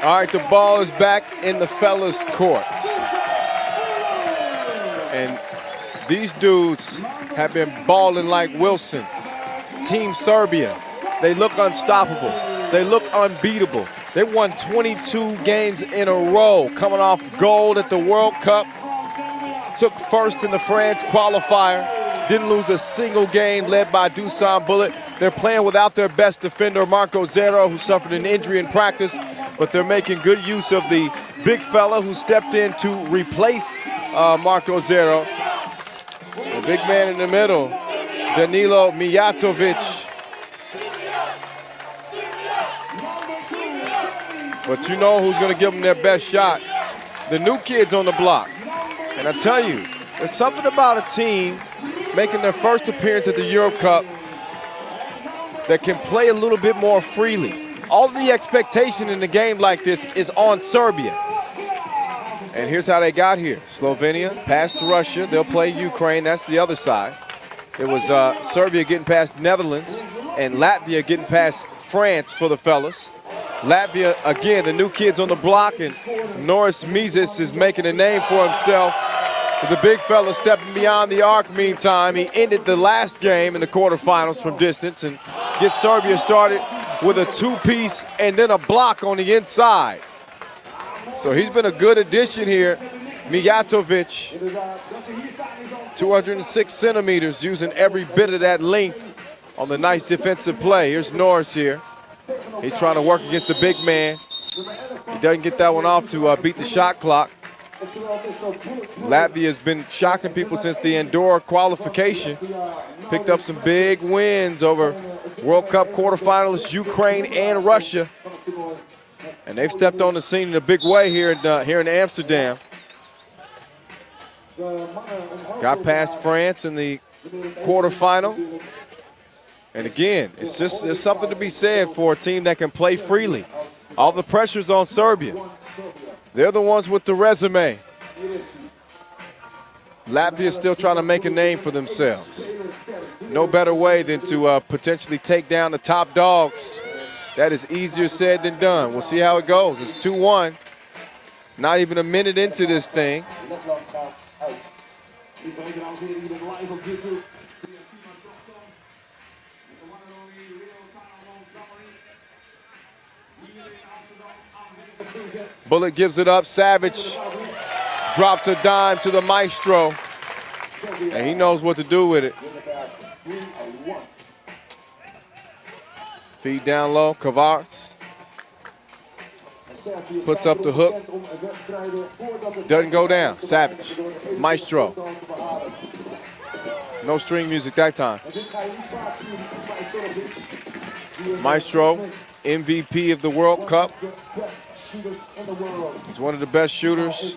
All right, the ball is back in the fellas' court. And these dudes have been balling like Wilson. Team Serbia, they look unstoppable. They look unbeatable. They won 22 games in a row, coming off gold at the World Cup. Took first in the France qualifier. Didn't lose a single game, led by Dusan Bullet. They're playing without their best defender, Marco Zero, who suffered an injury in practice, but they're making good use of the big fella who stepped in to replace Marco Zero. The big man in the middle, Danilo Mijatovic. But you know who's gonna give them their best shot? The new kids on the block. And I tell you, there's something about a team making their first appearance at the Europe Cup that can play a little bit more freely. All the expectation in a game like this is on Serbia. And here's how they got here. Slovenia past Russia. They'll play Ukraine. That's the other side. It was Serbia getting past Netherlands and Latvia getting past France for the fellas. Latvia, again, the new kids on the block, and Norris Mizis is making a name for himself. The big fella stepping beyond the arc meantime. He ended the last game in the quarterfinals from distance and gets Serbia started with a two-piece and then a block on the inside. So he's been a good addition here. Mijatovic, 206 centimeters, using every bit of that length on the nice defensive play. Here's Norris here. He's trying to work against the big man. He doesn't get that one off to beat the shot clock. Latvia has been shocking people since the Andorra qualification. Picked up some big wins over World Cup quarterfinalists Ukraine and Russia. And they've stepped on the scene in a big way here in Amsterdam. Got past France in the quarterfinal. And again, there's something to be said for a team that can play freely. All the pressure's on Serbia. They're the ones with the resume. Latvia's still trying to make a name for themselves. No better way than to potentially take down the top dogs. That is easier said than done. We'll see how it goes. It's 2-1. Not even a minute into this thing. Bullet gives it up. Savage drops a dime to the maestro. And he knows what to do with it. Feed down low. Kavars puts up the hook. Doesn't go down. Savage. Maestro. No string music that time. Maestro, MVP of the World Cup. He's one of the best shooters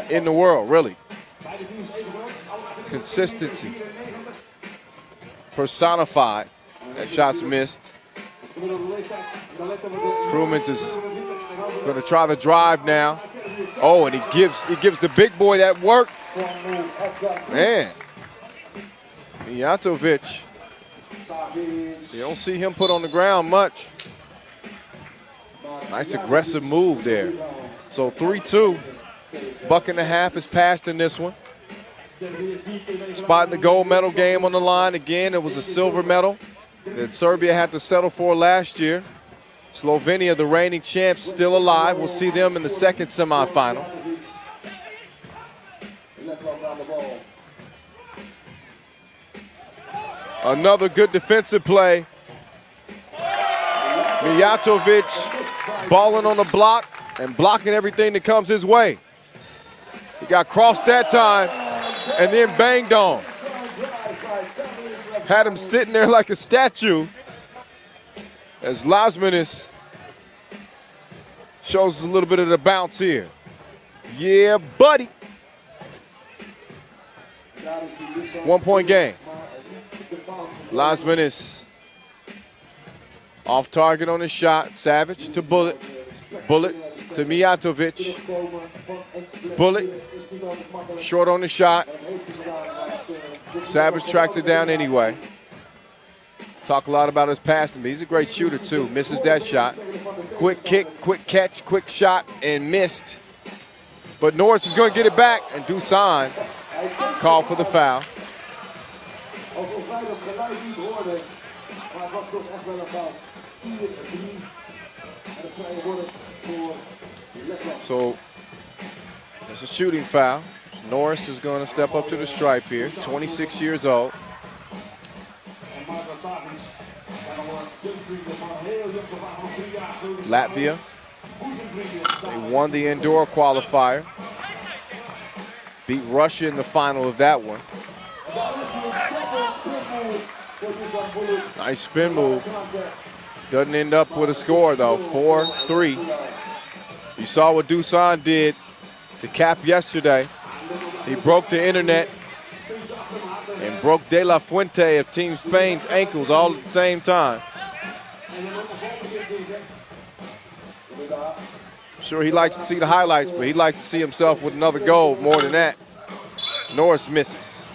in the world, really. Consistency personified. That shot's missed. Krumins is going to try the drive now. Oh, and he gives the big boy that work. Man, Mijatovic. You don't see him put on the ground much. Nice aggressive move there. So 3-2. Buck and a half is passed in this one. Spotting the gold medal game on the line. Again, it was a silver medal that Serbia had to settle for last year. Slovenia, the reigning champs, still alive. We'll see them in the second semifinal. Another good defensive play. Mijatovic balling on the block and blocking everything that comes his way. He got crossed that time and then banged on. Had him sitting there like a statue as Lasmanis shows us a little bit of the bounce here. Yeah, buddy. 1 point game. Lasmanis off target on his shot. Savage to Bullet. Bullet to Mijatovic. Bullet short on the shot. Savage tracks it down anyway. Talk a lot about his passing, but he's a great shooter too. Misses that shot. Quick kick, quick catch, quick shot, and missed. But Norris is going to get it back, and Dusan called for the foul. So it's a shooting foul. Norris is going to step up to the stripe here, 26 years old. Latvia, they won the indoor qualifier. Beat Russia in the final of that one. Nice spin move. Doesn't end up with a score though, 4-3. You saw what Dusan did to Cap yesterday. He broke the internet and broke De La Fuente of Team Spain's ankles all at the same time. I'm sure he likes to see the highlights, but he'd like to see himself with another goal more than that. Norris misses.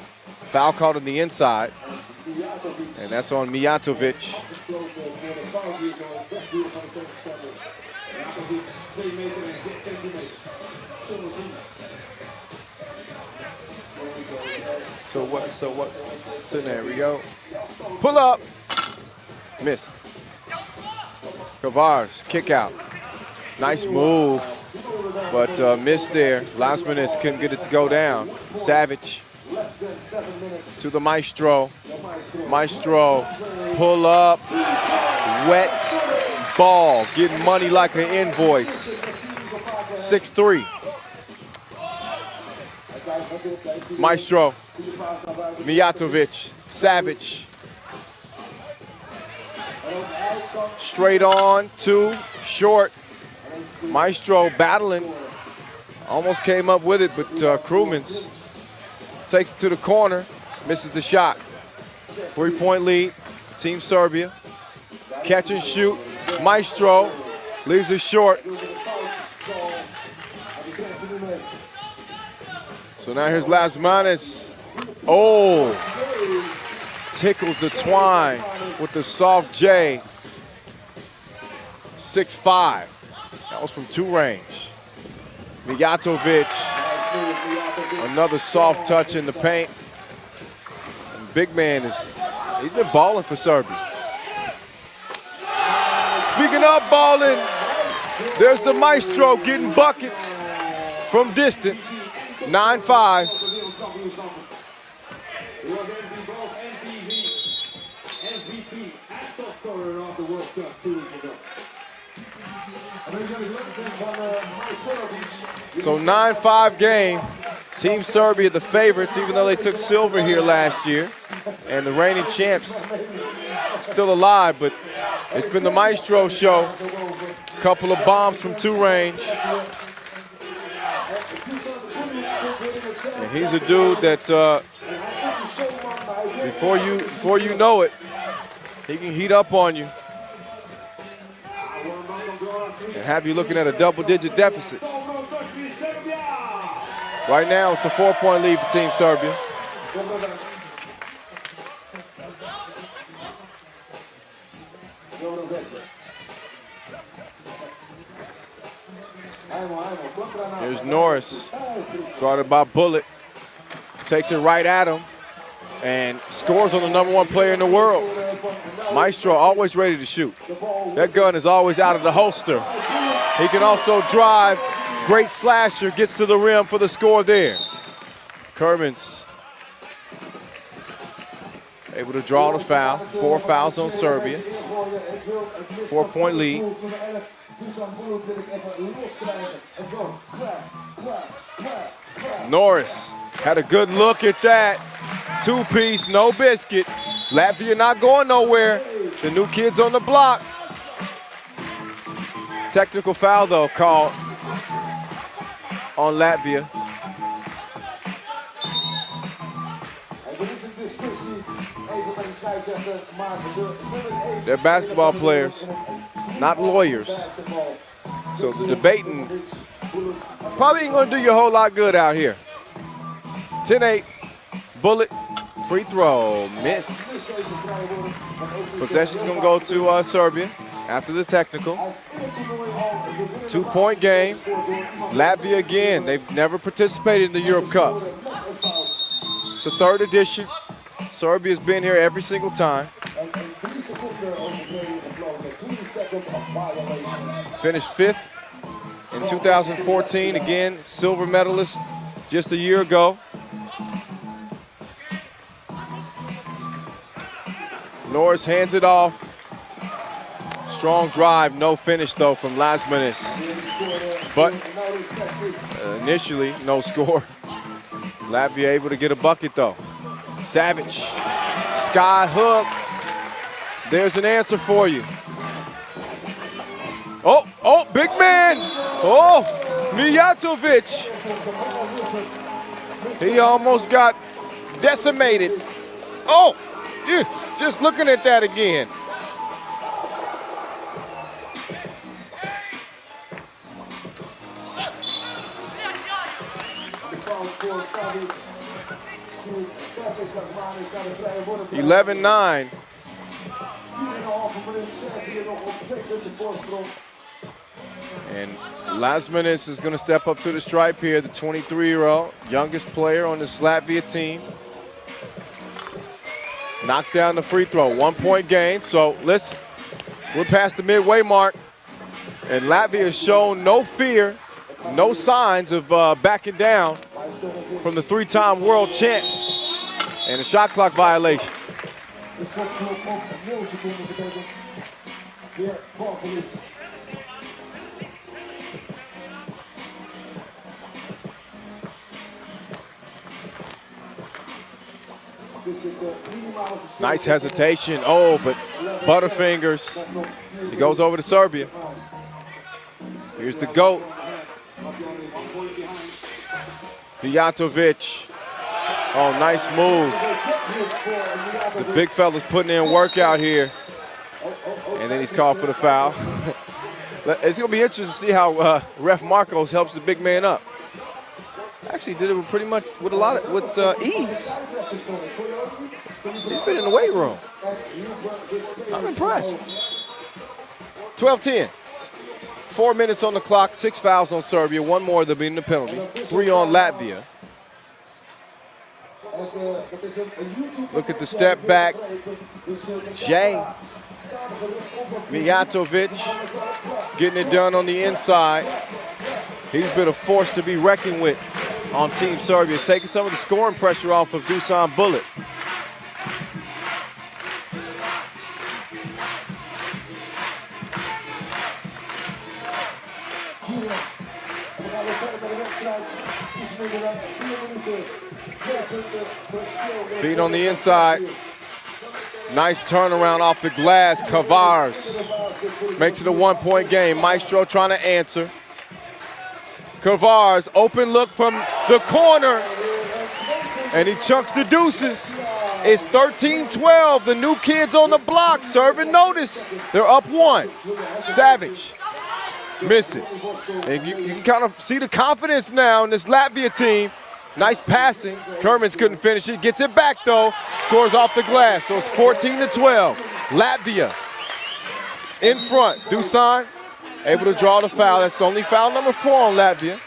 Foul called on the inside, and that's on Mijatovic. So there we go. Pull up. Missed. Kavars, kick out. Nice move, but missed there. Last minute couldn't get it to go down. Savage to the Maestro. Maestro, pull up. Wet ball. Getting money like an invoice. 6-3. Maestro. Mijatovic. Savage. Straight on, two, short. Maestro battling. Almost came up with it, but Krumans takes it to the corner, misses the shot. 3-point lead, Team Serbia. Catch and shoot. Maestro leaves it short. So now here's Lasmanis. Oh, tickles the twine with the soft J. 6'5". That was from two range. Mijatovic, another soft touch in the paint. And big man he's been balling for Serbia. Speaking of balling, there's the Maestro getting buckets from distance. 9-5. So 9-5 game. Team Serbia the favorites, even though they took silver here last year. And the reigning champs still alive, but it's been the Maestro show. Couple of bombs from two range. And he's a dude that before you know it, he can heat up on you and have you looking at a double-digit deficit. Right now, it's a 4-point lead for Team Serbia. There's Norris, guarded by Bullet. Takes it right at him and scores on the #1 player in the world. Maestro always ready to shoot. That gun is always out of the holster. He can also drive. Great slasher, gets to the rim for the score there. Kermans able to draw the foul. 4 fouls on Serbia. 4-point lead. Norris had a good look at that. Two-piece, no biscuit. Latvia not going nowhere. The new kids on the block. Technical foul, though, called on Latvia. They're basketball players, not lawyers. So the debating probably ain't gonna do you a whole lot good out here. 10-8, Bullet Free throw, missed. Possession's gonna go to Serbia after the technical. 2-point game. Latvia again, they've never participated in the Europe Cup. It's the third edition. Serbia's been here every single time. Finished 5th in 2014. Again, silver medalist just a year ago. Norris hands it off. Strong drive, no finish though from Lasmanis. But initially, no score. Latvia able to get a bucket though. Savage, sky hook. There's an answer for you. Oh, big man. Oh, Mijatovic. He almost got decimated. Oh, yeah, just looking at that again. (11-9). And Lasmanis is going to step up to the stripe here, the 23-year-old, youngest player on this Latvia team. Knocks down the free throw, 1-point game. So listen, we're past the midway mark, and Latvia has shown no fear, no signs of backing down from the 3-time world champs, and a shot clock violation. Nice hesitation. Oh, but Butterfingers. He goes over to Serbia. Here's the GOAT. Mijatovic. Oh, nice move. The big fella's putting in work out here. And then he's called for the foul. It's going to be interesting to see how Ref Marcos helps the big man up. Actually did it with pretty much with ease. He's been in the weight room. I'm impressed. 12-10. 4 minutes on the clock, 6 fouls on Serbia, 1 more they'll be in the penalty, 3 on Latvia. Look at the step back. Jay Mijatovic getting it done on the inside. He's been a force to be reckoned with on Team Serbia. He's taking some of the scoring pressure off of Dusan Bullet. Feet on the inside. Nice turnaround off the glass. Kavars makes it a 1-point game. Maestro trying to answer. Kavars, open look from the corner. And he chunks the deuces. It's 13-12. The new kids on the block serving notice. They're up 1. Savage misses. And you can kind of see the confidence now in this Latvia team. Nice passing. Kermans couldn't finish it. Gets it back, though. Scores off the glass. So it's 14-12. Latvia in front. Dusan able to draw the foul. That's only foul number 4 on Latvia.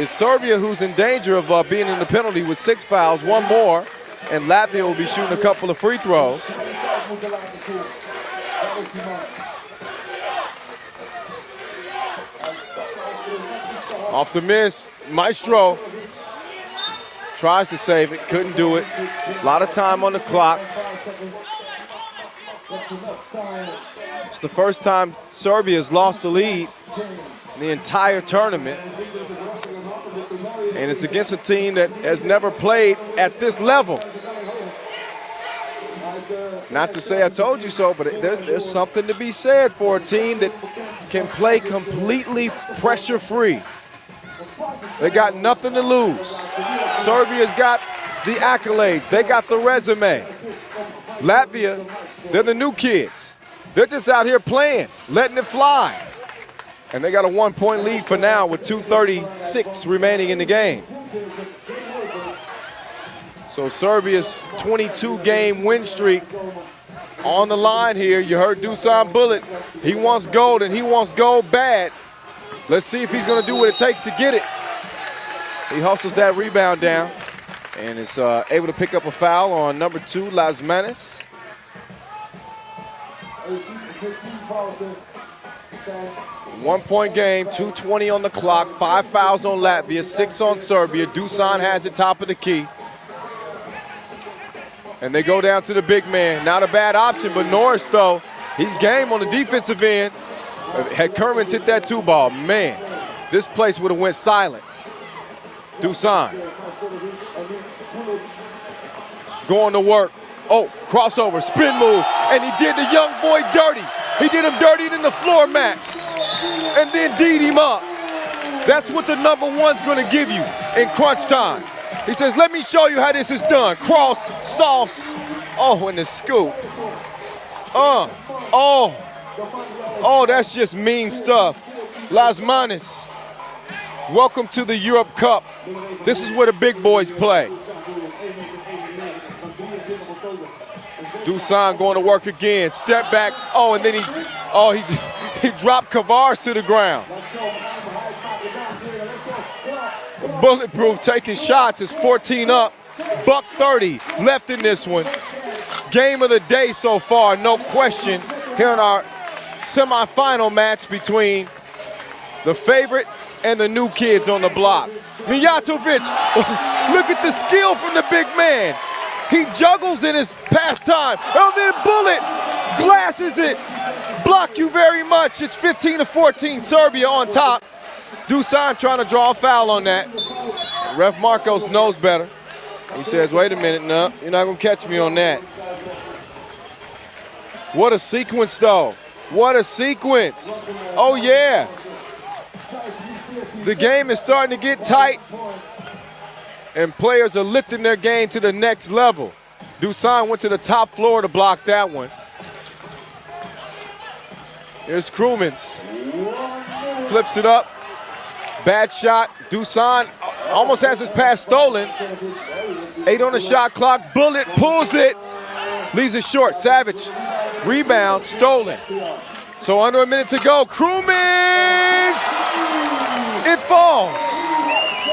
It's Serbia who's in danger of being in the penalty with 6 fouls, 1 more. And Latvia will be shooting a couple of free throws. Off the miss, Maestro tries to save it, couldn't do it. A lot of time on the clock. It's the first time Serbia has lost the lead in the entire tournament. And it's against a team that has never played at this level. Not to say I told you so, but there's something to be said for a team that can play completely pressure-free. They got nothing to lose. Serbia's got the accolades. They got the resume. Latvia, they're the new kids. They're just out here playing, letting it fly. And they got a 1-point lead for now with 2:36 remaining in the game. So Serbia's 22-game win streak on the line here. You heard Dusan Bullet. He wants gold, and he wants gold bad. Let's see if he's going to do what it takes to get it. He hustles that rebound down and is able to pick up a foul on number 2, Lasmanis. 1-point game, 2:20 on the clock, 5 fouls on Latvia, 6 on Serbia. Dusan has it top of the key. And they go down to the big man. Not a bad option, but Norris, though, he's game on the defensive end. Had Kermans hit that 2-ball, man, this place would have went silent. Dusan going to work. Oh, crossover, spin move, and he did the young boy dirty. He did him dirty than the floor mat, and then D'd him up. That's what the number 1's gonna give you in crunch time. He says, let me show you how this is done. Cross, sauce, oh, and the scoop. Oh, that's just mean stuff. Lasmanis, welcome to the Europe Cup. This is where the big boys play. Dusan going to work again. Step back. Oh, and then he dropped Kavars to the ground. Bulletproof taking shots. It's 14 up. Buck 30 left in this one. Game of the day so far, no question. Here in our semifinal match between the favorite and the new kids on the block. Mijatovic, look at the skill from the big man. He juggles in his pastime. Oh, then Bullet glasses it. Block you very much. It's 15-14, Serbia on top. Dusan trying to draw a foul on that. Ref Marcos knows better. He says, wait a minute, no, you're not gonna catch me on that. What a sequence, though. What a sequence. Oh, yeah. The game is starting to get tight, and players are lifting their game to the next level. Dusan went to the top floor to block that one. Here's Krumans. Flips it up. Bad shot. Dusan almost has his pass stolen. 8 on the shot clock. Bullet pulls it. Leaves it short. Savage. Rebound. Stolen. So under a minute to go. Krumans! It falls.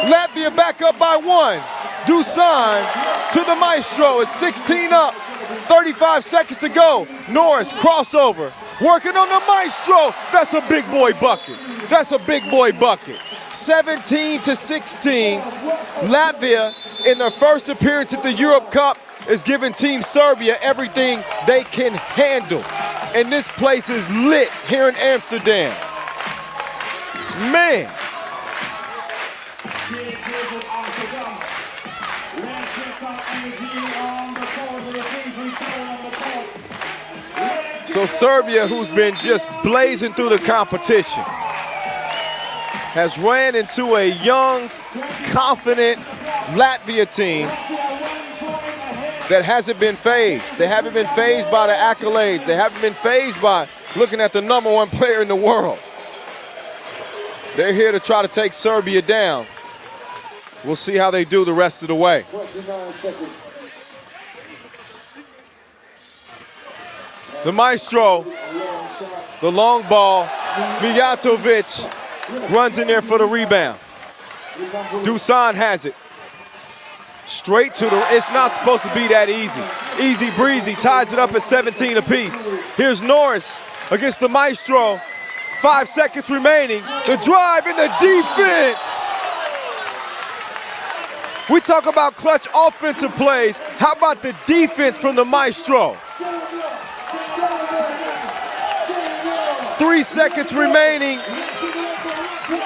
Latvia back up by 1. Dusan to the maestro. It's 16 up. 35 seconds to go. Norris, crossover. Working on the maestro. That's a big boy bucket. That's a big boy bucket. 17-16. Latvia, in their first appearance at the Europe Cup, is giving Team Serbia everything they can handle. And this place is lit here in Amsterdam. Man. So Serbia, who's been just blazing through the competition, has ran into a young, confident Latvia team that hasn't been fazed. They haven't been fazed by the accolades. They haven't been fazed by looking at the number 1 player in the world. They're here to try to take Serbia down. We'll see how they do the rest of the way. 29 seconds. The maestro, the long ball, Mijatovic runs in there for the rebound. Dusan has it. Straight to the, it's not supposed to be that easy. Easy breezy, ties it up at 17 apiece. Here's Norris against the maestro. 5 seconds remaining. The drive and the defense. We talk about clutch offensive plays. How about the defense from the maestro? 3 seconds remaining.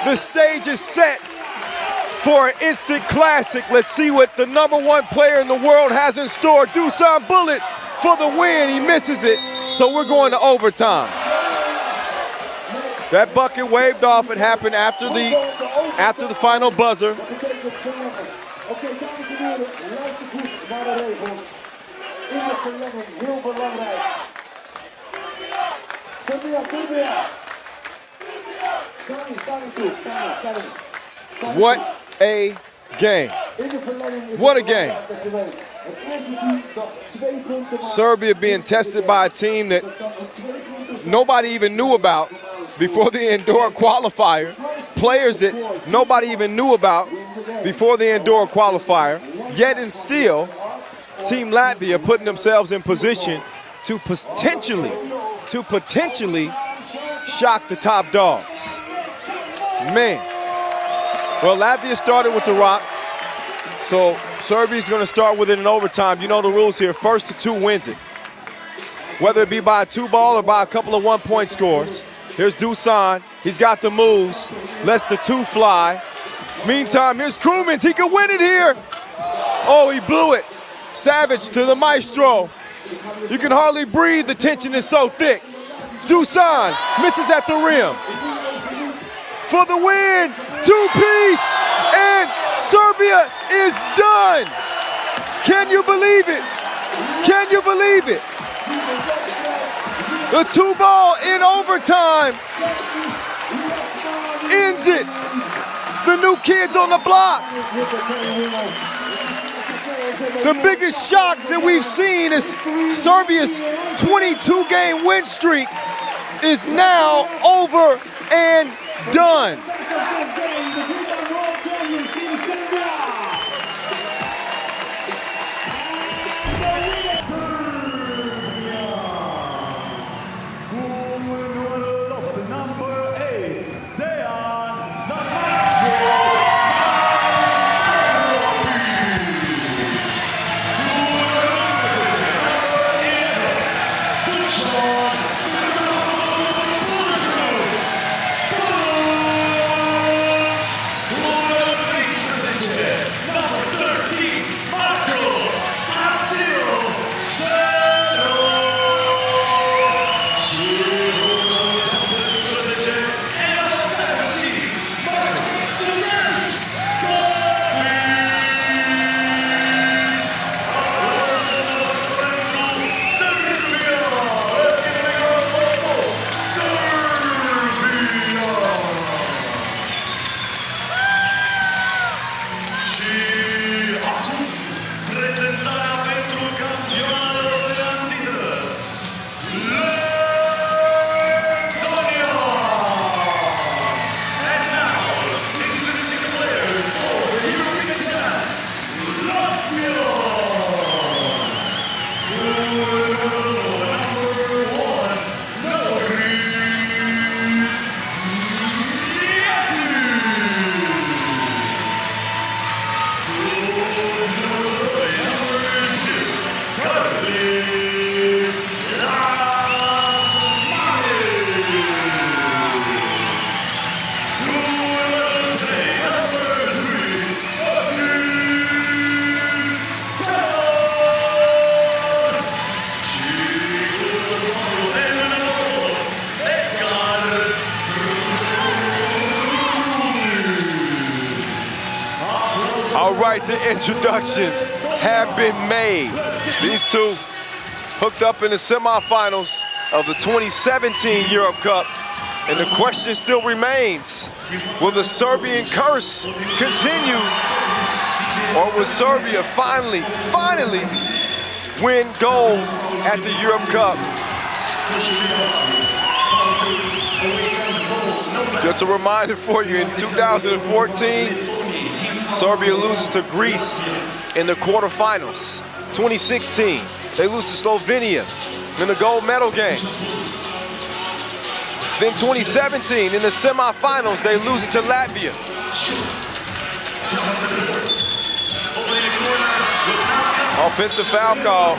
The stage is set for an instant classic. Let's see what the number 1 player in the world has in store. Dusan Bullet for the win. He misses it, so we're going to overtime. That bucket waved off. It happened after the final buzzer. What a game. What a game. Serbia being tested by a team that nobody even knew about before the indoor qualifier. Players that nobody even knew about before the indoor qualifier. Yet and still, Team Latvia putting themselves in position to potentially shock the top dogs. Man. Well, Latvia started with the rock, so Serbia's going to start with it in overtime. You know the rules here. First to 2 wins it. Whether it be by a 2-ball or by a couple of 1-point scores. Here's Dusan. He's got the moves. Lets the 2 fly. Meantime, here's Krumins. He can win it here. Oh, he blew it. Savage to the maestro. You can hardly breathe. The tension is so thick. Dusan misses at the rim. For the win. 2-piece. And Serbia is done. Can you believe it? Can you believe it? The 2-ball in overtime ends it. The new kids on the block. The biggest shock that we've seen is Serbia's 22-game win streak is now over and done. All right, the introductions have been made. These two hooked up in the semifinals of the 2017 Europe Cup. And the question still remains, will the Serbian curse continue? Or will Serbia finally win gold at the Europe Cup? Just a reminder for you, in 2014, Serbia loses to Greece in the quarterfinals. 2016, they lose to Slovenia in the gold medal game. Then 2017, in the semifinals, they lose it to Latvia. Offensive foul call.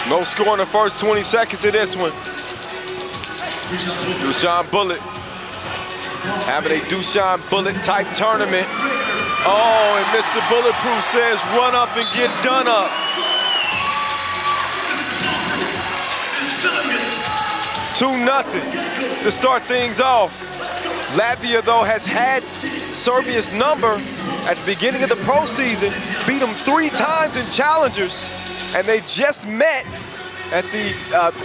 No score in the first 20 seconds of this one. Dusan Bullet having a Dusan Bullet type tournament. Oh, and Mr. Bulletproof says run up and get done up. $2-0 to start things off. Latvia, though, has had Serbia's number at the beginning of the pro season, beat them 3 times in challengers, and they just met at the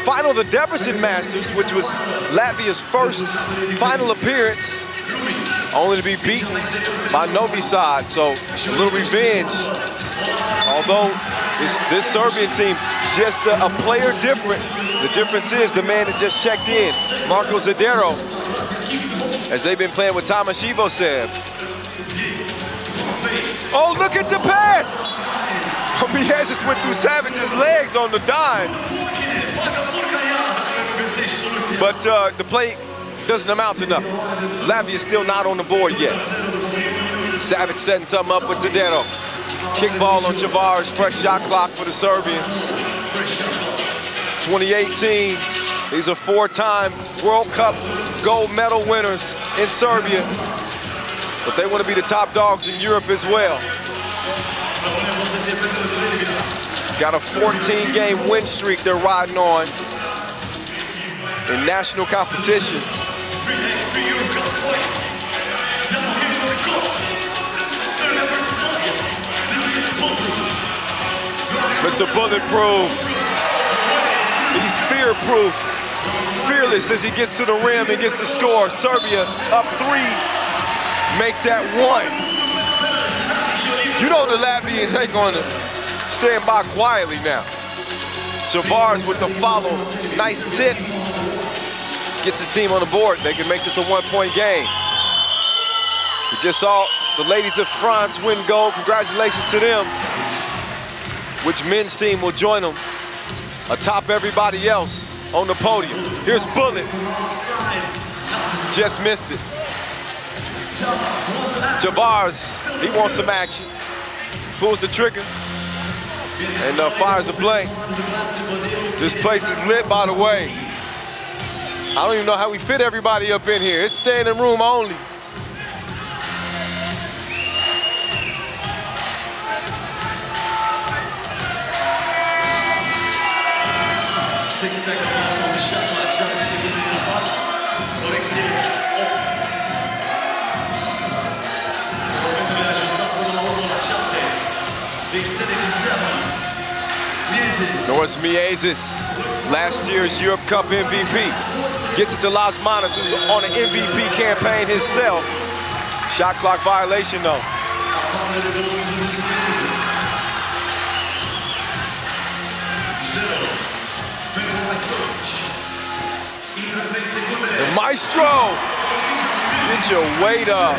final of the Debrecen Masters, which was Latvia's first final appearance, only to be beaten by Novi Sad. So a little revenge. Although this Serbian team just a player different. The difference is the man that just checked in, Marko Zadero, as they've been playing with Tomas Ivosev. Oh, look at the pass! Miezis went through Savage's legs on the dime. But the play doesn't amount to nothing. Latvia's still not on the board yet. Savage setting something up with Zadero. Kick ball on Tavares, fresh shot clock for the Serbians. 2018, these are 4-time World Cup gold medal winners in Serbia. But they want to be the top dogs in Europe as well. Got a 14-game win streak they're riding on in national competitions. Mr. Bulletproof, he's fear-proof, fearless as he gets to the rim and gets the score. Serbia up 3, make that 1. You know the Latvians ain't going to stand by quietly now. Tavares with the follow, nice tip, gets his team on the board. They can make this a 1-point game. We just saw the ladies of France win gold. Congratulations to them. Which men's team will join them atop everybody else on the podium? Here's Bullet. Just missed it. Tavares, he wants some action. Pulls the trigger and fires a blank. This place is lit, by the way. I don't even know how we fit everybody up in here. It's standing room only. Norris Miezis, last year's Europe Cup MVP. Gets it to Las Manas, who's on an MVP campaign himself. Shot clock violation, though. The Maestro, get your weight up.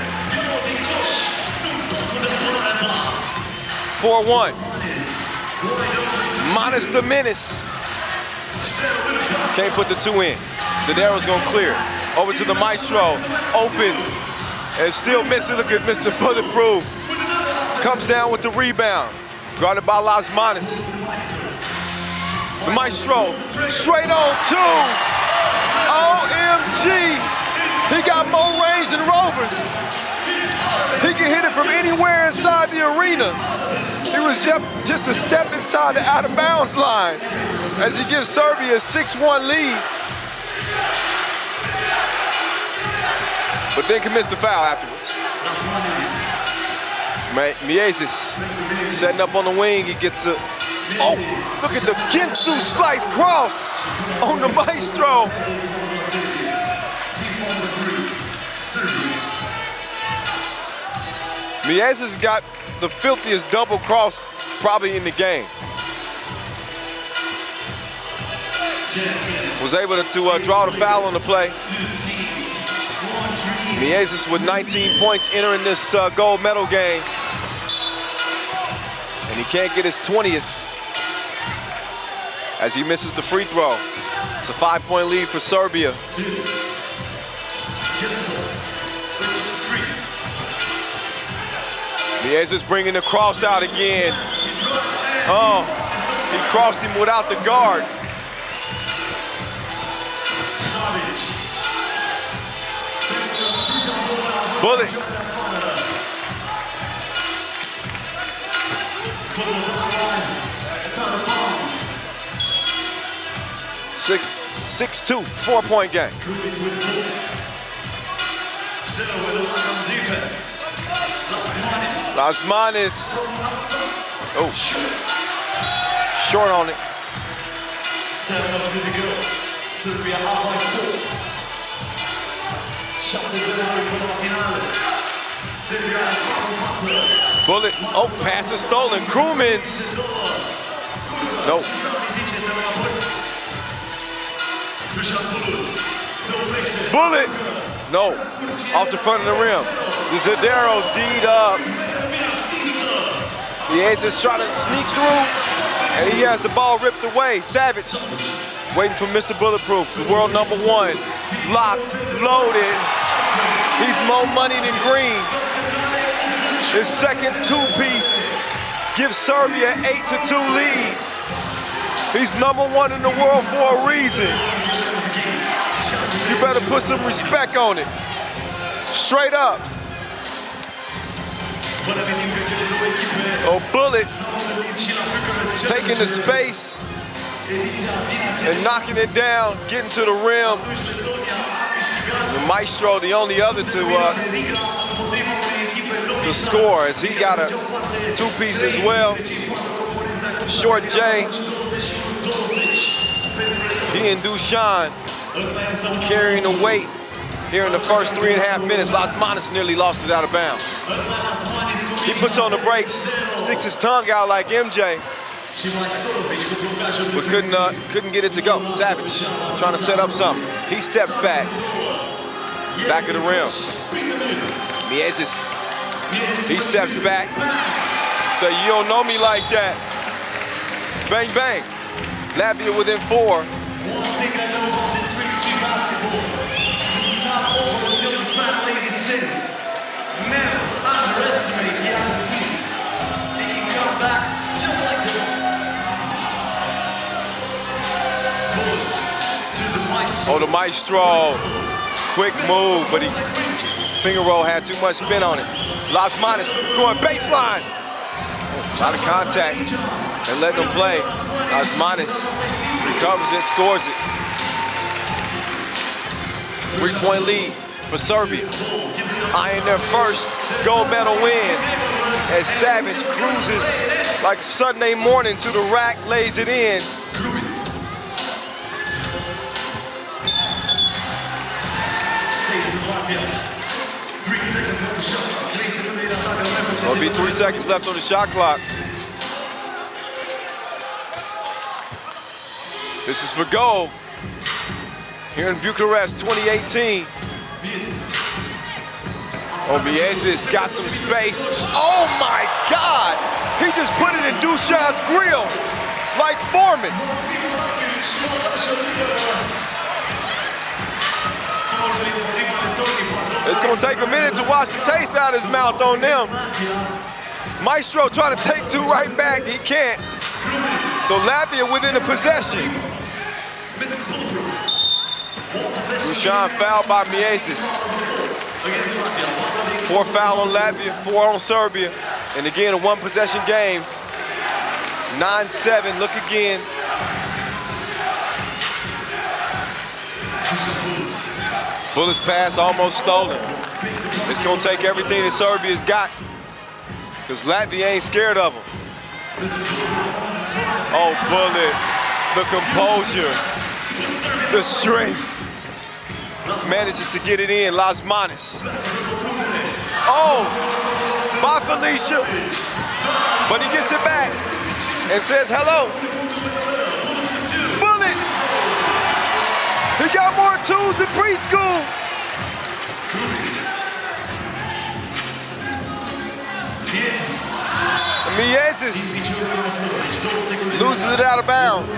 4-1. Manas the menace. Can't put the 2 in. Zadero's gonna clear. Over to the Maestro. Open. And still missing. Look at Mr. Bulletproof. Comes down with the rebound. Guarded by Las Manas. The Maestro. Straight on 2. OMG. He got more range than Rovers. He can hit it from anywhere inside the arena. He was just a step inside the out-of-bounds line as he gives Serbia a 6-1 lead. But then commits the foul afterwards. Miezis setting up on the wing. He gets a, oh, look at the Ginsu slice cross on the Maestro. Miezis got the filthiest double cross probably in the game. Was able to draw the foul on the play. Miezis with 19 points entering this gold medal game. And he can't get his 20th as he misses the free throw. It's a 5-point lead for Serbia. Miezis bringing the cross out again. Oh, he crossed him without the guard. Bullet. Six, 6-2, 4-point game. Las Manas. Oh, short on it. Serbia up by 4. 7-0 pela finale. Serbia up. Bullet, oh, pass is stolen. Krumins. Nope. Bullet, no, off the front of the rim. Zadero D'd up. Is trying to sneak through, and he has the ball ripped away. Savage waiting for Mr. Bulletproof, the world #1. Locked, loaded. He's more money than green. His second two-piece gives Serbia 8-2 lead. He's #1 in the world for a reason. You better put some respect on it. Straight up. Oh, Bullet taking the space and knocking it down, getting to the rim. The Maestro, the only other to score, as he got a two-piece as well. Short J. He and Dusan carrying the weight here in the first 3.5 minutes. Lasmanis nearly lost it out of bounds. He puts on the brakes, sticks his tongue out like MJ, but couldn't get it to go. Savage trying to set up something. He steps back of the rim. Miezis, he steps back. So you don't know me like that. Bang, bang. Latvia within 4. One thing I know about this 3x3 basketball, this is not over until the final lady sins. Never underestimate the other team. They can come back just like this. Bullets to the Maestro. Oh, the Maestro. Quick move, but he finger roll had too much spin on it. Lasmanis going baseline. A lot of contact and letting him play. Lasmanis recovers it, scores it. 3-point lead for Serbia. Eyeing their first gold medal win as Savage cruises like Sunday morning to the rack, lays it in. There'll be 3 seconds left on the shot clock. This is for gold here in Bucharest 2018. Obiezis got some space. Oh my God! He just put it in Dusan's grill like Foreman. It's gonna take a minute to wash the taste out of his mouth on them. Maestro trying to take 2 right back, he can't. So Latvia within the possession. Dusan fouled by Miezis. 4 foul on Latvia, 4 on Serbia. And again, a 1-possession game. 9-7, look again. Bullet's pass almost stolen. It's gonna take everything that Serbia's got, because Latvia ain't scared of them. Oh, Bullet, the composure, the strength. Manages to get it in, Lasmanis. Oh, by Felicia. But he gets it back and says hello. Bullet! He got more tools than preschool. Miezis loses it out of bounds.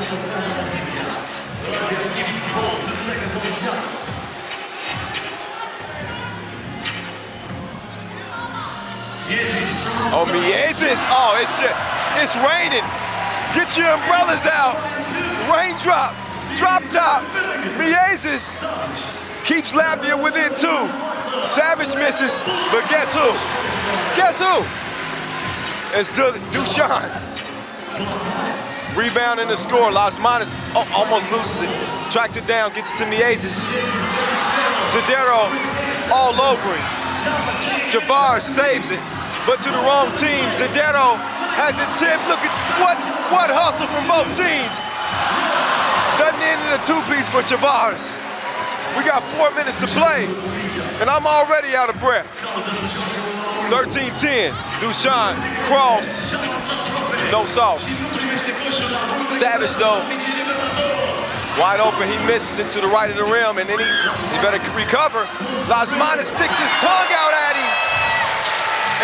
Oh, Miezis. Oh, it's raining. Get your umbrellas out. Raindrop. Drop top. Miezis keeps Latvia within 2. Savage misses, but guess who? Guess who? It's Dusan. Rebound in the score. Lasmanis almost loses it. Tracks it down, gets it to Miezis. Zadero all over him. Jabbar saves it, but to the wrong team. Zadero has it tipped. Look at what hustle from both teams. Doesn't end in a two-piece for Chavares. We got 4 minutes to play, and I'm already out of breath. 13-10, Dusan, cross, no sauce. Savage though, wide open, he misses it to the right of the rim, and then he better recover. Lasmanis sticks his tongue out at him,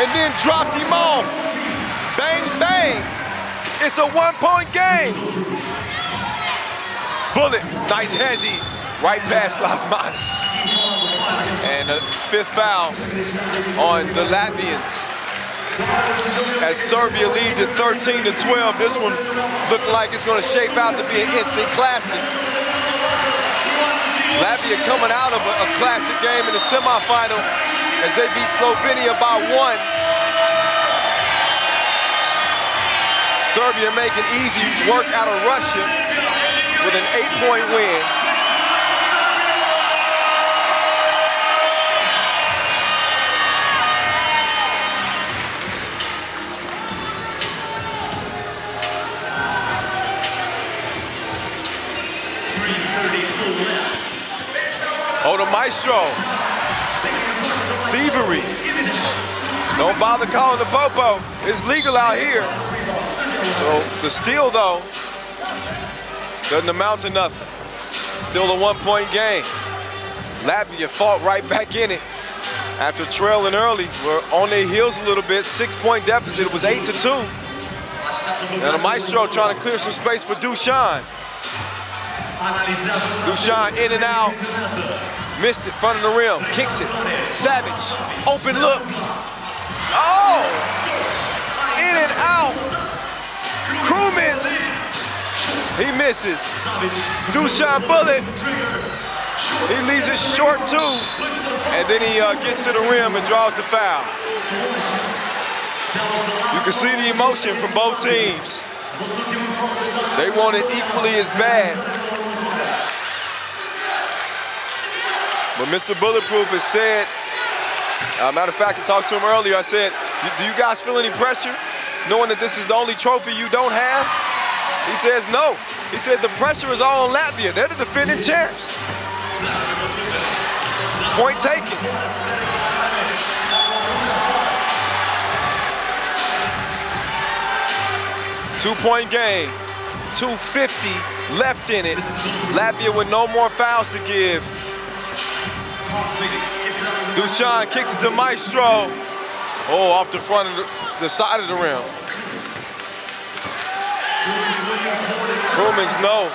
and then dropped him off. Bang, bang, it's a 1-point game. Bullet, nice hezzy, right past Lasmanis. And a 5th foul on the Latvians. As Serbia leads at 13-12, this one looked like it's going to shape out to be an instant classic. Latvia coming out of a classic game in the semifinal as they beat Slovenia by 1. Serbia making easy work out of Russia with an 8-point win. Oh, the maestro. Thievery. Don't bother calling the popo. It's legal out here. So the steal, though, doesn't amount to nothing. Still a 1-point game. Latvia fought right back in it after trailing early. We're on their heels a little bit. 6-point deficit. It was 8-2. Now the maestro trying to clear some space for Dusan. Dusan in and out. Missed it, front of the rim, kicks it. Savage, open look. Oh! In and out. Krumins. He misses. Dusan bullet. He leaves it short too. And then he gets to the rim and draws the foul. You can see the emotion from both teams. They want it equally as bad. But Mr. Bulletproof has said, matter of fact, I talked to him earlier, I said, do you guys feel any pressure knowing that this is the only trophy you don't have? He says no. He said the pressure is all on Latvia. They're the defending champs. Point taken. Two-point game, 2:50 left in it. Latvia with no more fouls to give. Dusan kicks it to Maestro. Oh, off the front of the side of the rim. Krumins, no.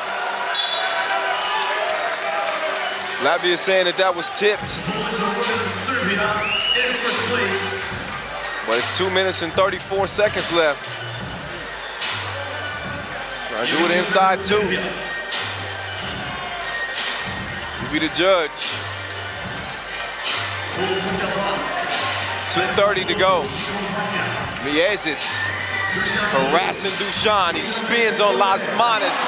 Latvia saying that was tipped. But it's 2 minutes and 34 seconds left. Trying to do it inside too. You be the judge. 2:30 to go. Miezis harassing Dusan. He spins on Lasmanis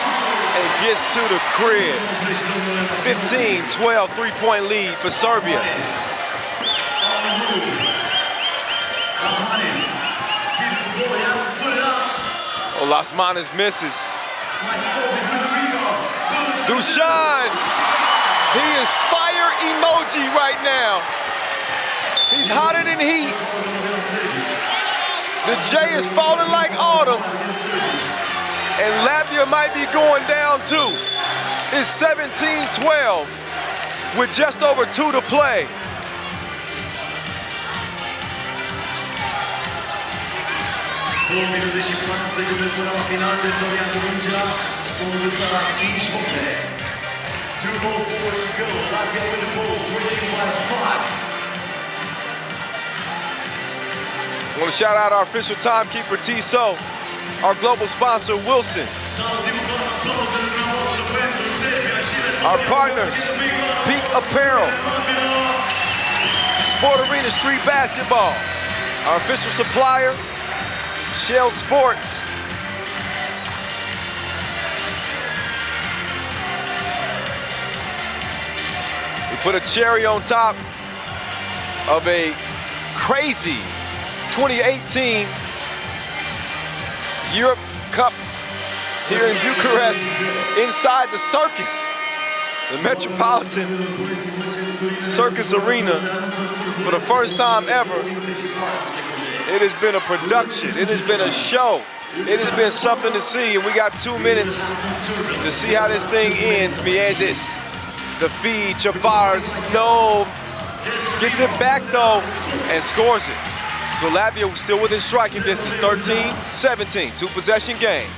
and gets to the crib. 15-12 3-point lead for Serbia. Oh, Lasmanis misses. Dusan, he is fire emoji right now. He's hotter than heat. The J is falling like autumn. And Latvia might be going down too. It's 17-12 with just over 2 to play. I want to shout out our official timekeeper, T-So, our global sponsor, Wilson, our partners, Peak Apparel, Sport Arena Street Basketball, our official supplier, Shell Sports. We put a cherry on top of a crazy 2018 Europe Cup here in Bucharest, inside the circus, the Metropolitan Circus Arena. For the first time ever, it has been a production, it has been a show, it has been something to see, and we got 2 minutes to see how this thing ends. Miezis, the feed, Chavars, no, gets it back though, and scores it. So Latvia was still within striking distance, 13-17, two-possession game.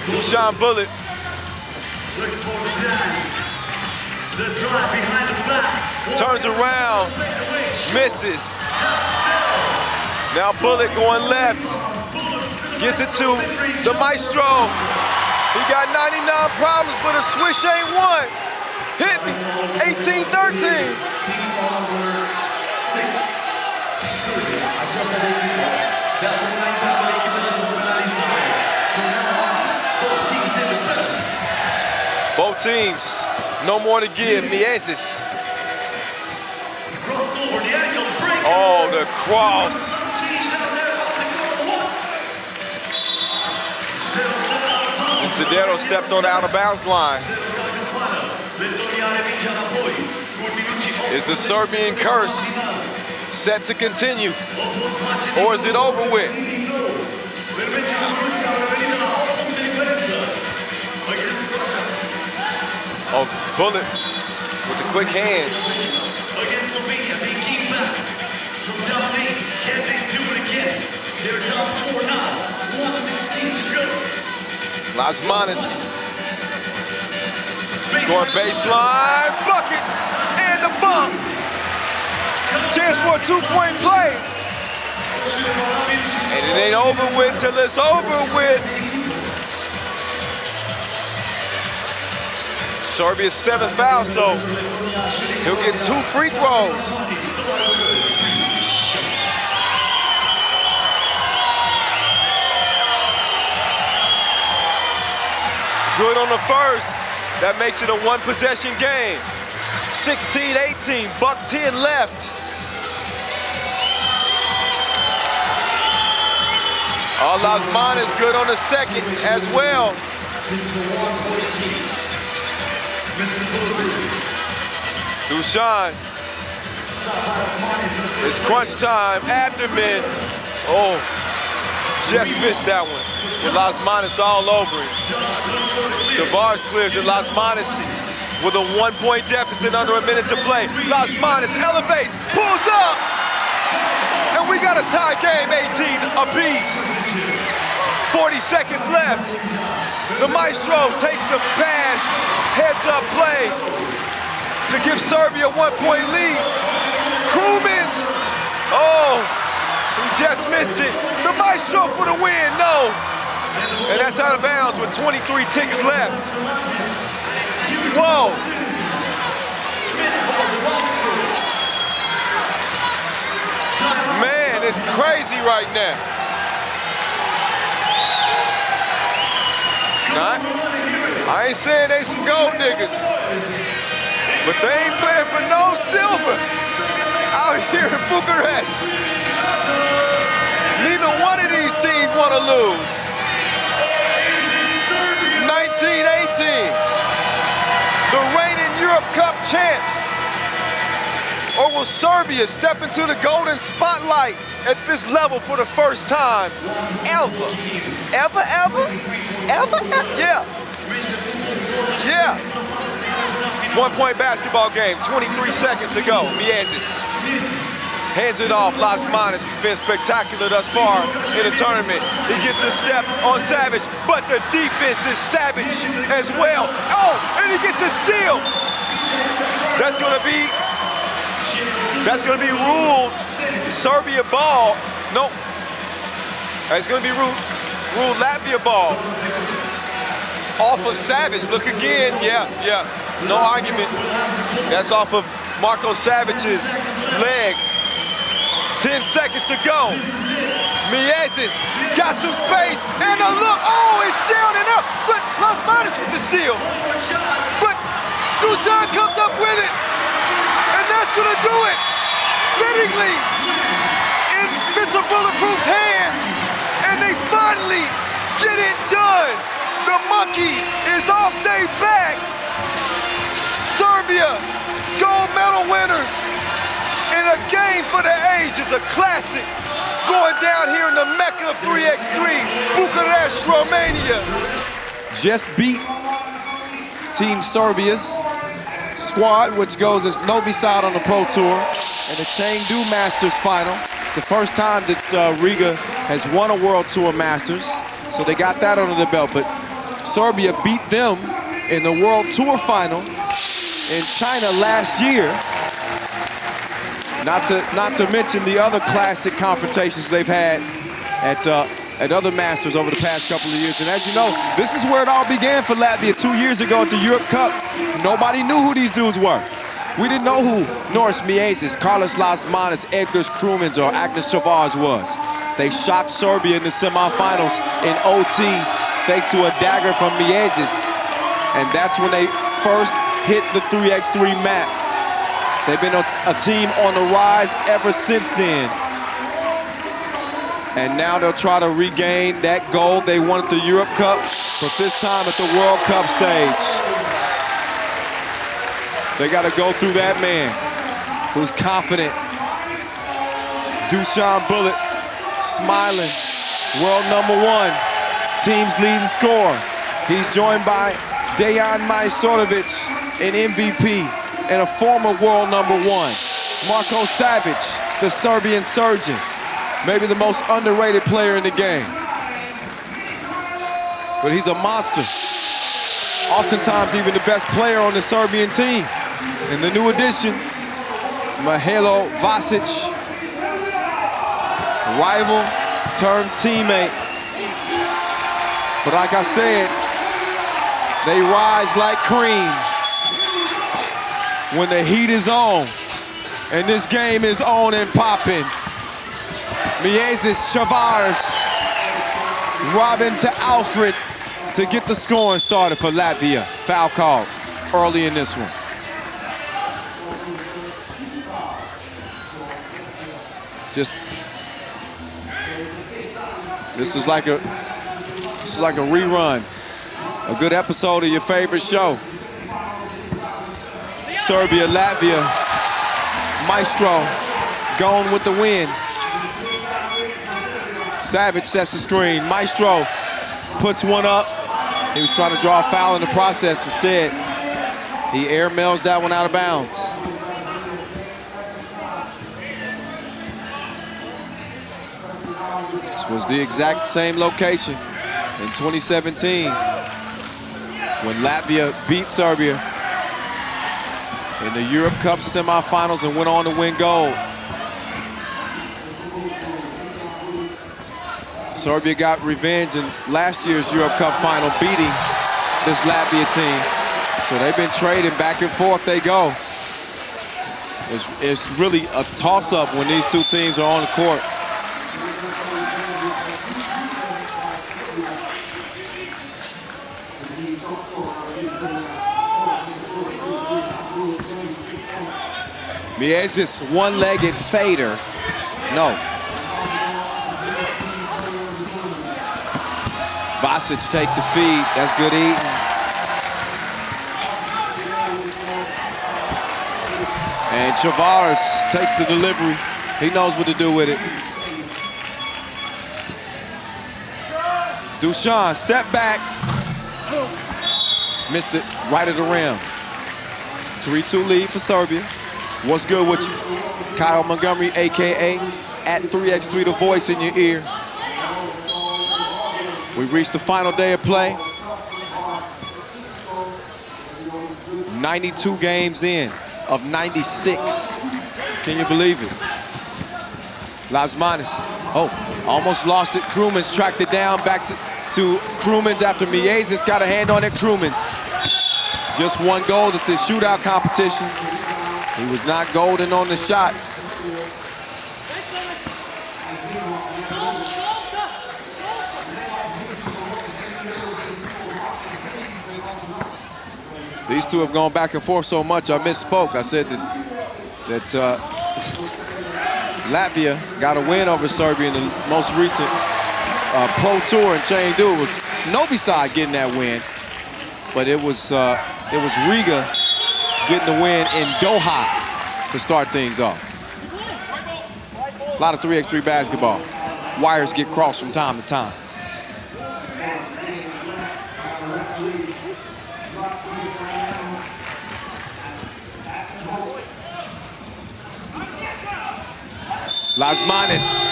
Dusan Bullet. Turns around, misses. Now Bullet going left. Gives it to the Maestro. He got 99 problems, but a swish ain't one. Hit me, 18-13. Both teams, no more to give. Miezis. Oh, the cross. And Zidero stepped on the out-of-bounds line. Is the Serbian curse set to continue? Or is it over with? Oh, Bullet with the quick hands. Against Slovenia, they came back from down 8. Can they do it again? They're down 4 now. 1:16 to go. Lasmanis going baseline, bucket, and the bump. Chance for a two-point play. And it ain't over with till it's over with. Serbia's 7th foul, so he'll get 2 free throws. Good on the first. That makes it a one-possession game. 16-18, buck 10 left. Lasman is good on the second as well. Dusan. It's crunch time. Abdomen. Oh, just missed that one. And Lasmanis all over it. Tavares clears it. Lasmanis with a 1-point deficit under a minute to play. Lasmanis elevates, pulls up, and we got a tie game, 18 apiece. 40 seconds left. The Maestro takes the pass, heads up play to give Serbia a 1-point lead. Krumins, oh, he just missed it. The Maestro for the win, no. And that's out of bounds with 23 ticks left. Whoa. Man, it's crazy right now. I ain't saying they some gold diggers, but they ain't playing for no silver out here in Bucharest. Neither one of these teams want to lose. 1918, the reigning Europe Cup champs. Or will Serbia step into the golden spotlight at this level for the first time ever? Ever, ever? Ever, ever? Yeah. Yeah. 1-point basketball game, 23 seconds to go. Miezis hands it off. Lasmanis, he's been spectacular thus far in the tournament. He gets a step on Savage, but the defense is savage as well. Oh, and he gets a steal. That's gonna be ruled Serbia ball. Nope. It's gonna be ruled Latvia ball. Off of Savage, look again, yeah, no argument. That's off of Marko Savage's leg. 10 seconds to go. Miezis got some space, and a look, oh, it's down and up, but Lasmanis with the steal. But Dusan comes up with it, and that's gonna do it. Fittingly in Mr. Bulletproof's hands, and they finally get it done. The monkey is off their back. Serbia, gold medal winners in a game for the ages, a classic going down here in the Mecca of 3x3, Bucharest, Romania. Just beat Team Serbia's squad, which goes as Novi Sad on the Pro Tour in the Chengdu Masters final. It's the first time that Riga has won a World Tour Masters, so they got that under the belt. But Serbia beat them in the World Tour final in China last year. Not to mention the other classic confrontations they've had at other Masters over the past couple of years. And as you know, this is where it all began for Latvia 2 years ago at the Europe Cup. Nobody knew who these dudes were. We didn't know who Norris Miezis, Carlos Lasmanis, Edgars Krumins, or Agnes Chavars was. They shocked Serbia in the semifinals in OT thanks to a dagger from Miezis. And that's when they first hit the 3x3 map. They've been a team on the rise ever since then. And now they'll try to regain that gold they won at the Europe Cup, but this time at the World Cup stage. They got to go through that man who's confident. Dusan Bullet, smiling, world #1, team's leading scorer. He's joined by Dejan Majstorovic, an MVP and a former world #1. Marko Savic, the Serbian surgeon, maybe the most underrated player in the game. But he's a monster. Oftentimes even the best player on the Serbian team. And the new addition, Mahelo Vasic, rival turned teammate. But like I said, they rise like cream when the heat is on. And this game is on and popping. Miezis, Chavars, Robin to Alfred to get the scoring started for Latvia. Foul call early in this one. This is like a rerun, a good episode of your favorite show. Serbia, Latvia, Maestro going with the win. Savic sets the screen. Maestro puts one up. He was trying to draw a foul in the process. Instead, he airmails that one out of bounds. This was the exact same location in 2017 when Latvia beat Serbia in the Europe Cup semifinals and went on to win gold. Serbia got revenge in last year's Europe Cup final, beating this Latvia team. So they've been trading back and forth they go. It's really a toss-up when these two teams are on the court. Miezis, one-legged fader. No. Vasic takes the feed. That's good eating. And Chavars takes the delivery. He knows what to do with it. Dusan, step back. Missed it right at the rim. 3-2 lead for Serbia. What's good with you? Kyle Montgomery, AKA at 3x3, the voice in your ear. We reached the final day of play. 92 games in of 96. Can you believe it? Lasmanis, almost lost it. Krumins tracked it down back to Krumins after Miezis got a hand on it. Krumins just won gold at the shootout competition. He was not golden on the shot. These two have gone back and forth so much, I misspoke. I said that Latvia got a win over Serbia in the most recent Pro Tour and chain duel. It was Noviside getting that win, but it was Riga getting the win in Doha to start things off. A lot of 3x3 basketball. Wires get crossed from time to time. Lasmanis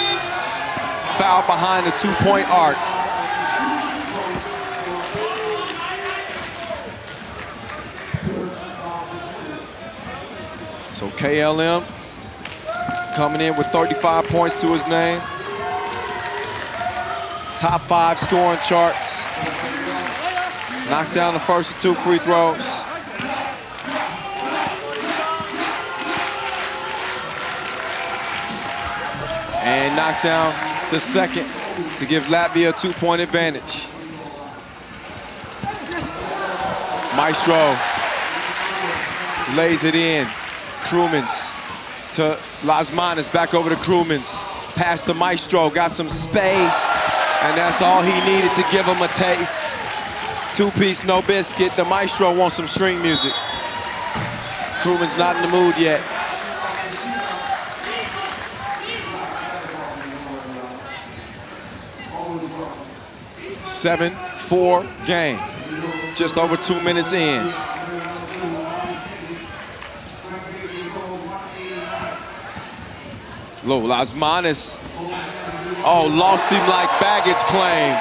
foul behind the two-point arc. So KLM coming in with 35 points to his name. Top 5 scoring charts. Knocks down the first of 2 free throws. And knocks down the second to give Latvia a 2-point advantage. Maestro lays it in. Krumins to Lasmanis, back over to Krumins. Past the Maestro, got some space. And that's all he needed to give him a taste. 2-piece, no biscuit. The Maestro wants some string music. Krumins not in the mood yet. Seven, 4 game. Just over 2 minutes in. Low Lasmanis. Oh, lost him like baggage claim.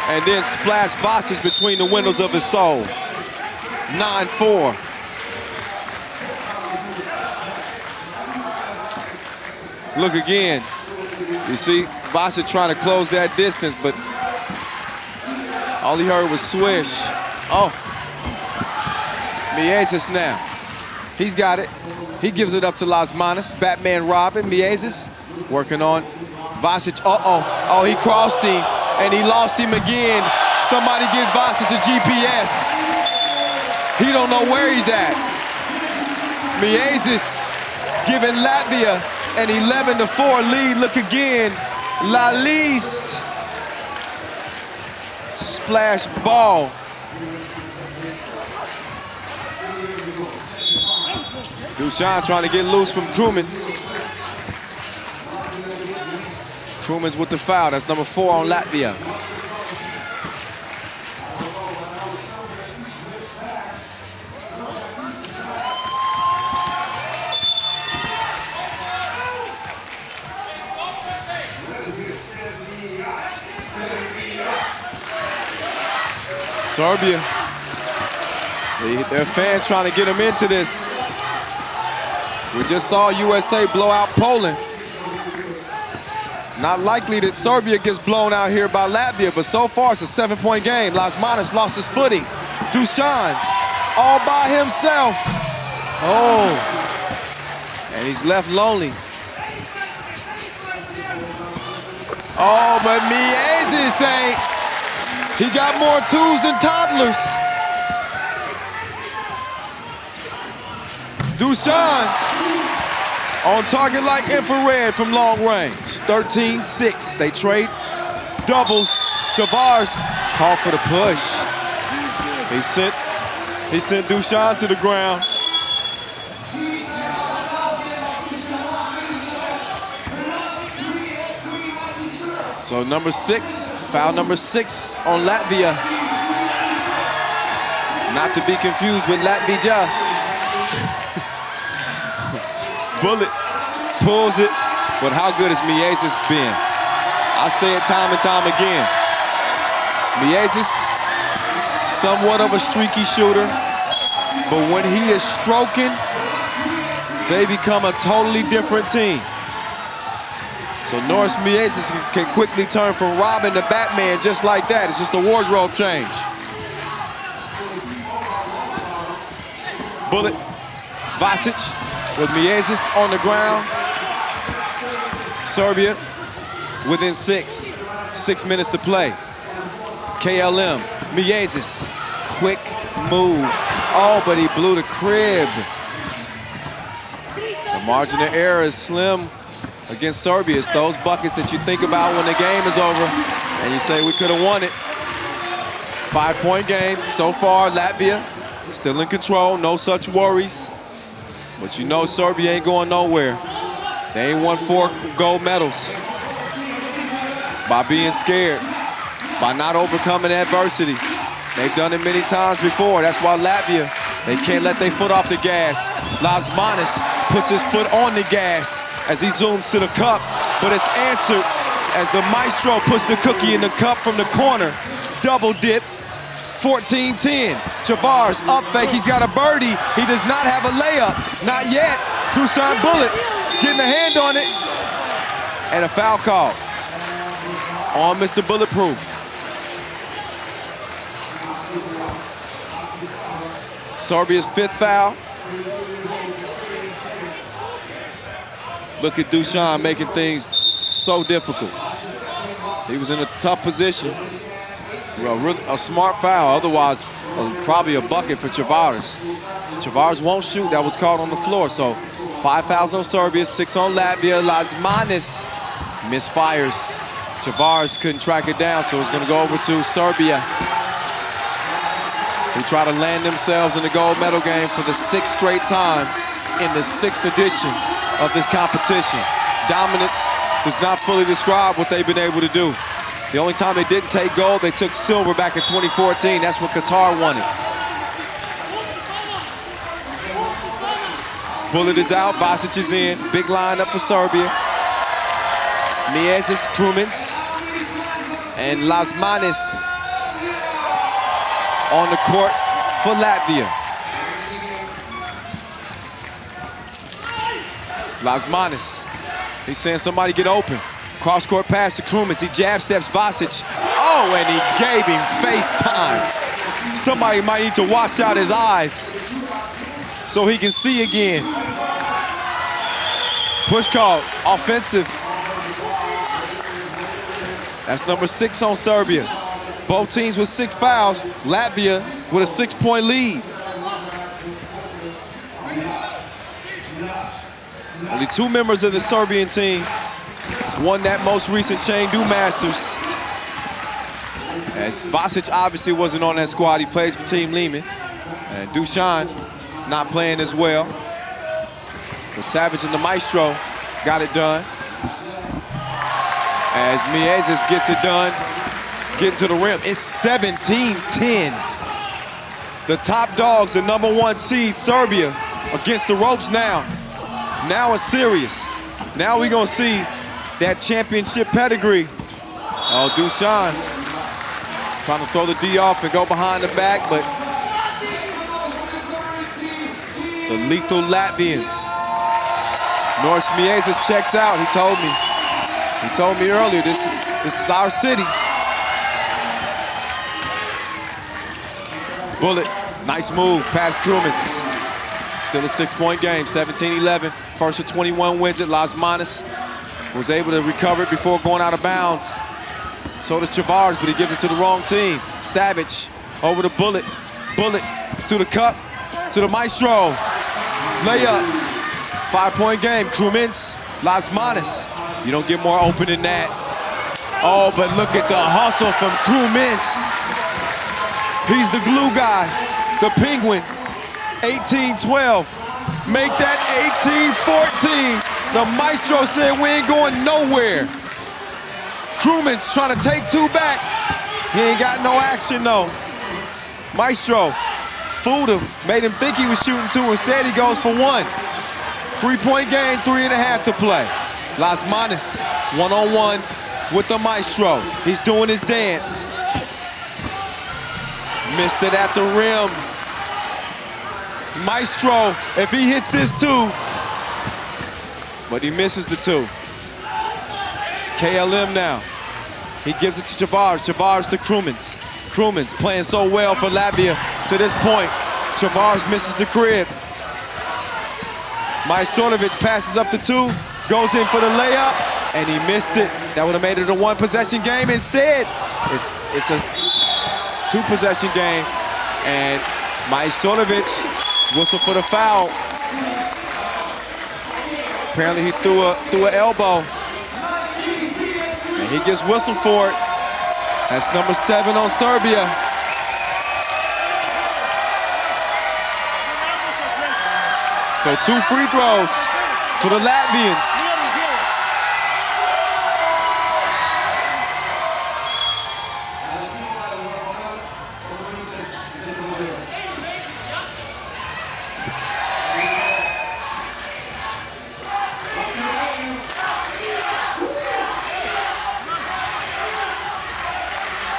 And then splashed Vasic between the windows of his soul. 9-4. Look again. You see Vasic trying to close that distance, but all he heard was swish. Oh. Miezis now. He's got it. He gives it up to Lasmanis. Batman Robin. Miezis working on Vasic. Oh, he crossed him, and he lost him again. Somebody get Vasic a GPS. He don't know where he's at. Miezis giving Latvia an 11-4 lead. Look again. La Liste. Splash ball. Dusan trying to get loose from Krumins. Krumins with the foul. That's number 4 on Latvia. Serbia, their fans trying to get them into this. We just saw USA blow out Poland. Not likely that Serbia gets blown out here by Latvia, but so far it's a 7-point game. Lasmanis lost his footing. Dusan all by himself. Oh, and he's left lonely. Oh, but Miezis ain't. He got more tools than toddlers. Dusan on target like infrared from long range. 13-6. They trade doubles. Chavars called for the push. He sent Dusan to the ground. So number 6, foul number 6 on Latvia. Not to be confused with Latvia. Bullet pulls it, but how good has Miezis been? I say it time and time again. Miezis, somewhat of a streaky shooter, but when he is stroking, they become a totally different team. So Norris Miezis can quickly turn from Robin to Batman just like that. It's just a wardrobe change. Bullet, Vasic with Miezis on the ground. Serbia within 6 minutes to play. KLM, Miezis, quick move. Oh, but he blew the crib. The margin of error is slim against Serbia. It's those buckets that you think about when the game is over and you say, we could have won it. 5-point game so far. Latvia still in control, no such worries. But you know Serbia ain't going nowhere. They ain't won 4 gold medals by being scared, by not overcoming adversity. They've done it many times before. That's why Latvia, they can't let their foot off the gas. Lasmanis puts his foot on the gas as he zooms to the cup, but it's answered as the maestro puts the cookie in the cup from the corner. Double dip, 14-10. Tavares up fake, he's got a birdie. He does not have a layup, not yet. Dusan Bullet getting a hand on it. And a foul call on Mr. Bulletproof. Serbia's 5th foul. Look at Dusan making things so difficult. He was in a tough position. A smart foul, otherwise probably a bucket for Tavares. Tavares won't shoot, that was called on the floor. So 5 fouls on Serbia, 6 on Latvia. Lasmanis misfires. Tavares couldn't track it down, so it's gonna go over to Serbia, who try to land themselves in the gold medal game for the 6th straight time in the 6th edition of this competition. Dominance does not fully describe what they've been able to do. The only time they didn't take gold, they took silver back in 2014. That's what Qatar wanted. Bullet is out, Vasic is in. Big lineup for Serbia. Miezis, Krumins, and Lasmanis on the court for Latvia. Lasmanis, he's saying somebody get open. Cross-court pass to Krumins, he jab steps Vasic. Oh, and he gave him face time. Somebody might need to watch out his eyes so he can see again. Push call, offensive. That's number 6 on Serbia. Both teams with 6 fouls. Latvia with a 6-point lead. Only 2 members of the Serbian team won that most recent Chain Do Masters. As Vasic obviously wasn't on that squad, he plays for Team Lehman. And Dusan not playing as well. But Savage and the Maestro got it done. As Miezis gets it done, getting to the rim. It's 17-10. The top dogs, the #1 seed, Serbia, against the ropes now. Now it's serious. Now we're gonna see that championship pedigree. Oh, Dusan trying to throw the D off and go behind the back, but the lethal Latvians. Norris Miezis checks out, he told me. He told me earlier, this is our city. Bullet, nice move, past Krumins. Still a 6-point game, 17-11. First of 21 wins at Lasmanis. Was able to recover it before going out of bounds. So does Tavares, but he gives it to the wrong team. Savage over to Bullet. Bullet to the cup, to the Maestro. Layup, 5-point game. Krumins, Lasmanis. You don't get more open than that. Oh, but look at the hustle from Krumins. He's the glue guy, the Penguin. 18-12. Make that 18-14. The Maestro said we ain't going nowhere. Krumins trying to take 2 back. He ain't got no action though. Maestro fooled him, made him think he was shooting 2. Instead, he goes for 1. 3-point game, 3.5 to play. Lasmanis, 1-on-1 with the Maestro. He's doing his dance. Missed it at the rim. Maestro, if he hits this 2, but he misses the 2. KLM now. He gives it to Tavares. Tavares to Krumins. Krumins playing so well for Latvia to this point. Tavares misses the crib. Majstorovic passes up to 2, goes in for the layup, and he missed it. That would have made it a 1-possession game. Instead, it's a 2-possession game, and Majstorovic whistle for the foul. Apparently he threw an elbow. And he gets whistled for it. That's number 7 on Serbia. So 2 free throws for the Latvians.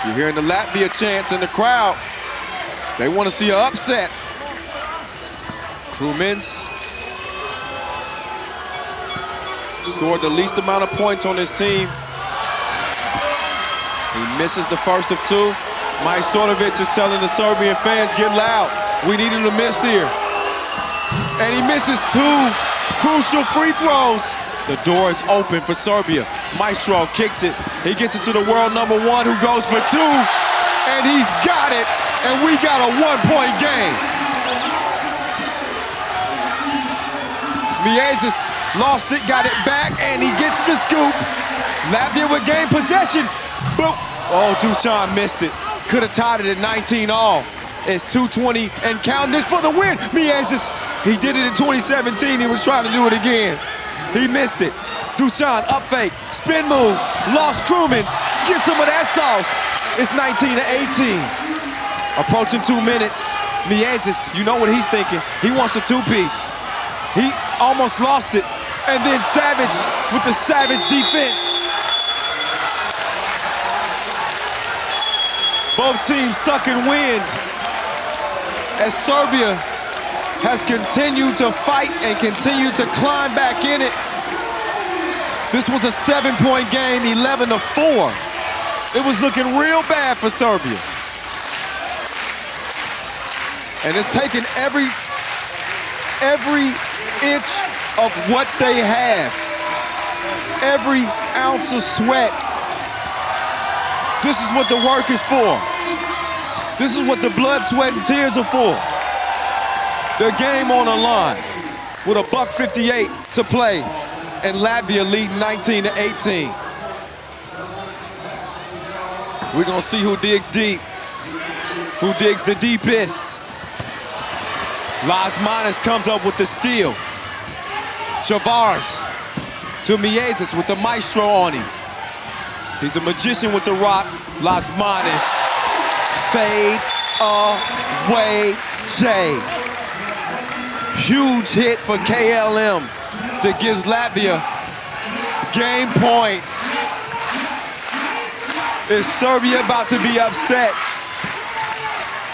You're hearing the Latvia chants in the crowd. They want to see an upset. Krumins scored the least amount of points on his team. He misses the first of 2. Mike Sordovic is telling the Serbian fans, get loud. We need him to miss here. And he misses 2 crucial free throws. The door is open for Serbia. Maestro kicks it. He gets it to the world number 1 who goes for 2. And he's got it. And we got a 1-point game. Miezis lost it, got it back, and he gets the scoop. Latvia would gain possession. Boom. Oh, Duchan missed it. Could have tied it at 19 all. It's 2:20 and counting this for the win. Miezis, he did it in 2017. He was trying to do it again. He missed it. Duchan, up fake, spin move, lost Krumins, get some of that sauce. It's 19-18. Approaching 2 minutes. Miezis, you know what he's thinking. He wants a 2-piece. He almost lost it. And then Savage with the savage defense. Both teams sucking wind as Serbia has continued to fight and continued to climb back in it. This was a 7-point game, 11-4. It was looking real bad for Serbia. And it's taken every inch of what they have, every ounce of sweat. This is what the work is for. This is what the blood, sweat, and tears are for. The game on the line with $1:58 to play, and Latvia leading 19-18. We're gonna see who digs deep, who digs the deepest. Lasmanis comes up with the steal. Chavars to Miezis with the maestro on him. He's a magician with the rock. Lasmanis, fade away, Jay. Huge hit for KLM that gives Latvia game point. Is Serbia about to be upset?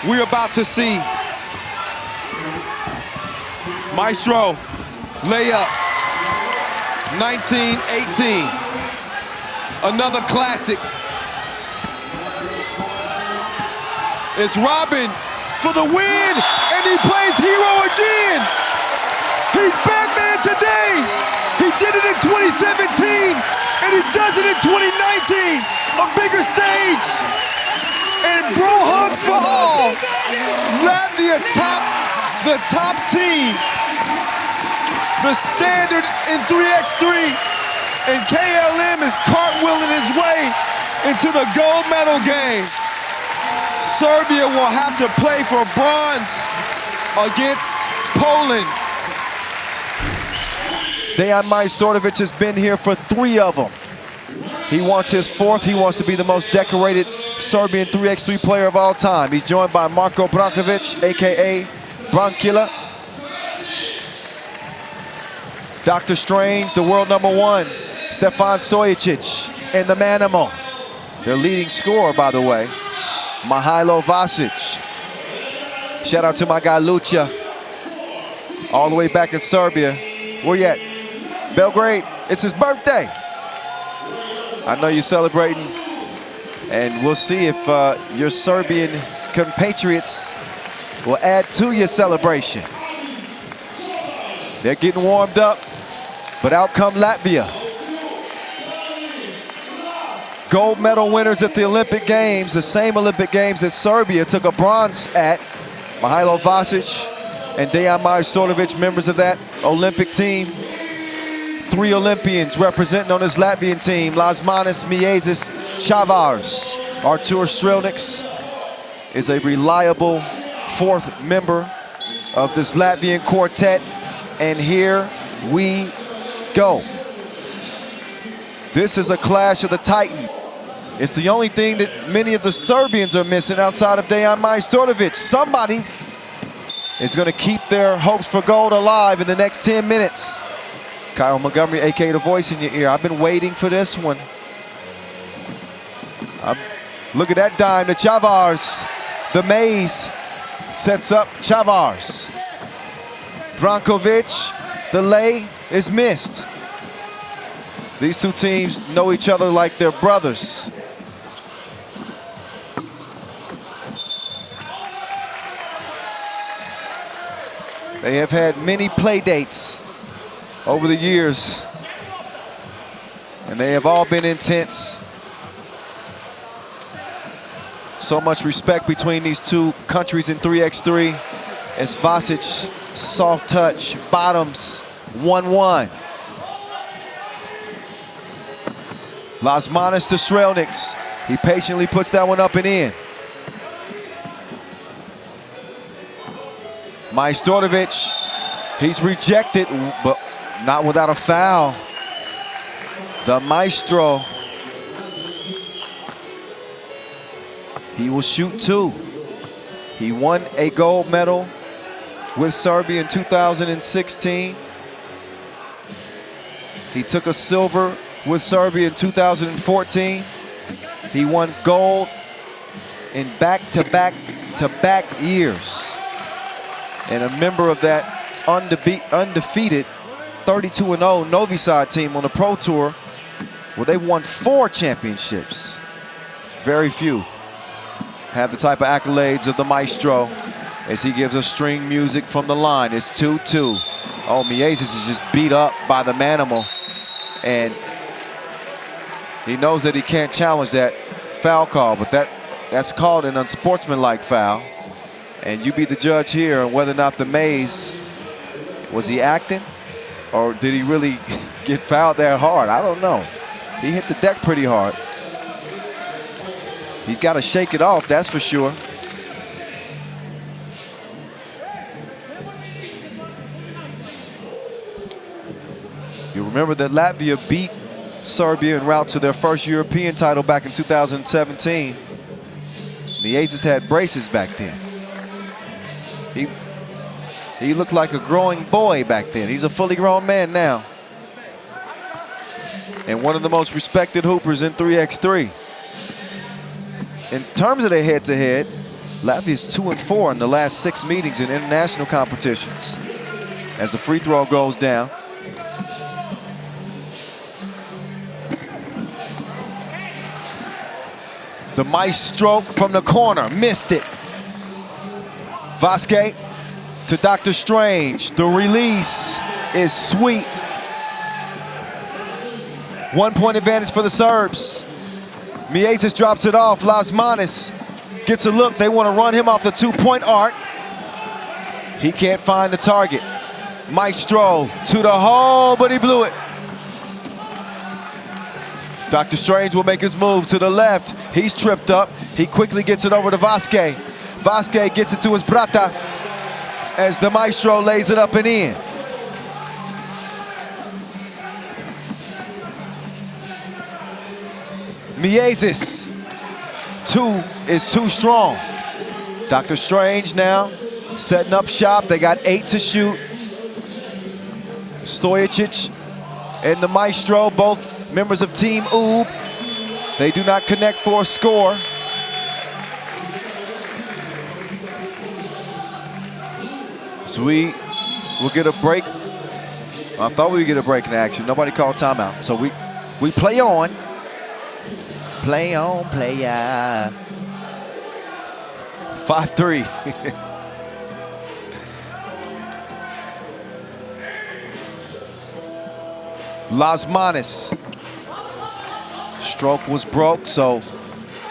We're about to see. Maestro, layup, 19-18. Another classic. It's Robin for the win, and he plays hero again. He's Batman today. He did it in 2017, and he does it in 2019. A bigger stage. And bro hugs for all. Latvia the top team. The standard in 3x3. And KLM is cartwheeling his way into the gold medal game. Serbia will have to play for bronze against Poland. Dejan Majstorovic has been here for 3 of them. He wants his 4th. He wants to be the most decorated Serbian 3x3 player of all time. He's joined by Marko Brankovic, AKA Brankila. Dr. Strange, the world number 1. Stefan Stojicic and the Manimal. Their leading scorer, by the way, Mihailo Vasic. Shout out to my guy Lucha, all the way back in Serbia. Where you at? Belgrade, it's his birthday. I know you're celebrating, and we'll see if your Serbian compatriots will add to your celebration. They're getting warmed up, but out come Latvia. Gold medal winners at the Olympic Games, the same Olympic Games that Serbia took a bronze at. Mihailo Vasic and Dejan Majstorovic, members of that Olympic team. 3 Olympians representing on this Latvian team. Lasmanis Miezis Chavars. Artur Strelniks is a reliable 4th member of this Latvian quartet. And here we go. This is a clash of the Titans. It's the only thing that many of the Serbians are missing outside of Dejan Majstorovic. Somebody is going to keep their hopes for gold alive in the next 10 minutes. Kyle Montgomery, a.k.a. the voice in your ear. I've been waiting for this one. Look at that dime to Chavars. The maze sets up Chavars. Brankovic, the lay is missed. These two teams know each other like they're brothers. They have had many play dates over the years, and they have all been intense. So much respect between these two countries in 3x3 as Vasic, soft touch, bottoms, 1-1. Lasmanis to Strelniks. He patiently puts that one up and in. Majstorovic, he's rejected, but not without a foul. The Maestro, he will shoot 2. He won a gold medal with Serbia in 2016. He took a silver with Serbia in 2014. He won gold in back-to-back years. And a member of that undefeated 32-0 Novi Sad team on the Pro Tour, where they won 4 championships. Very few have the type of accolades of the Maestro as he gives us string music from the line. It's 2-2. Oh, Miezis is just beat up by the Manimal, and he knows that he can't challenge that foul call, but that's called an unsportsmanlike foul. And you be the judge here on whether or not the maze, was he acting or did he really get fouled that hard? I don't know. He hit the deck pretty hard. He's got to shake it off, that's for sure. You remember that Latvia beat Serbia en route to their first European title back in 2017. Miezis had braces back then. He looked like a growing boy back then. He's a fully grown man now. And one of the most respected hoopers in 3x3. In terms of their head-to-head, Latvia's 2-4 in the last 6 meetings in international competitions. As the free throw goes down. The Maestro from the corner, missed it. Vasquez to Dr. Strange. The release is sweet. 1-point advantage for the Serbs. Miezis drops it off. Lasmanis gets a look. They want to run him off the 2-point arc. He can't find the target. Maestro to the hole, but he blew it. Dr. Strange will make his move to the left. He's tripped up. He quickly gets it over to Vasquez. Vasquez gets it to his brata as the Maestro lays it up and in. Miezis, 2 is too strong. Dr. Strange now setting up shop. They got 8 to shoot. Stojicic and the Maestro, both members of Team Oob. They do not connect for a score. So we will get a break. I thought we would get a break in action. Nobody called timeout. So we play on. Play on, playa. 5-3. Lasmanis. Stroke was broke, so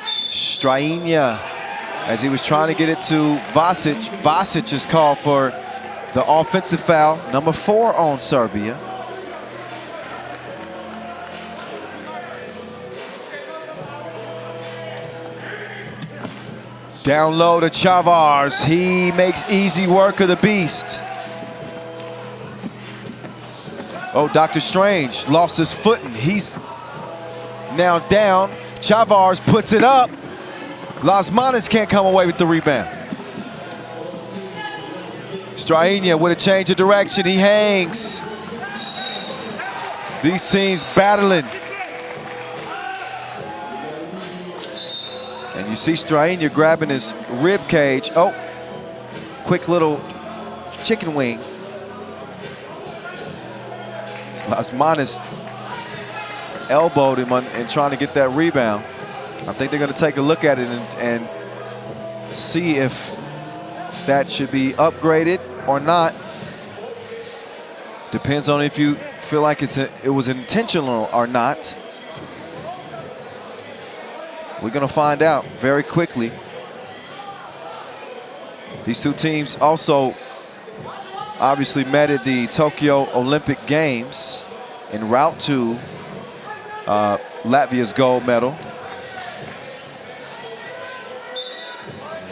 Strainia, as he was trying to get it to Vasic. Vasic is called for the offensive foul, number 4 on Serbia. Down low to Chavars. He makes easy work of the beast. Oh, Dr. Strange lost his footing. He's now down. Chavars puts it up. Lasmanis can't come away with the rebound. Strahinja with a change of direction. He hangs. These teams battling. And you see Strahinja grabbing his rib cage. Oh, quick little chicken wing. Lasmanis elbowed him in trying to get that rebound. I think they're going to take a look at it and see if that should be upgraded or not. Depends on if you feel like it was intentional or not. We're going to find out very quickly. These two teams also obviously met at the Tokyo Olympic Games en route to Latvia's gold medal.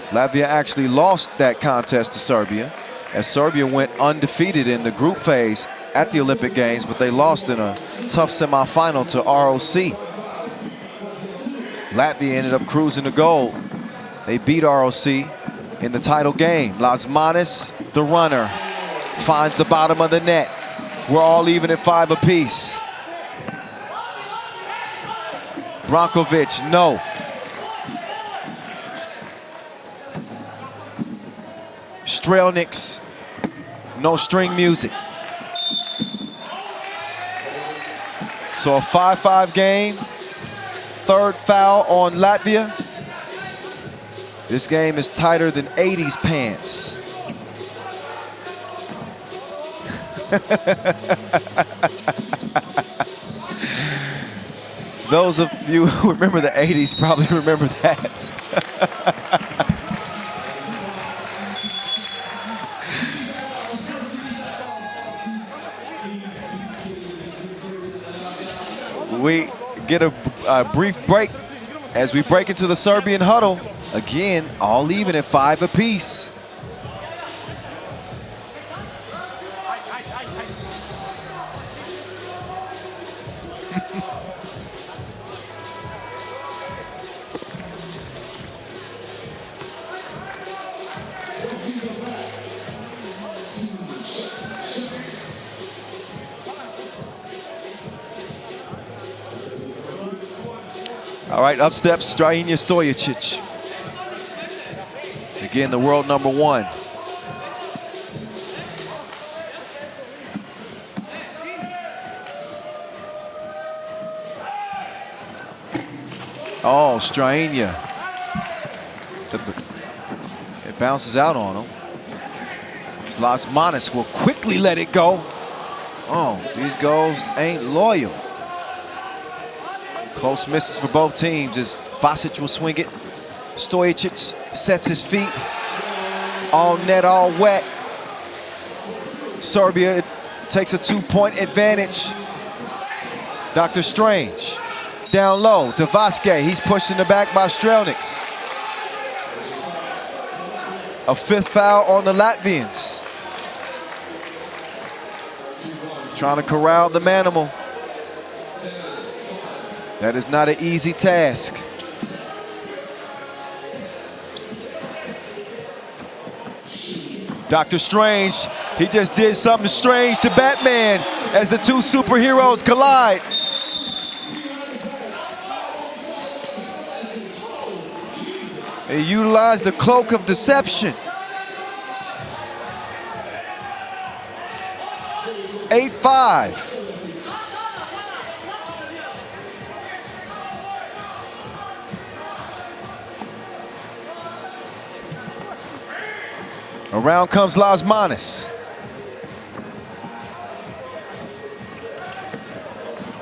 Latvia actually lost that contest to Serbia, as Serbia went undefeated in the group phase at the Olympic Games, but they lost in a tough semifinal to ROC. Latvia ended up cruising to gold. They beat ROC in the title game. Lasmanis, the runner, finds the bottom of the net. We're all even at 5 apiece. Brankovic, no. Strelniks, no string music. So a 5-5 game. Third foul on Latvia. This game is tighter than 80s pants. Those of you who remember the 80s probably remember that. We get a brief break as we break into the Serbian huddle. Again, all even at 5 apiece. All right, up steps Strahinja Stojicic. Again, the world #1. Oh, Strahinja. It bounces out on him. Lasmanis will quickly let it go. Oh, these goals ain't loyal. Close misses for both teams as Vasic will swing it. Stojicic sets his feet. All net, all wet. Serbia takes a 2-point advantage. Dr. Strange down low to Vasquez. He's pushed in the back by Strelniks. A 5th foul on the Latvians. Trying to corral the manimal. That is not an easy task. Dr. Strange, he just did something strange to Batman as the two superheroes collide. He utilized the cloak of deception. 8-5. Around comes Lasmanis.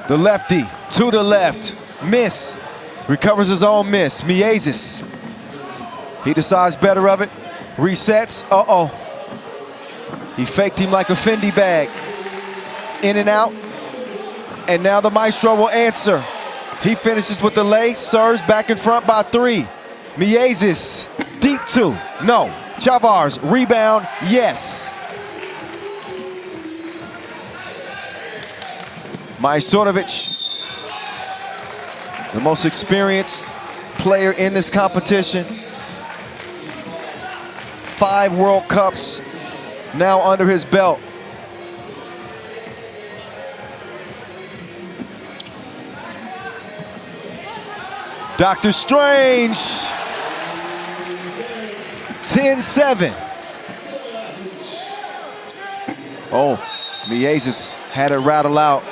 The lefty to the left, miss. Recovers his own miss, Miezis. He decides better of it, resets, uh-oh. He faked him like a Fendi bag. In and out, and now the maestro will answer. He finishes with the lay, serves back in front by 3. Miezis Deep two, no. Chavars, rebound, yes. Majstorovic, the most experienced player in this competition. 5 World Cups now under his belt. Dr. Strange, 10-7. Oh, Miezis had it rattle out.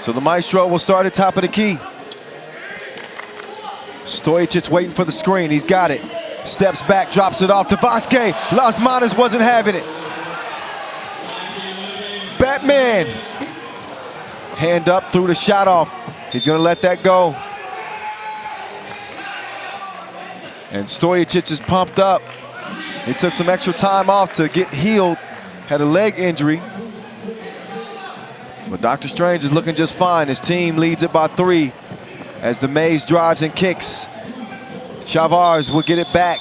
So the maestro will start at top of the key. Stojicic waiting for the screen. He's got it. Steps back, drops it off to Vasquez. Las Manos wasn't having it. Batman. Hand up, threw the shot off. He's gonna let that go. And Stojicic is pumped up. He took some extra time off to get healed. Had a leg injury. But Dr. Strange is looking just fine. His team leads it by 3 as the Maze drives and kicks. Chavars will get it back.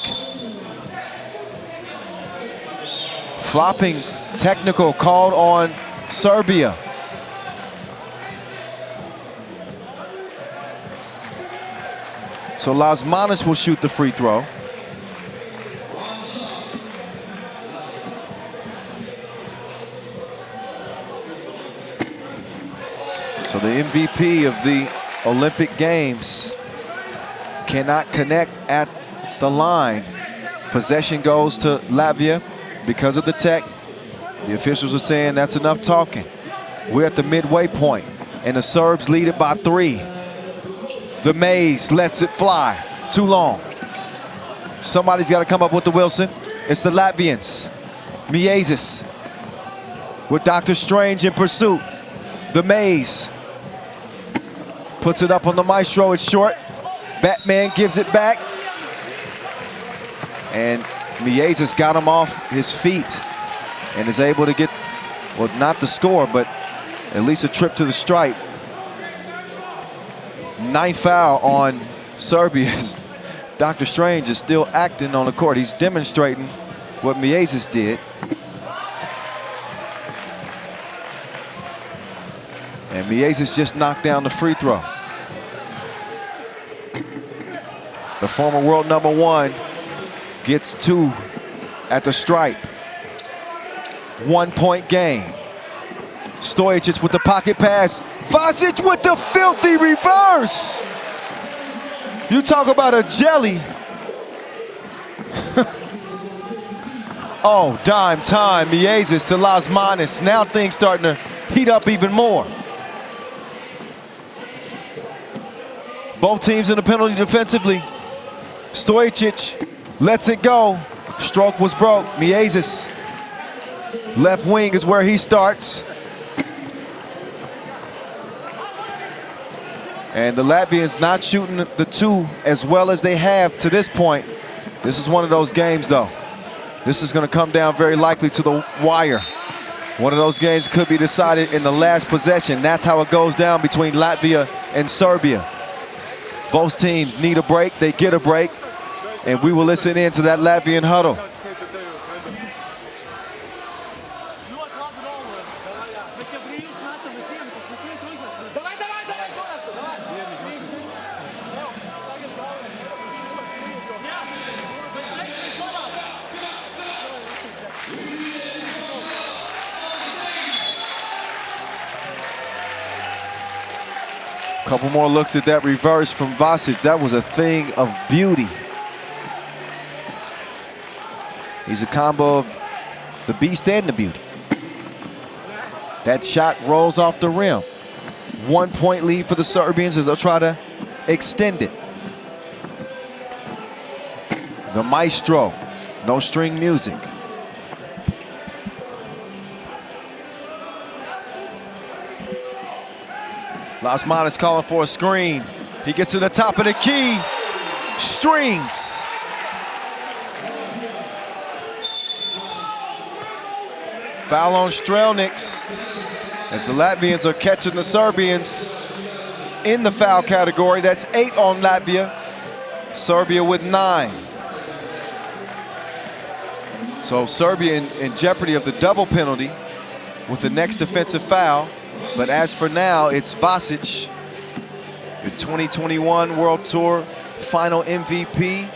Flopping technical called on Serbia. So Las Manos will shoot the free throw. So the MVP of the Olympic Games cannot connect at the line. Possession goes to Latvia because of the tech. The officials are saying that's enough talking. We're at the midway point, and the Serbs lead it by 3. The Maze lets it fly. Too long. Somebody's got to come up with the Wilson. It's the Latvians. Miezis with Dr. Strange in pursuit. The Maze puts it up on the maestro. It's short. Batman gives it back. And Miezis got him off his feet and is able to get, well, not the score, but at least a trip to the stripe. 9th foul on Serbia. Dr. Strange is still acting on the court. He's demonstrating what Miezis did. And Miezis just knocked down the free throw. The former world #1 gets 2 at the stripe. 1-point game. Stojicic with the pocket pass. Vasic with the filthy reverse. You talk about a jelly. Oh, dime time. Miezis to Las Manos. Now things starting to heat up even more. Both teams in the penalty defensively. Stojicic lets it go. Stroke was broke. Miezis, left wing is where he starts. And the Latvians not shooting the 2 as well as they have to this point. This is one of those games, though. This is going to come down very likely to the wire. One of those games could be decided in the last possession. That's how it goes down between Latvia and Serbia. Both teams need a break. They get a break. And we will listen in to that Latvian huddle. Couple more looks at that reverse from Vasic. That was a thing of beauty. He's a combo of the beast and the beauty. That shot rolls off the rim. 1-point lead for the Serbians as they'll try to extend it. The maestro, no string music. Las Manos calling for a screen. He gets to the top of the key, strings. Foul on Strelniks as the Latvians are catching the Serbians in the foul category. That's 8 on Latvia, Serbia with 9. So Serbia in jeopardy of the double penalty with the next defensive foul. But as for now, it's Vasic, the 2021 World Tour final MVP,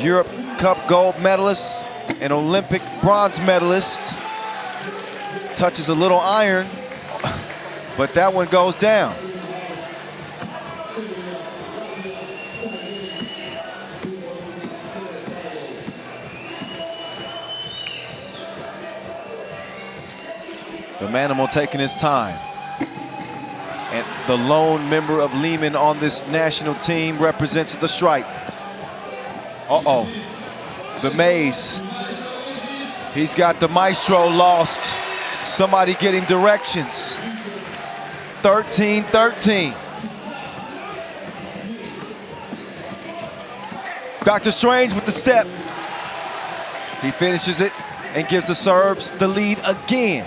Europe Cup gold medalist, and Olympic bronze medalist. Touches a little iron, but that one goes down. The Manimal taking his time. And the lone member of Lehman on this national team represents the stripe. Uh-oh. The maze. He's got the maestro lost. Somebody get him directions. 13-13. Dr. Strange with the step. He finishes it and gives the Serbs the lead again.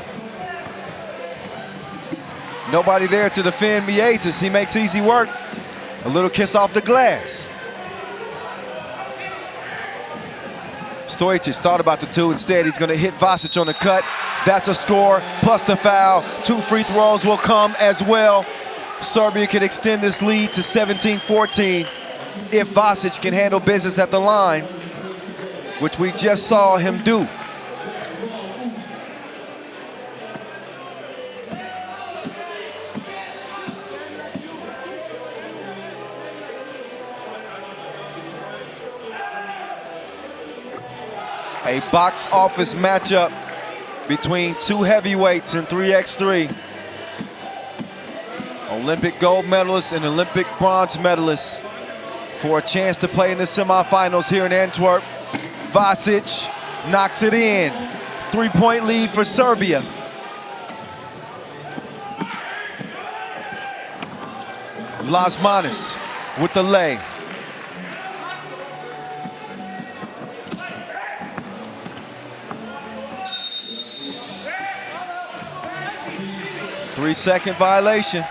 Nobody there to defend Miezis. He makes easy work. A little kiss off the glass. Stojic thought about the two. Instead, he's going to hit Vasic on the cut. That's a score, plus the foul. 2 free throws will come as well. Serbia can extend this lead to 17-14 if Vasic can handle business at the line, which we just saw him do. A box office matchup between 2 heavyweights in 3x3. Olympic gold medalist and Olympic bronze medalist for a chance to play in the semifinals here in Antwerp. Vasic knocks it in. 3-point lead for Serbia. Lasmanis with the lay. Three-second violation.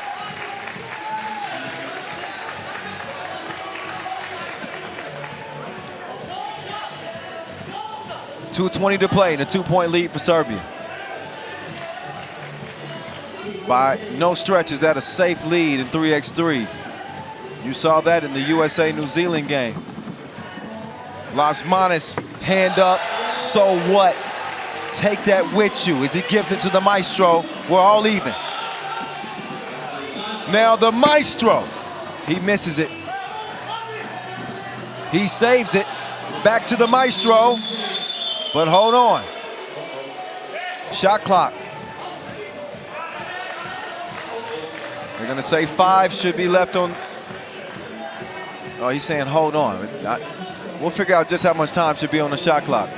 .220 to play, and a 2-point lead for Serbia. By no stretch is that a safe lead in 3x3. You saw that in the USA-New Zealand game. Lasmanis, hand up, so what? Take that with you as he gives it to the maestro. We're all even. Now the maestro, he misses it. He saves it. Back to the maestro, but hold on. Shot clock. They're gonna say 5 should be left on. Oh, he's saying hold on. We'll figure out just how much time should be on the shot clock.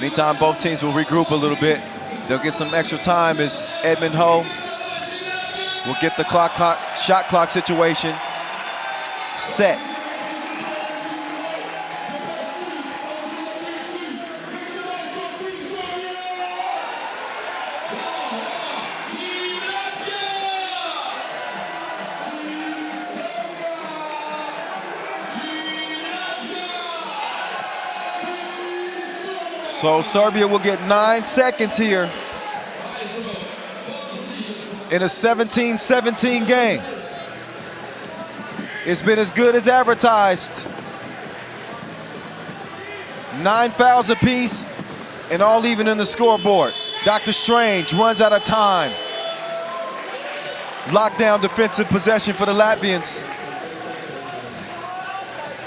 Meantime, both teams will regroup a little bit. They'll get some extra time as Edmund Ho will get the shot clock situation set. So Serbia will get 9 seconds here in a 17-17 game. It's been as good as advertised. 9 fouls apiece and all even in the scoreboard. Dr. Strange runs out of time. Lockdown defensive possession for the Latvians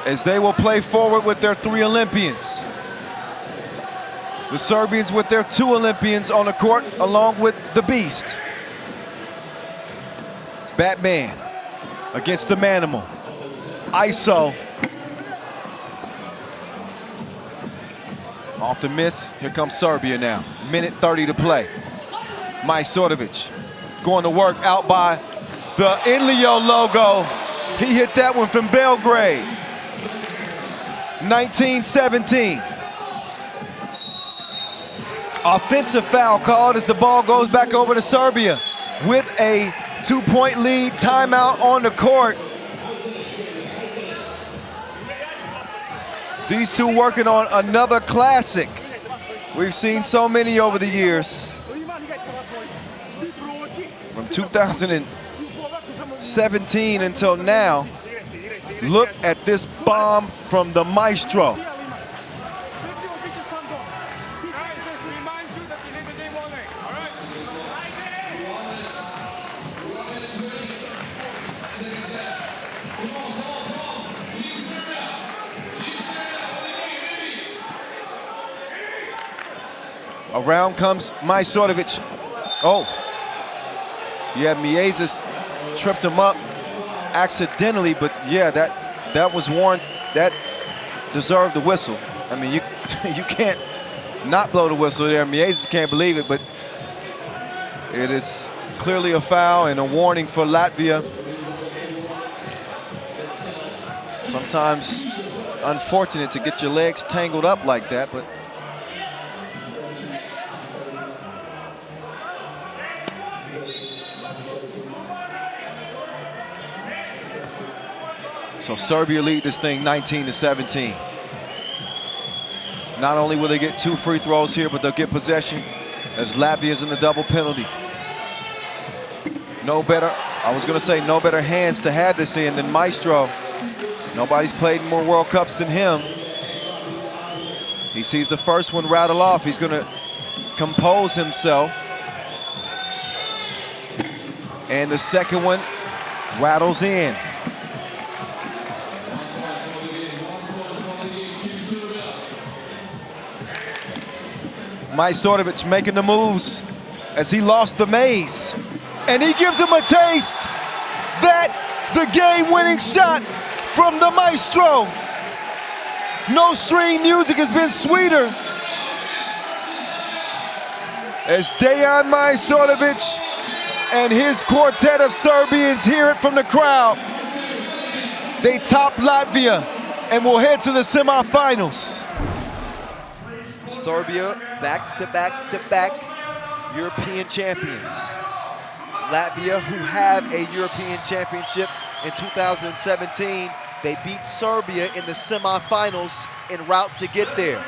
as they will play forward with their 3 Olympians. The Serbians with their 2 Olympians on the court along with the Beast. Batman against the Manimal. ISO. Off the miss, here comes Serbia now. Minute 30 to play. Majsorovic going to work out by The Inlio logo, he hit that one from Belgrade. 19-17. Offensive foul called as the ball goes back over to Serbia with a 2-point lead, timeout on the court. These two working on another classic. We've seen so many over the years. From 2017 until now, look at this bomb from the maestro. Around comes Majstorovic. Oh, yeah, Miezis tripped him up accidentally, but yeah, that was warranted. That deserved the whistle. I mean, you can't not blow the whistle there. Miezis can't believe it, but it is clearly a foul and a warning for Latvia. Sometimes unfortunate to get your legs tangled up like that, but so Serbia lead this thing 19-17. Not only will they get 2 free throws here, but they'll get possession as Latvia's in the double penalty. No better, I was gonna say no better hands to have this in than Maestro. Nobody's played more World Cups than him. He sees the first one rattle off. He's gonna compose himself. And the second one rattles in. Majstorovic making the moves as he lost the maze. And he gives him a taste. That the game-winning shot from the maestro. No stream music has been sweeter. As Dejan Majstorovic and his quartet of Serbians hear it from the crowd. They top Latvia and will head to the semifinals. Serbia back-to-back European champions. Latvia, who have a European championship in 2017, they beat Serbia in the semifinals en route to get there.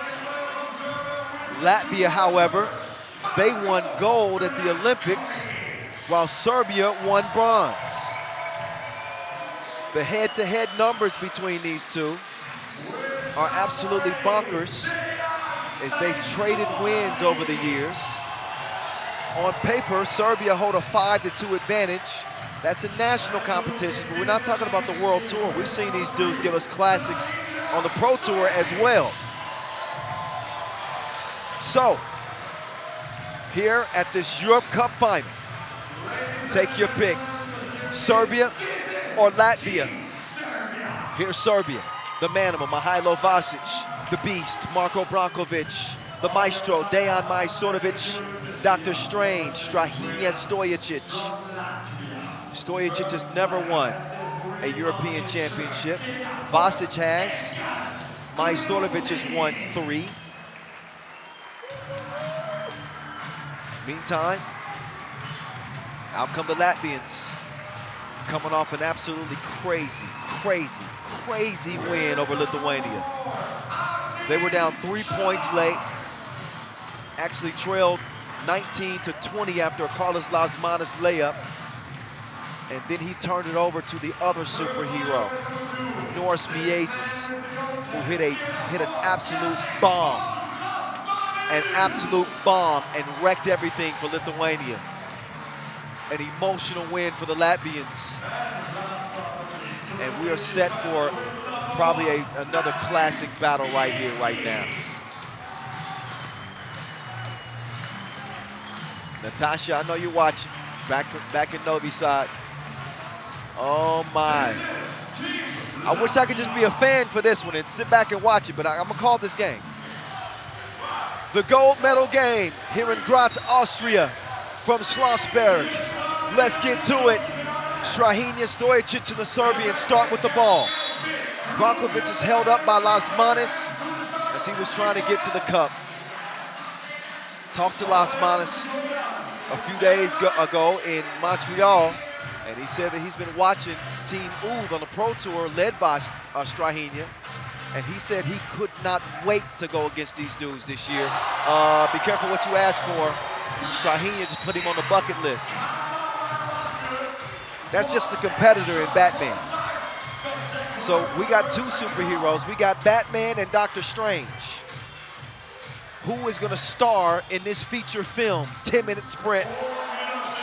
Latvia, however, they won gold at the Olympics while Serbia won bronze. The head-to-head numbers between these two are absolutely bonkers as they've traded wins over the years. On paper, Serbia hold a 5-2 advantage. That's a national competition, but we're not talking about the World Tour. We've seen these dudes give us classics on the Pro Tour as well. So, here at this Europe Cup final, take your pick, Serbia or Latvia. Here's Serbia, the Manimal, Mihailo Vasic, the Beast, Marko Brankovic, the Maestro, Dejan Majstorovic, Dr. Strange, Strahinja Stojicic. Stojicic has never won a European championship. Vasic has. Majstorovic has won 3. Meantime, out come the Latvians, coming off an absolutely crazy win over Lithuania. They were down 3 points late, actually trailed 19-20 after a Carlos Lasmanis layup, and then he turned it over to the other superhero, Norris Miezis, who hit an absolute bomb and wrecked everything for Lithuania. An emotional win for the Latvians. And we are set for probably another classic battle right here, right now. Natasha, I know you're watching. Back in Novi Sad. Oh my. I wish I could just be a fan for this one and sit back and watch it, but I'm gonna call this game. The gold medal game here in Graz, Austria, from Schlossberg. Let's get to it. Strahinja, Stojic, and the Serbians start with the ball. Brankovic is held up by Lasmanis as he was trying to get to the cup. Talked to Lasmanis a few days ago in Montreal, and he said that he's been watching Team Oud on the Pro Tour led by Strahinja, and he said he could not wait to go against these dudes this year. Be careful what you ask for. Strahinja just put him on the bucket list. That's just the competitor in Batman. So we got two superheroes. We got Batman and Doctor Strange. Who is going to star in this feature film, 10-minute sprint?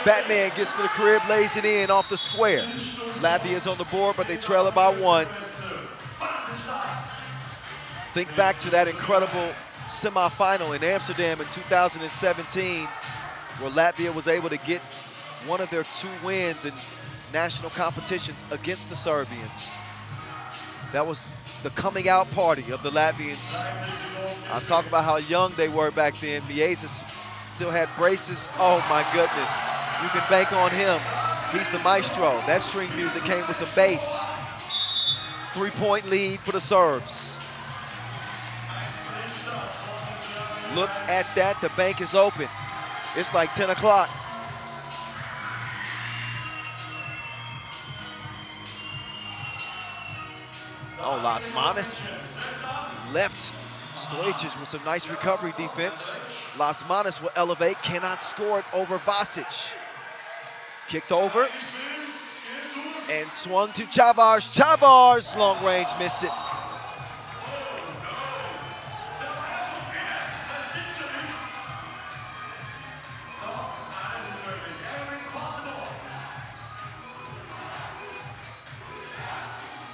Batman gets to the crib, lays it in off the square. Latvia's on the board, but they trail it by 1. Think back to that incredible semifinal in Amsterdam in 2017, where Latvia was able to get one of their 2 wins in national competitions against the Serbians. That was the coming out party of the Latvians. I'm talking about how young they were back then. Miezis still had braces. Oh my goodness. You can bank on him. He's the maestro. That string music came with some bass. 3-point lead for the Serbs. Look at that, the bank is open. It's like 10 o'clock. Oh, Lasmanis left Stojic with some nice recovery defense. Lasmanis will elevate, cannot score it over Vasic. Kicked over and swung to Chavars. Chavars, long range, missed it.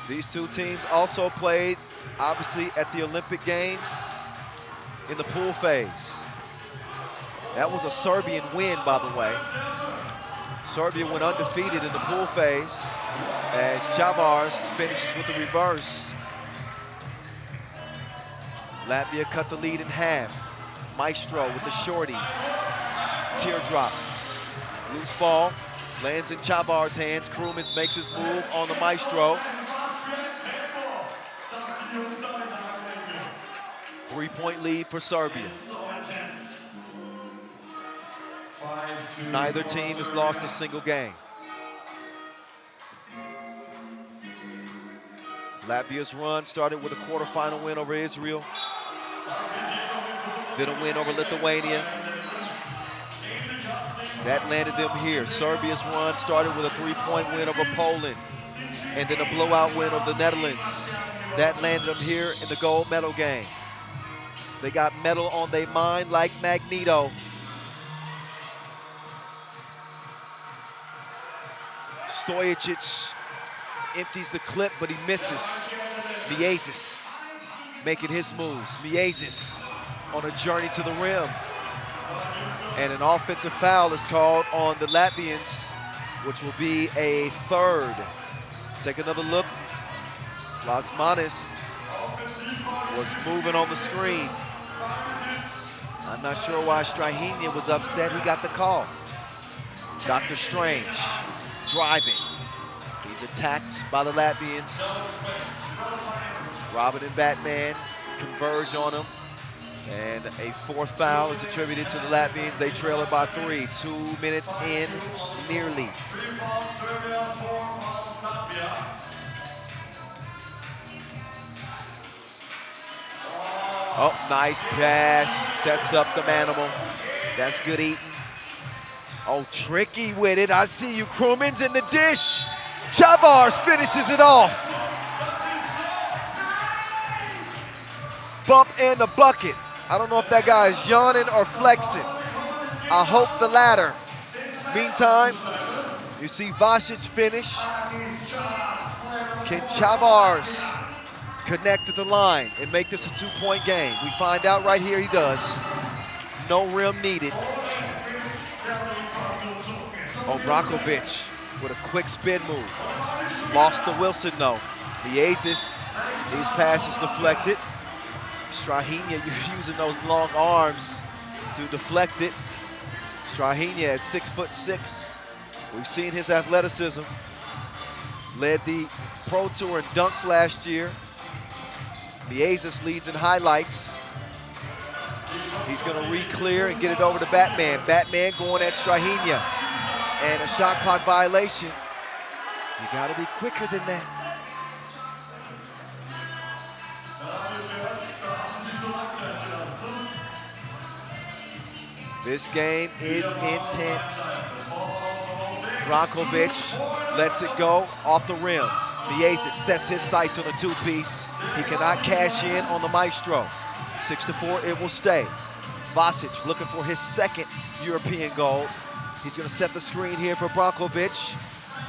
These two teams also played, obviously, at the Olympic Games in the pool phase. That was a Serbian win, by the way. Serbia went undefeated in the pool phase as Chavars finishes with the reverse. Latvia cut the lead in half. Maestro with the shorty. Teardrop. Loose ball. Lands in Chavars' hands. Krumins makes his move on the Maestro. 3-point lead for Serbia. Neither team has lost a single game. Latvia's run started with a quarterfinal win over Israel. Then a win over Lithuania. That landed them here. Serbia's run started with a 3-point win over Poland, and then a blowout win over the Netherlands. That landed them here in the gold medal game. They got medal on their mind like Magneto. Stojic empties the clip, but he misses. Miezis making his moves. Miezis on a journey to the rim. And an offensive foul is called on the Latvians, which will be a 3rd. Take another look. Lasmanis was moving on the screen. I'm not sure why Strahinja was upset. He got the call. Doctor Strange driving. He's attacked by the Latvians. Robin and Batman converge on him. And a 4th foul is attributed to the Latvians. They trail it by 3. 2 minutes in, nearly. Oh, nice pass. Sets up the Manimal. That's good eating. Oh, tricky with it. I see you, Krumins in the dish. Chavars finishes it off. Bump in the bucket. I don't know if that guy is yawning or flexing. I hope the latter. Meantime, you see Vasic finish. Can Chavars connect at the line and make this a 2-point game? We find out right here he does. No rim needed. Oh, Brankovic with a quick spin move. Lost to Wilson, though. Miezis, his pass is deflected. Strahinja, you're using those long arms to deflect it. Strahinja at 6'6". We've seen his athleticism. led the Pro Tour in dunks last year. Miezis leads in highlights. He's gonna re-clear and get it over to Batman. Batman going at Strahinja. And a shot clock violation. You gotta be quicker than that. This game is intense. Brankovic lets it go off the rim. Miezis sets his sights on a two-piece. He cannot cash in on the Maestro. 6-4, it will stay. Vasic looking for his second European goal. He's gonna set the screen here for Brankovic.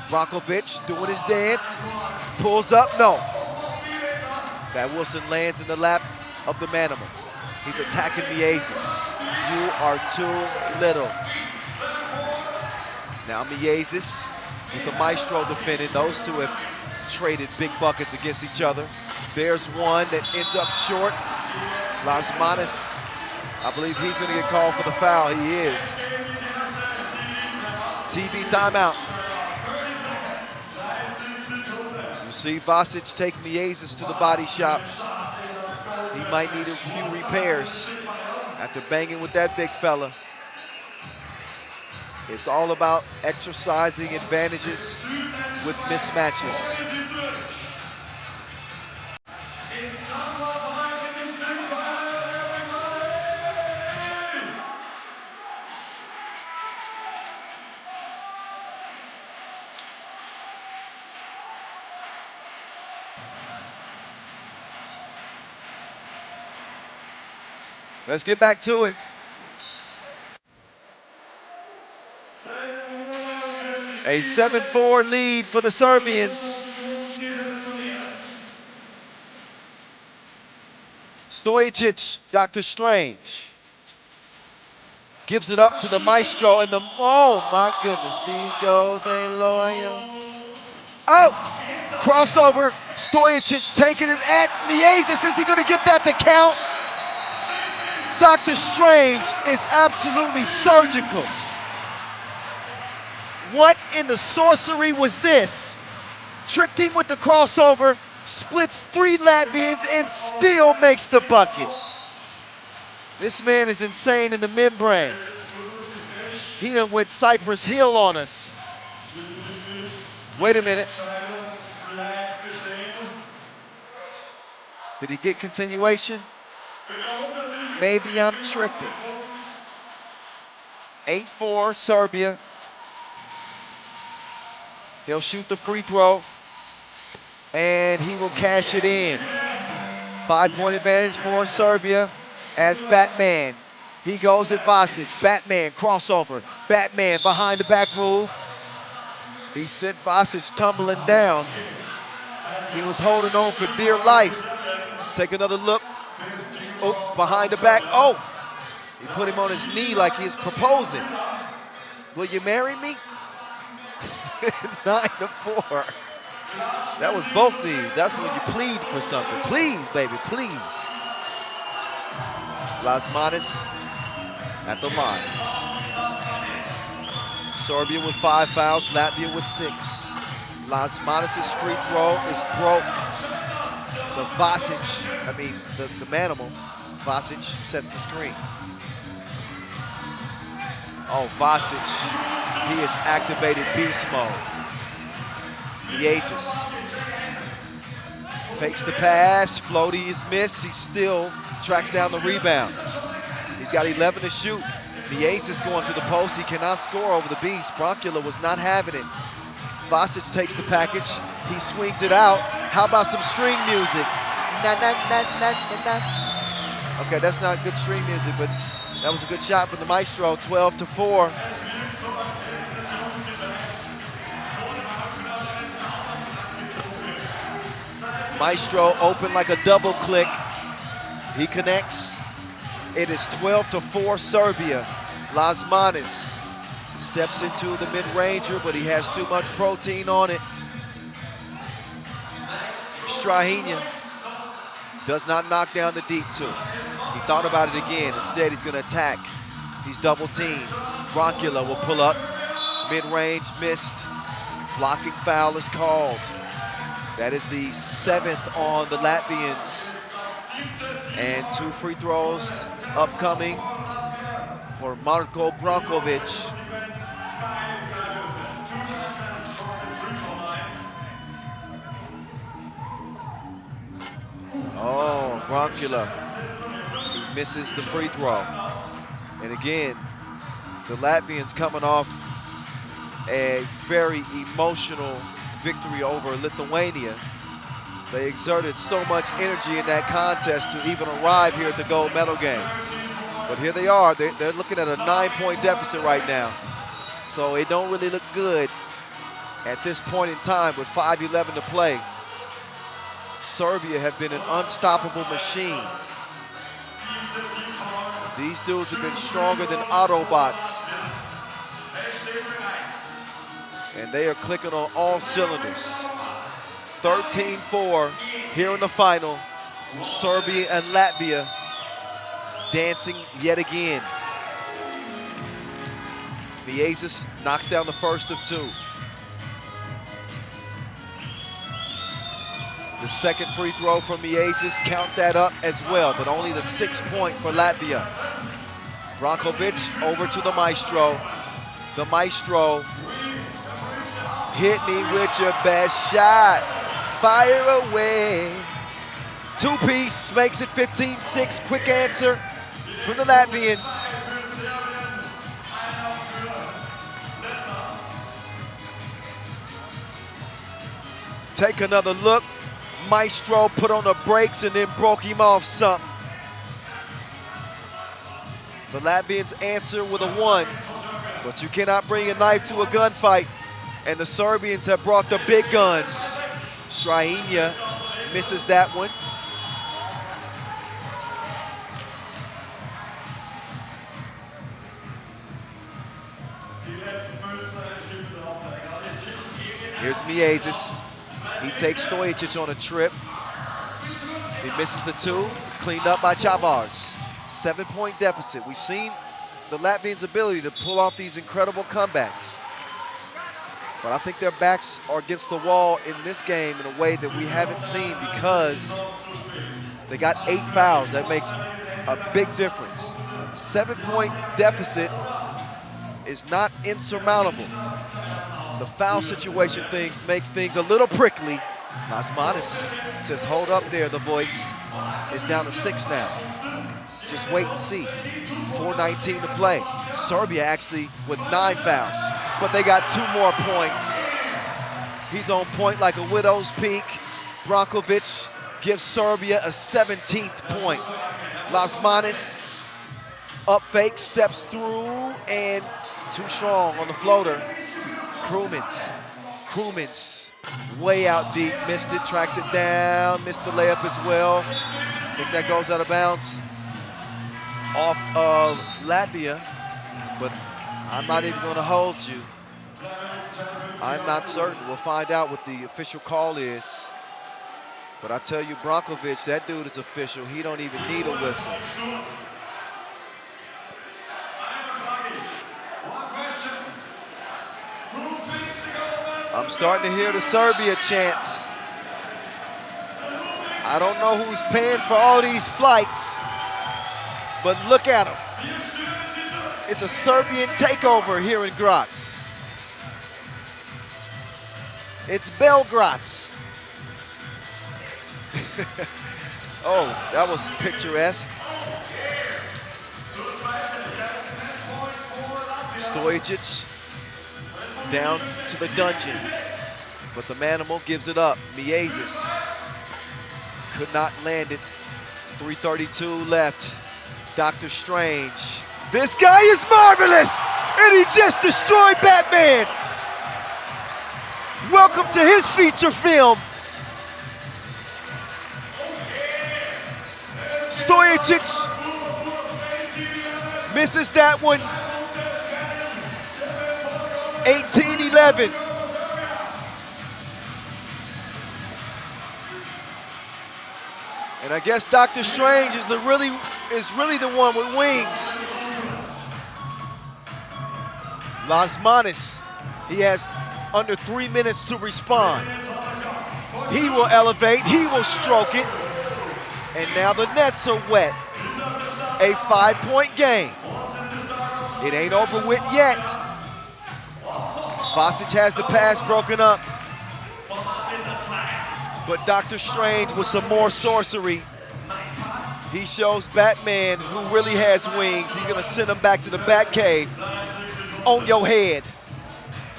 Brankovic doing his dance. Pulls up, no. That Wilson lands in the lap of the Manimal. He's attacking Miezis. You are too little. Now Miezis with the Maestro defending. Those two have traded big buckets against each other. There's one that ends up short. Lasmanis, I believe he's gonna get called for the foul. He is. TV timeout. You see Vasic take Miezis to the body shop. He might need a few repairs after banging with that big fella. It's all about exercising advantages with mismatches. Let's get back to it. A 7-4 lead for the Serbians. Stojic, Dr. Strange. Gives it up to the Maestro and the, oh my goodness, these goals ain't loyal. Oh, crossover, Stojic taking it at Miezis. Is he gonna get that to count? Dr. Strange is absolutely surgical. What in the sorcery was this? Tricked him with the crossover, splits 3 Latvians and still makes the bucket. This man is insane in the membrane. He done went Cypress Hill on us. Wait a minute. Did he get continuation? Maybe I'm tripping. 8-4 Serbia. He'll shoot the free throw and he will cash it in. 5-point advantage for Serbia as Batman. He goes at Vasic. Batman crossover. Batman behind the back move. He sent Vasic tumbling down. He was holding on for dear life. Take another look. Oh, behind the back. Oh, he put him on his knee like he's proposing. Will you marry me? 9-4. That was both knees. That's when you plead for something. Please, baby, please. Lasmanis at the line. Serbia with 5 fouls, Latvia with 6. Lasmanis' free throw is broke. The Vasic, the Manimal, Vasic sets the screen. Oh, Vasic, he has activated beast mode. Miezis fakes the pass, floaty is missed, he still tracks down the rebound. He's got 11 to shoot. Miezis going to the post, he cannot score over the beast. Bronkula was not having it. Vasic takes the package, he swings it out. How about some string music? Na, na, na, na, na, na. Okay, that's not good string music, but that was a good shot from the Maestro, 12-4. Maestro open like a double click. He connects. It is 12-4 Serbia. Lasmanis steps into the mid-ranger, but he has too much protein on it. Strahinja does not knock down the deep two. He thought about it again. Instead, he's gonna attack. He's double teamed. Bronkula will pull up. Mid-range missed. Blocking foul is called. That is the 7th on the Latvians. And 2 free throws upcoming for Marko Brankovic. Oh, Bronkula, he misses the free throw. And again, the Latvians coming off a very emotional victory over Lithuania. They exerted so much energy in that contest to even arrive here at the gold medal game. But here they are, they're looking at a 9-point deficit right now. So it don't really look good at this point in time with 5:11 to play. Serbia have been an unstoppable machine. These dudes have been stronger than Autobots. And they are clicking on all cylinders. 13-4 here in the final. Serbia and Latvia dancing yet again. Miezis knocks down the first of 2. The second free throw from Miezis, count that up as well, but only the 6-point for Latvia. Brankovic over to the Maestro. The Maestro, hit me with your best shot. Fire away. 2-piece makes it 15-6. Quick answer from the Latvians. Take another look. Maestro put on the brakes and then broke him off something. The Latvians answer with a 1, but you cannot bring a knife to a gunfight. And the Serbians have brought the big guns. Strahina misses that one. Here's Miezis. He takes Stojacic on a trip. He misses the 2. It's cleaned up by Chavars. 7-point deficit. We've seen the Latvians' ability to pull off these incredible comebacks. But I think their backs are against the wall in this game in a way that we haven't seen because they got 8 fouls. That makes a big difference. 7-point deficit is not insurmountable. The foul situation makes things a little prickly. Lasmanis says, hold up there, the voice. It's down to 6 now. Just wait and see. 4:19 to play. Serbia actually with 9 fouls, but they got 2 more points. He's on point like a widow's peak. Brankovic gives Serbia a 17th point. Lasmanis up fake, steps through, and too strong on the floater. Krumins way out deep, missed it, tracks it down, missed the layup as well. I think that goes out of bounds off of Latvia, but I'm not even gonna hold you. I'm not certain. We'll find out what the official call is. But I tell you, Brankovic, that dude is official. He don't even need a whistle. I'm starting to hear the Serbia chants. I don't know who's paying for all these flights, but look at them. It's a Serbian takeover here in Graz. It's Belgrade. Oh, that was picturesque. Stojacic down to the dungeon, but the Manimal gives it up. Miezis could not land it. 3:32 left. Dr. Strange. This guy is marvelous, and he just destroyed Batman. Welcome to his feature film. Stojacic misses that one. 18-11. And I guess Dr. Strange is really the one with wings. Lasmanis, he has under 3 minutes to respond. He will elevate, he will stroke it, and now the nets are wet. A 5-point game. It ain't over with yet. Vasic has the pass broken up. But Dr. Strange with some more sorcery. He shows Batman, who really has wings, he's gonna send him back to the Batcave. On your head.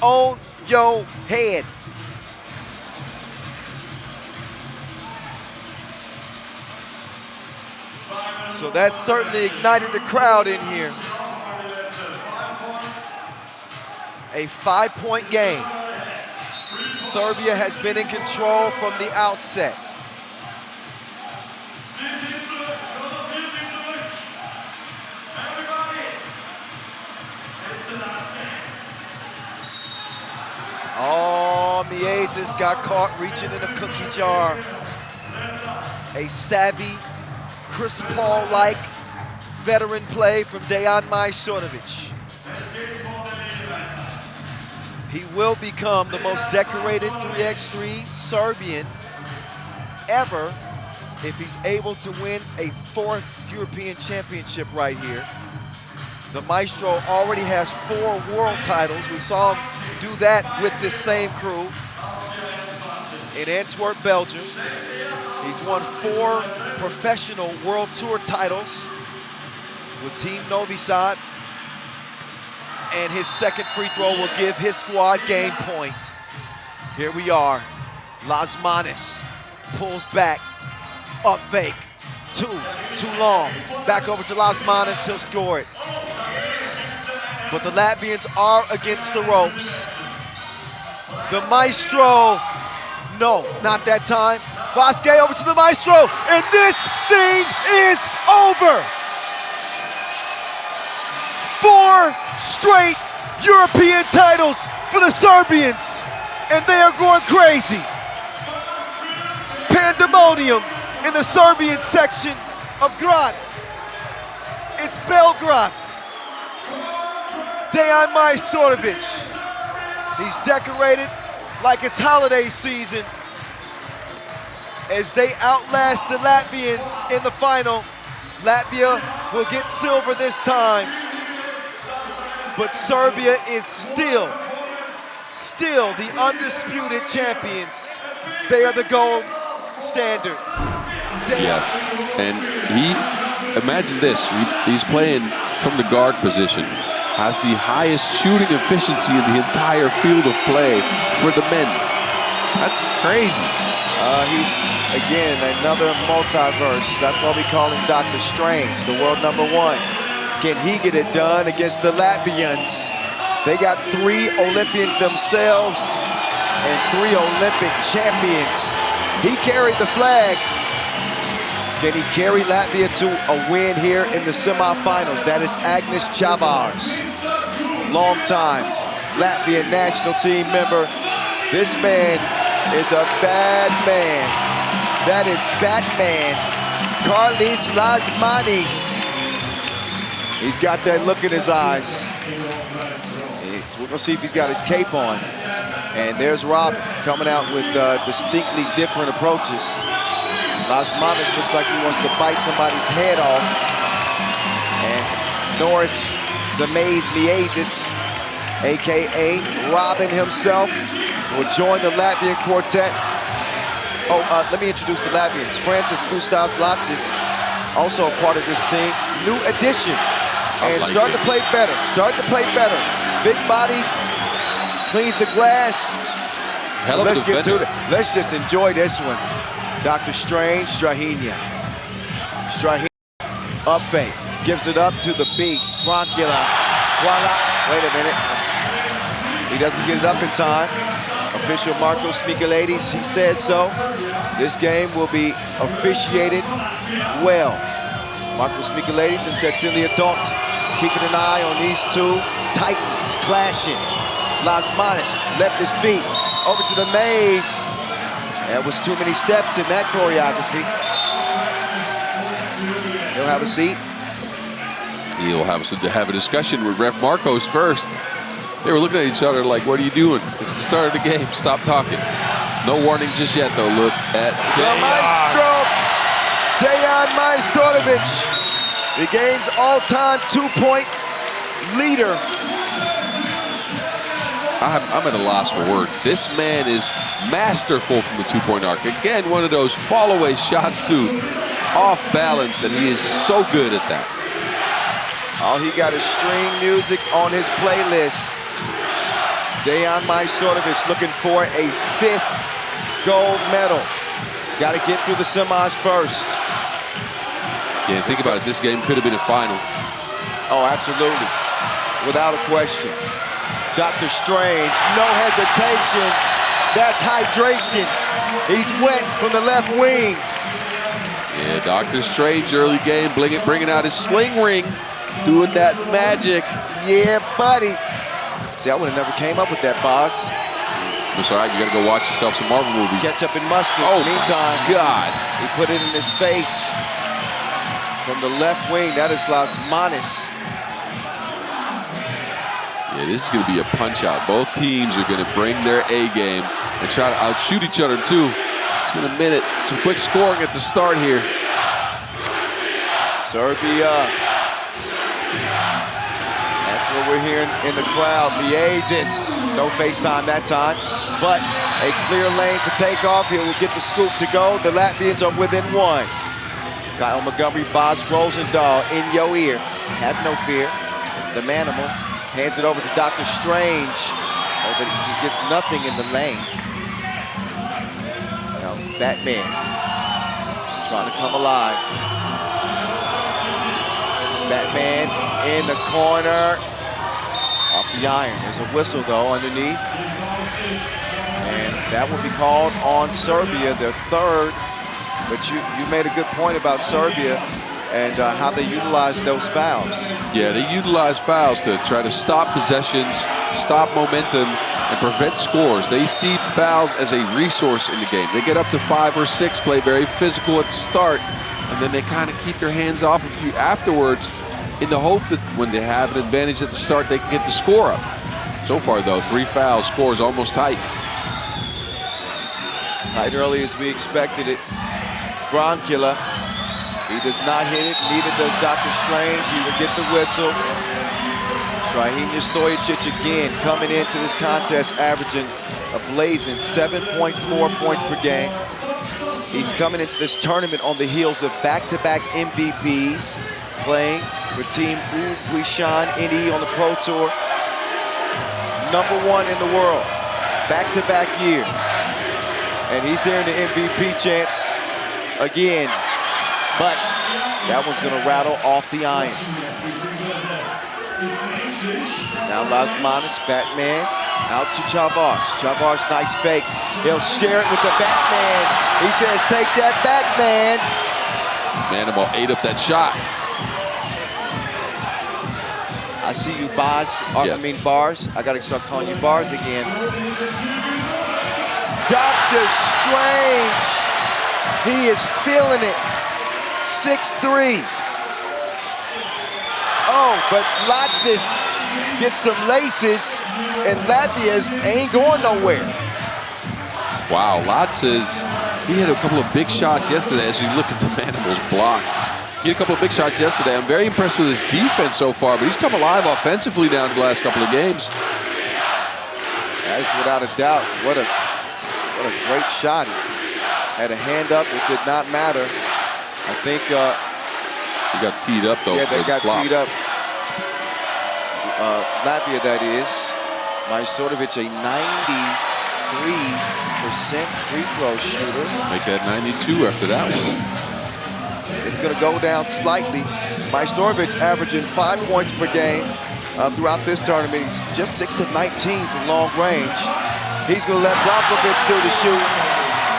On your head. So that certainly ignited the crowd in here. A 5-point game. Serbia has been in control from the outset. Oh, Miezis got caught reaching in a cookie jar. A savvy, Chris Paul-like veteran play from Dejan Majstorovic. He will become the most decorated 3x3 Serbian ever if he's able to win a 4th European championship right here. The Maestro already has 4 world titles. We saw him do that with this same crew in Antwerp, Belgium. He's won 4 professional world tour titles with Team Novi Sad. And his second free throw will give his squad game point. Here we are. Lasmanis pulls back, up fake, too long. Back over to Lasmanis, he'll score it. But the Latvians are against the ropes. The Maestro, no, not that time. Vasquez over to the Maestro, and this thing is over. 4 straight European titles for the Serbians, and they are going crazy. Pandemonium in the Serbian section of Graz. It's Belgrade. Dejan Majstorovic. He's decorated like it's holiday season as they outlast the Latvians in the final. Latvia will get silver this time. But Serbia is still the undisputed champions. They are the gold standard. Yes, and imagine this, he's playing from the guard position, has the highest shooting efficiency in the entire field of play for the men's. That's crazy. He's, again, another multiverse. That's why we call him Dr. Strange, the world #1. Can he get it done against the Latvians? They got 3 Olympians themselves and 3 Olympic champions. He carried the flag. Can he carry Latvia to a win here in the semifinals? That is Agnes Chavars, longtime Latvian national team member. This man is a bad man. That is Batman, Karlis Lasmanis. He's got that look in his eyes. We're gonna see if he's got his cape on. And there's Robin coming out with distinctly different approaches. Lasmanis looks like he wants to bite somebody's head off. And Norris, the Maze Miezis, AKA Robin himself, will join the Latvian quartet. Oh, let me introduce the Latvians. Francis Gustav Latsis, also a part of this team. New addition. And starting to play better. Big body, cleans the glass. Hell of a Let's get to defender. it. Let's just enjoy this one. Dr. Strange, Strahinja. Up fake, gives it up to the beast, Broncula. Voila, wait a minute. He doesn't get it up in time. Official Marco Smikalides, he says so. This game will be officiated well. Marco Smikalides and Cecilia Todt keeping an eye on these 2 titans clashing. Lasmanis left his feet over to the maze. That was too many steps in that choreography. He'll have a seat. He'll have a discussion with Ref Marcos first. They were looking at each other like, what are you doing? It's the start of the game. Stop talking. No warning just yet, though. Look at The maestro, Dejan Majstorovic, the game's all-time 2-point leader. I'm at a loss for words. This man is masterful from the two-point arc. Again, one of those fall-away shots, too. Off balance, and he is so good at that. All he got is string music on his playlist. Dejan Majstorovic looking for a 5th gold medal. Got to get through the semis first. Yeah, think about it. This game could have been a final. Oh, absolutely. Without a question. Dr. Strange, no hesitation. That's hydration. He's wet from the left wing. Yeah, Dr. Strange early game, bringing out his sling ring, doing that magic. Yeah, buddy. See, I would have never came up with that, boss. It's all right, you got to go watch yourself some Marvel movies. Ketchup and mustard. Oh, meantime, God. He put it in his face from the left wing. That is Las Manos. Yeah, this is going to be a punch-out. Both teams are going to bring their A game and try to outshoot each other, too. It's been a minute. Some quick scoring at the start here. Serbia. That's what we're hearing in the crowd. Liazis. No FaceTime that time. But a clear lane for takeoff. He will get the scoop to go. The Latvians are within 1. Kyle Montgomery, Boz Rosendahl in your ear. Have no fear. The Manimal hands it over to Dr. Strange. Oh, but he gets nothing in the lane. Now, Batman trying to come alive. Batman in the corner. Off the iron. There's a whistle, though, underneath. And that will be called on Serbia, their 3rd. But you made a good point about Serbia and how they utilize those fouls. Yeah, they utilize fouls to try to stop possessions, stop momentum, and prevent scores. They see fouls as a resource in the game. They get up to 5 or 6, play very physical at the start, and then they kind of keep their hands off of you afterwards in the hope that when they have an advantage at the start, they can get the score up. So far, though, 3 fouls, scores almost tight. Tight early as we expected it. Bronkula, he does not hit it, neither does Dr. Strange. He will get the whistle. Strahinja Stojic again coming into this contest averaging a blazing 7.4 points per game. He's coming into this tournament on the heels of back-to-back MVPs, playing with Team Uguishan Indy on the Pro Tour. #1 in the world, back-to-back years. And he's hearing the MVP chants again, but that one's gonna rattle off the iron. Now Las Manos, Batman, out to Chavars. Chavars, nice fake. He'll share it with the Batman. He says, take that Batman. Manimal ate up that shot. I see you, Boz. Yes. I mean, Bars. I gotta start calling you Bars again. Dr. Strange. He is feeling it. 6'3". Oh, but Latsis gets some laces, and Latvia's ain't going nowhere. Wow, Latsis, he had a couple of big shots yesterday as we look at the Manimal's block. He had a couple of big shots yesterday. I'm very impressed with his defense so far, but he's come alive offensively now in the last couple of games. That is without a doubt. What a great shot. He had a hand up. It did not matter. I think he got teed up, though. yeah, they got flop. teed up. Latvia, that is. Majstorovic, a 93% free throw shooter. Make that 92 after that one. It's going to go down slightly. Majstorovic averaging 5 points per game throughout this tournament. He's just 6 of 19 from long range. He's going to let Bromkovic do the shoot,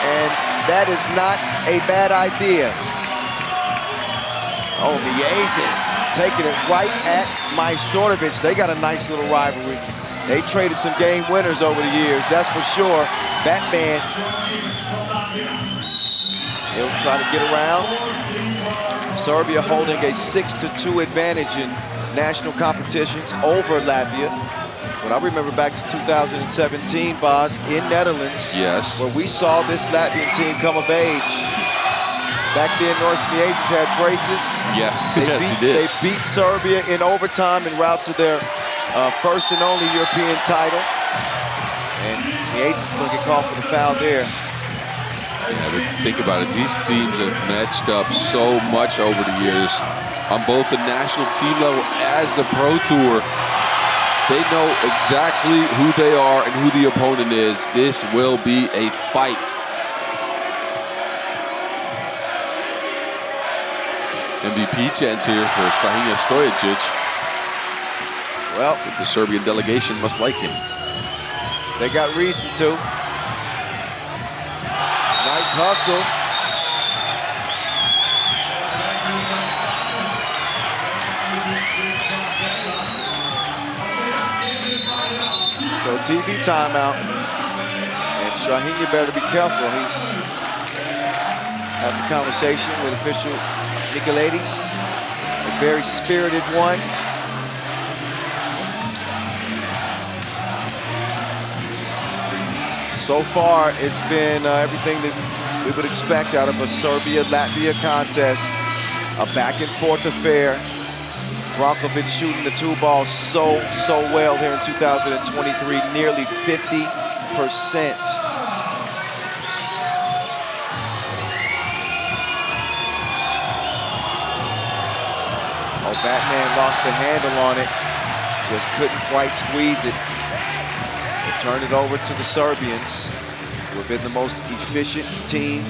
and that is not a bad idea. Oh, Liazis taking it right at Majstorovic. They got a nice little rivalry. They traded some game winners over the years, that's for sure. Batman, he'll try to get around. Serbia holding a 6-2 advantage in national competitions over Latvia. But I remember back to 2017, Boz, in Netherlands, Yes. where we saw this Latvian team come of age. Back then, Norris Miezis had braces. Yeah, They beat Serbia in overtime en route to their first and only European title. And Miezis going to get called for the foul there. Yeah, but think about it. These teams have matched up so much over the years on both the national team level as the Pro Tour. They know exactly who they are and who the opponent is. This will be a fight. MVP chance here for Strahinja Stojacic. Well, the Serbian delegation must like him. They got reason to. Nice hustle. So TV timeout. And Strahinja better be careful. He's having a conversation with official Nicolaides. A very spirited one. So far, it's been everything that we would expect out of a Serbia-Latvia contest. A back-and-forth affair. Brankovic shooting the two balls so well here in 2023, nearly 50%. Oh, Batman lost the handle on it. Just couldn't quite squeeze it. Turn it over to the Serbians, who have been the most efficient team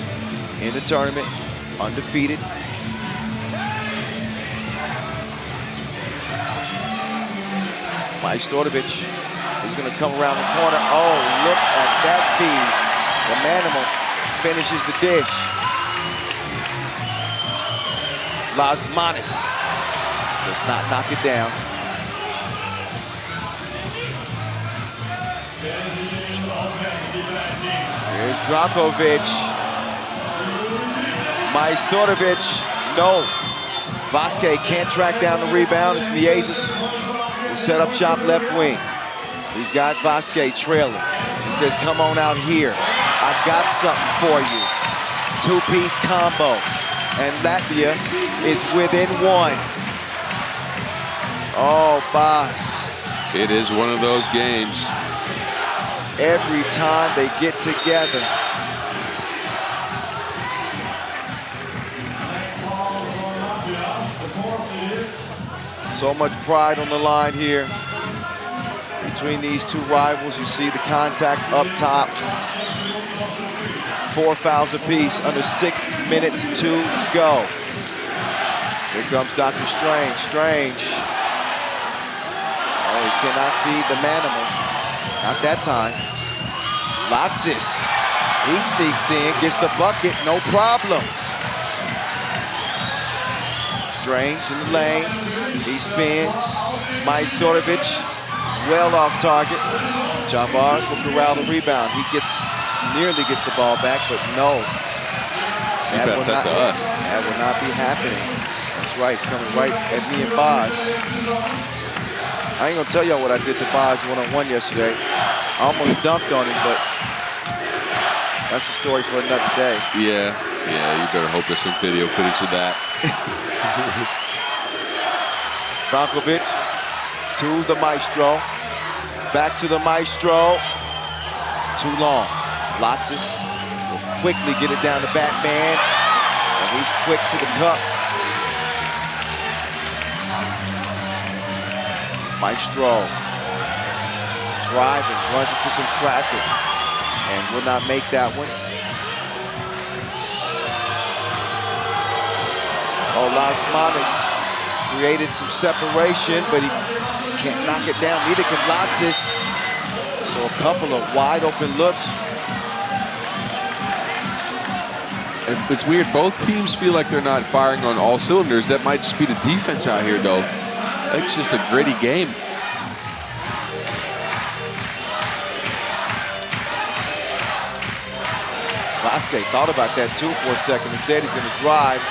in the tournament, undefeated. Majstorovic, who's going to come around the corner. Oh, look at that feed. The Manimal finishes the dish. Lasmanis does not knock it down. Here's Brankovic. Majstorovic, no. Vasquez can't track down the rebound as Miezis will set up shop left wing. He's got Vasquez trailing. He says, come on out here. I've got something for you. Two-piece combo. And Latvia is within one. Oh, Bas. It is one of those games. Every time they get together. So much pride on the line here between these two rivals. You see the contact up top. 4 fouls apiece, under 6 minutes to go. Here comes Dr. Strange. Strange. Oh, he cannot feed the Manimal. Not that time. Latsis. He sneaks in, gets the bucket, no problem. Strange in the lane. He spins. Majstorovic well off target. Javars will corral the rebound. He nearly gets the ball back, but no. That will not be happening. That's right, it's coming right at me and Baz. I ain't gonna tell y'all what I did to Baz one-on-one yesterday. I almost dunked on him, but that's a story for another day. Yeah, you better hope there's some video footage of that. Brankovic to the Maestro. Back to the Maestro. Too long. Latsis will quickly get it down to Batman. And he's quick to the cup. Maestro driving, runs into some traffic, and will not make that one. Oh, Lasmanis created some separation, but he can't knock it down. Neither can Latsis. So a couple of wide open looks. And it's weird, both teams feel like they're not firing on all cylinders. That might just be the defense out here, though. It's just a gritty game. Vasquez thought about that too for a second. Instead, he's going to drive.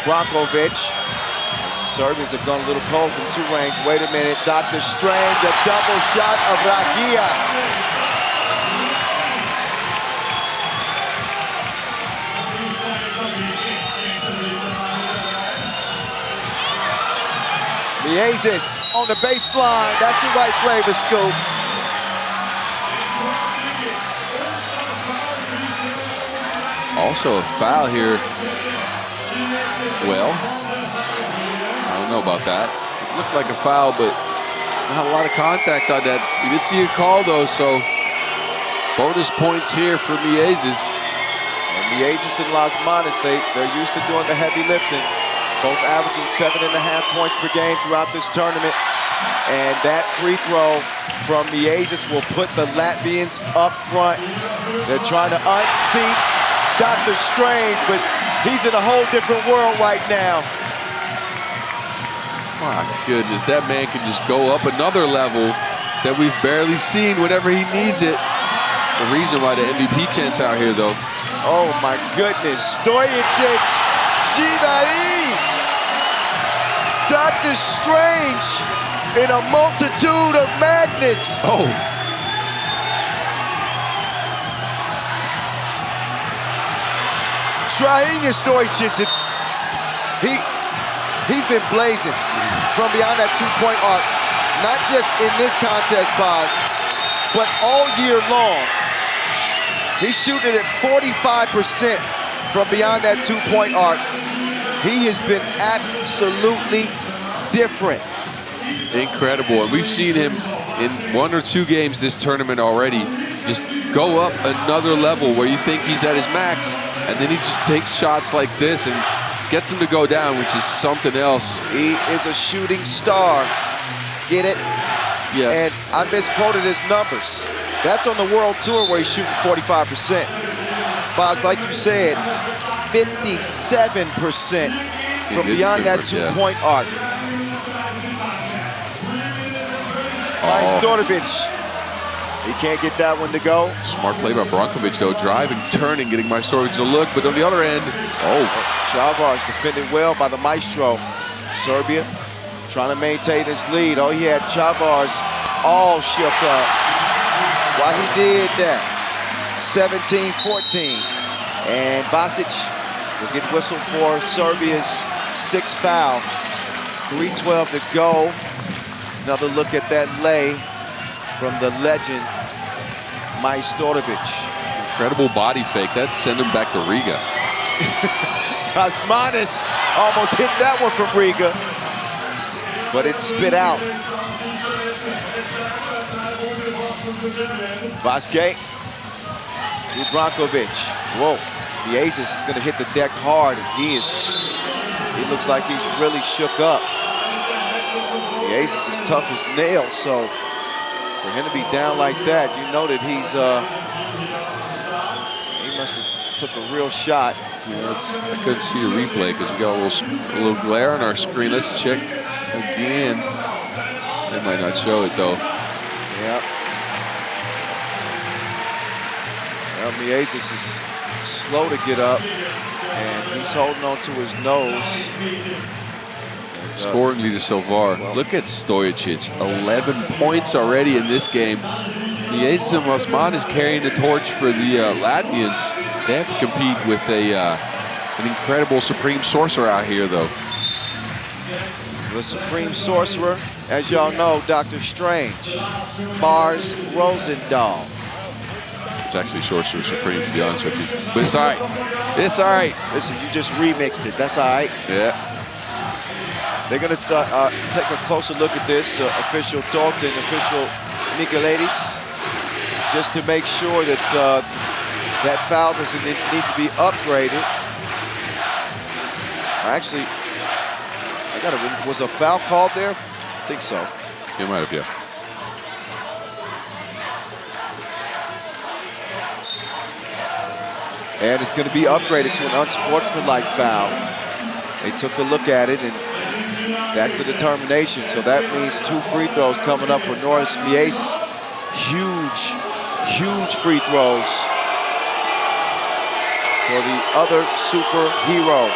Brankovic. There's a Serbians have gone a little cold from 2 range. Wait a minute, Dr. Strange, a double shot of Ragia. Miezis on the baseline. That's the right flavor scoop. Also a foul here. Well, I don't know about that. It looked like a foul, but not a lot of contact on that. We did see a call though, so bonus points here for Miezis. And Miezis and Lasmanis, they're used to doing the heavy lifting. Both averaging 7.5 points per game throughout this tournament. And that free throw from Miezis will put the Latvians up front. They're trying to unseat Dr. Strange, but he's in a whole different world right now. My goodness, that man can just go up another level that we've barely seen whenever he needs it. The reason why the MVP chant's out here, though. Oh my goodness, Stojacic, Gidai, Dr. Strange in a multitude of madness. Oh. Strahinja Stojacic, he's been blazing from beyond that 2-point arc, not just in this contest, Boz, but all year long. He's shooting at 45% from beyond that 2-point arc. He has been absolutely different. Incredible, and we've seen him in 1 or 2 games this tournament already just go up another level where you think he's at his max, and then he just takes shots like this and gets him to go down, which is something else. He is a shooting star. Get it? Yes. And I misquoted his numbers. That's on the World Tour where he's shooting 45%. Boz, like you said, 57% from beyond that 2-point arc. Majstorovic, he can't get that one to go. Smart play by Brankovic, though, driving, turning, getting Majstorovic to look, but on the other end, Chavars defended well by the Maestro. Serbia trying to maintain his lead. Oh, he had Chavars all shook up. Why he did that? 17-14. And Basic will get whistled for Serbia's 6th foul. 3:12 to go. Another look at that lay from the legend, Majstorovic. Incredible body fake. That sent him back to Riga. Osmanis almost hit that one from Riga, but it spit out. Vasquez to Brankovic. Whoa, Miezis is going to hit the deck hard, and he looks like he's really shook up. Miezis is tough as nails, so for him to be down like that, you know that he must have took a real shot. Yeah, I couldn't see the replay because we got a little glare on our screen. Let's check again. They might not show it though. Yeah. Well, Miezis is slow to get up, and he's holding on to his nose. Scoring leader so far. Look at Stojacic, 11 points already in this game. Miezis and Osman carrying the torch for the Latvians. They have to compete with an incredible Supreme Sorcerer out here, though. So the Supreme Sorcerer, as y'all know, Dr. Strange, Mars Rosendahl. It's actually Sorcerer Supreme, to be honest with you. But it's all right. It's all right. Listen, you just remixed it. That's all right. Yeah. They're going to take a closer look at this. Official Tolkien, official Nicolaides, just to make sure that that foul doesn't need to be upgraded. Actually, was a foul called there? I think so. It might have, yeah. And it's going to be upgraded to an unsportsmanlike foul. They took a look at it, and that's the determination. So that means 2 free throws coming up for Norris Miezis. Huge free throws for the other superhero.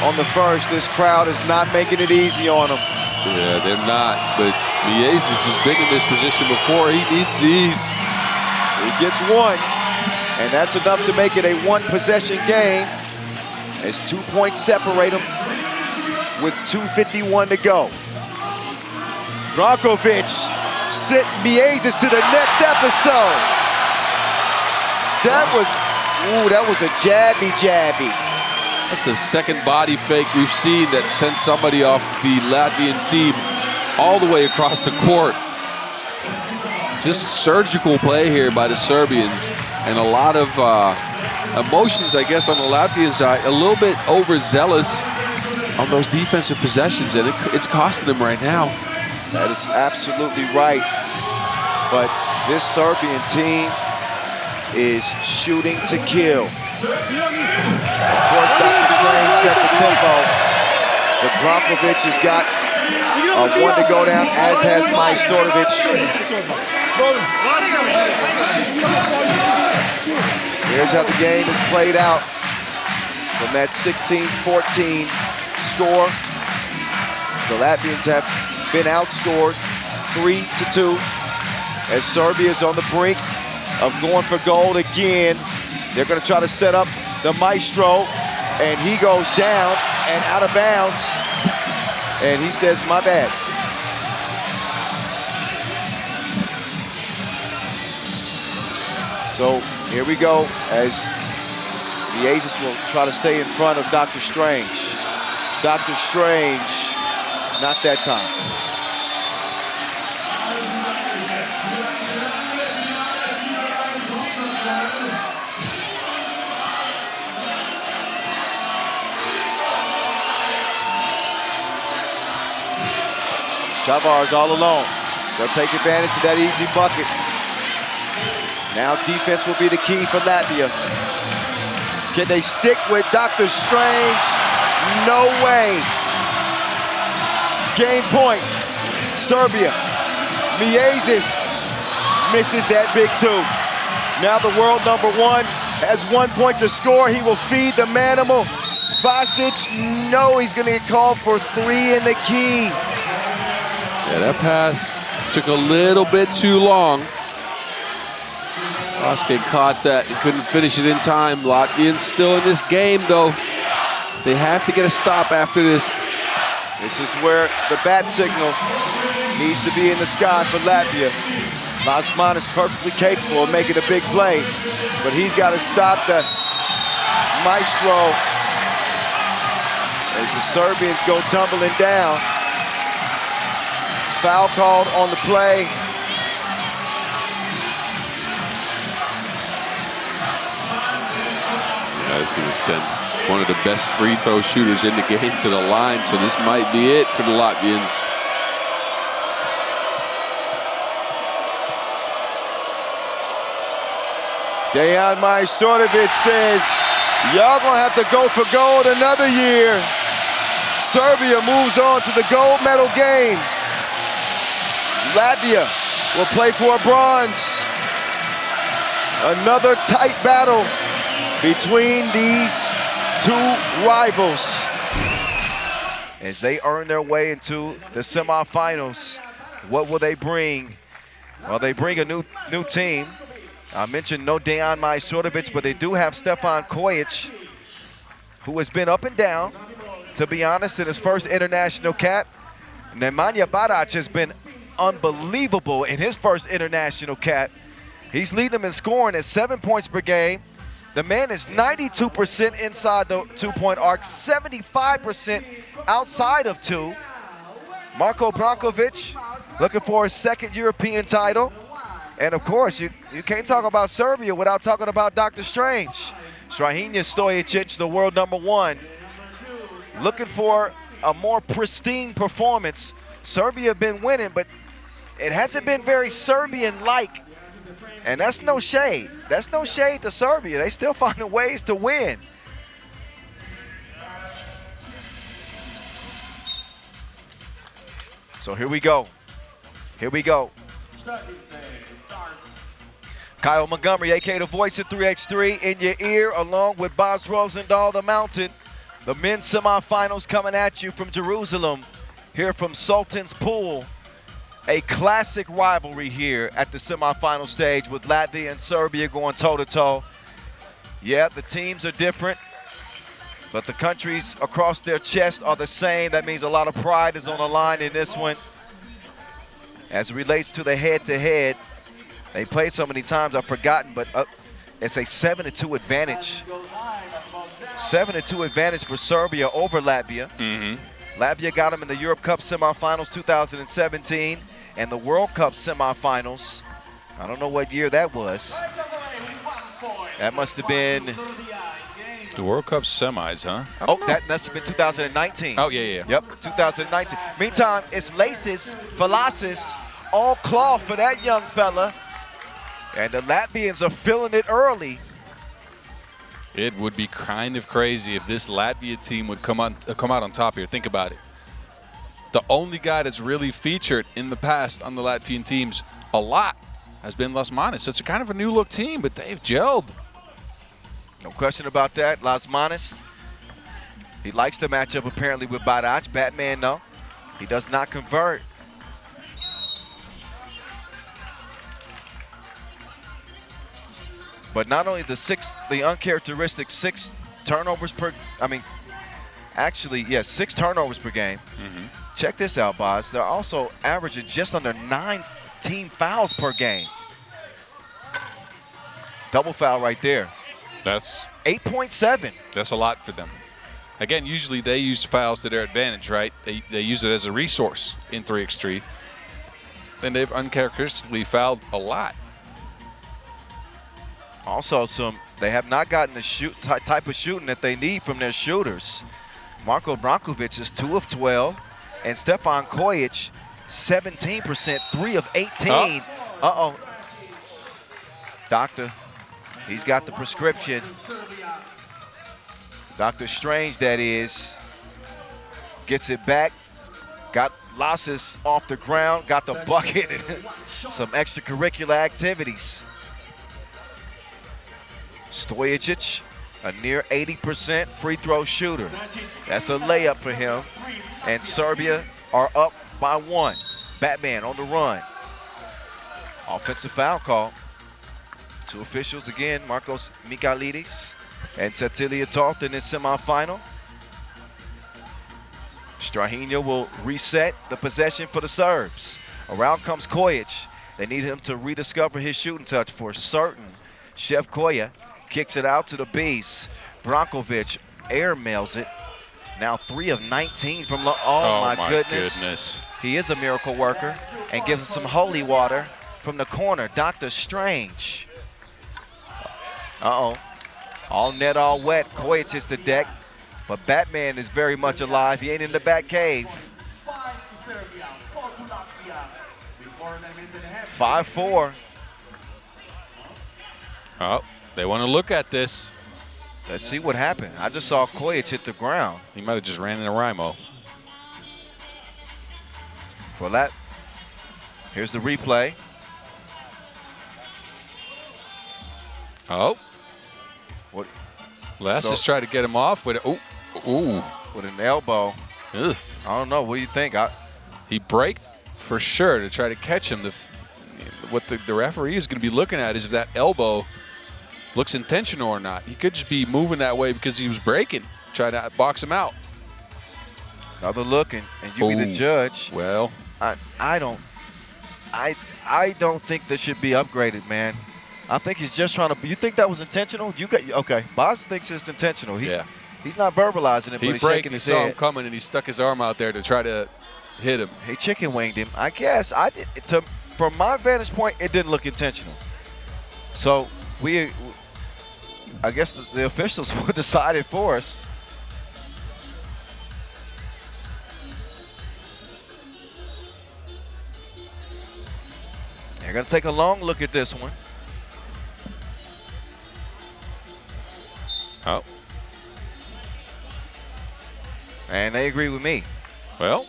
on the first. This crowd is not making it easy on him. Yeah, they're not, but Miezis has been in this position before. He needs these. He gets one, and that's enough to make it a one-possession game as 2 points separate them with 2:51 to go. Brankovic sent Miezis to the next episode. That was a jabby. That's the second body fake we've seen that sent somebody off the Latvian team all the way across the court. Just surgical play here by the Serbians, and a lot of emotions, I guess, on the Latvian side. A little bit overzealous on those defensive possessions, and it's costing them right now. That is absolutely right. But this Serbian team is shooting to kill. Of course, Dr. Strange set the tempo, but Brankovic has got one to go down, as has Majstorovic. Here's how the game is played out from that 16-14 score. The Latvians have been outscored 3-2 as Serbia is on the brink of going for gold again. They're going to try to set up the maestro, and he goes down and out of bounds, and he says, my bad. So here we go as Miezis will try to stay in front of Dr. Strange. Dr. Strange, not that time. Chavar's all alone. They'll take advantage of that easy bucket. Now defense will be the key for Latvia. Can they stick with Dr. Strange? No way. Game point, Serbia. Miezis misses that big two. Now the world #1 has 1 point to score. He will feed the manimal. Vasic, no, he's gonna get called for 3 in the key. Yeah, that pass took a little bit too long. Vaske caught that and couldn't finish it in time. Latvians still in this game, though. They have to get a stop after this. This is where the bat signal needs to be in the sky for Latvia. Lasman is perfectly capable of making a big play, but he's got to stop the maestro as the Serbians go tumbling down. Foul called on the play. That's going to send one of the best free throw shooters in the game to the line, so this might be it for the Latvians. Dejan Majstorovic says, y'all gonna have to go for gold another year. Serbia moves on to the gold medal game. Latvia will play for a bronze. Another tight battle between these two rivals as they earn their way into the semifinals. What will they bring? Well, they bring a new team. I mentioned no Dejan Majstorovic, but they do have Stefan Kojic, who has been up and down, to be honest, in his first international cap. Nemanja Barac has been unbelievable in his first international cap. He's leading them in scoring at 7 points per game. The man is 92% inside the two-point arc, 75% outside of two. Marko Brankovic looking for his second European title. And of course, you can't talk about Serbia without talking about Dr. Strange. Strahinja Stojicic, the world #1, looking for a more pristine performance. Serbia have been winning, but it hasn't been very Serbian-like. And that's no shade. That's no shade to Serbia. They still finding ways to win. So here we go. Here we go. Kyle Montgomery, a.k.a. the voice of 3x3, in your ear, along with Boz Rosendahl, the Mountain. The men's semifinals coming at you from Jerusalem, here from Sultan's Pool. A classic rivalry here at the semifinal stage with Latvia and Serbia going toe-to-toe. Yeah, the teams are different, but the countries across their chest are the same. That means a lot of pride is on the line in this one. As it relates to the head-to-head, they played so many times I've forgotten, but it's a 7-2 advantage. 7-2 advantage for Serbia over Latvia. Latvia got them in the Europe Cup semifinals 2017 and the World Cup semifinals. I don't know what year that was. That must have been the World Cup semis, huh? Oh, that must have been 2019. Oh, yeah. Yep, 2019. Meantime, it's laces, Velasquez, all cloth for that young fella. And the Latvians are feeling it early. It would be kind of crazy if this Latvia team would come out on top here. Think about it. The only guy that's really featured in the past on the Latvian teams a lot has been Lasmanis. It's a kind of a new look team, but they've gelled. No question about that. Lasmanis, he likes the matchup apparently with Badac. Batman, no, he does not convert. But not only the uncharacteristic 6 turnovers per, actually, yes, 6 turnovers per game. Check this out, Boz. They're also averaging just under 19 fouls per game. Double foul right there. That's 8.7. That's a lot for them. Again, usually they use fouls to their advantage, right? They use it as a resource in 3x3. And they've uncharacteristically fouled a lot. Also, they have not gotten the type of shooting that they need from their shooters. Marko Brankovic is 2 of 12, and Stefan Kojic, 17%, 3 of 18. Uh-oh. Doctor, he's got the prescription. Dr. Strange, that is, gets it back. Got Lasses off the ground, got the bucket, and some extracurricular activities. Stojicic, a near 80% free throw shooter. That's a layup for him. And Serbia are up by 1. Batman on the run. Offensive foul call. 2 officials again, Marcos Michailidis and Cecilia Toth in this semifinal. Strahinja will reset the possession for the Serbs. Around comes Kojic. They need him to rediscover his shooting touch for certain. Chef Koya kicks it out to the Beast. Brankovic air mails it. Now 3 of 19 from oh my goodness. He is a miracle worker and gives us some holy water from the corner. Dr. Strange. Uh-oh. All net, all wet. Kojic hits the deck, but Batman is very much alive. He ain't in the back cave. 5-4. Oh, they want to look at this. Let's see what happened. I just saw Kojic hit the ground. He might have just ran in a Rimo. For that, here's the replay. Oh. What? Les has tried to get him off with with an elbow. Ugh. I don't know. What do you think? He braked for sure to try to catch him. What the referee is going to be looking at is if that elbow looks intentional or not. He could just be moving that way because he was braking, trying to box him out. Another look, and you be the judge. Well, I don't think this should be upgraded, man. I think he's just trying to. You think that was intentional? Okay. Boss thinks it's intentional. He's not verbalizing it, but he's shaking his head. He saw him coming, and he stuck his arm out there to try to hit him. He chicken winged him. I guess from my vantage point, it didn't look intentional. So I guess the officials will decide it for us. They're going to take a long look at this one. Oh. And they agree with me. Well.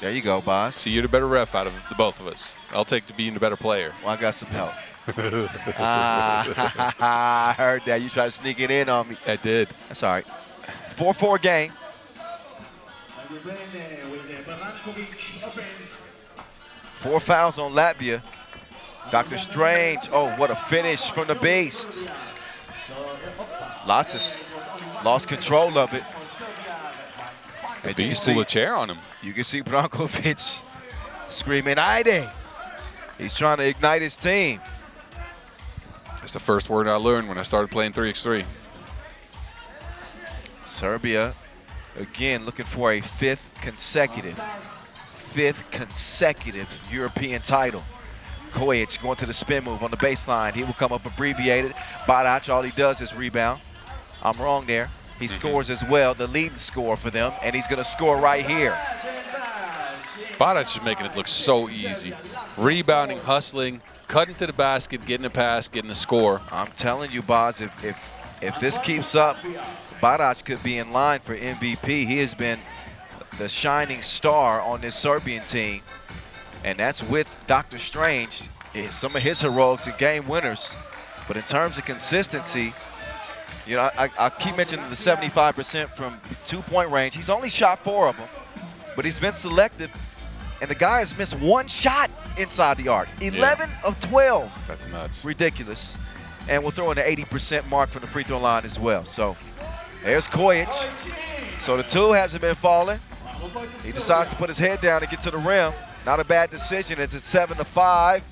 There you go, boss. So you're the better ref out of the both of us. I'll take to being the better player. Well, I got some help. I heard that. You tried to sneak it in on me. I did. That's all right. 4-4 game. Four fouls on Latvia. Dr. Strange, oh, what a finish from the Beast. Lasses lost control of it. The Beast pulled a chair on him. You can see Brankovic screaming, Ide. He's trying to ignite his team. That's the first word I learned when I started playing 3x3. Serbia, again, looking for a fifth consecutive European title. Kojic going to the spin move on the baseline. He will come up abbreviated. Badac, all he does is rebound. I'm wrong there. He scores as well, the leading scorer for them, and he's going to score right here. Badac is making it look so easy. Rebounding, hustling, cutting to the basket, getting a pass, getting a score. I'm telling you, Boz, if this keeps up, Badac could be in line for MVP. He has been the shining star on this Serbian team, and that's with Dr. Strange. Some of his heroics and game winners. But in terms of consistency, you know, I keep mentioning the 75% from two-point range. He's only shot 4 of them, but he's been selective, and the guy has missed 1 shot inside the arc. 11 of 12. That's nuts. Ridiculous. And we'll throw in the 80% mark from the free throw line as well. So there's Kojic. So the 2 hasn't been falling. He decides to put his head down and get to the rim. Not a bad decision. It's at 7-5.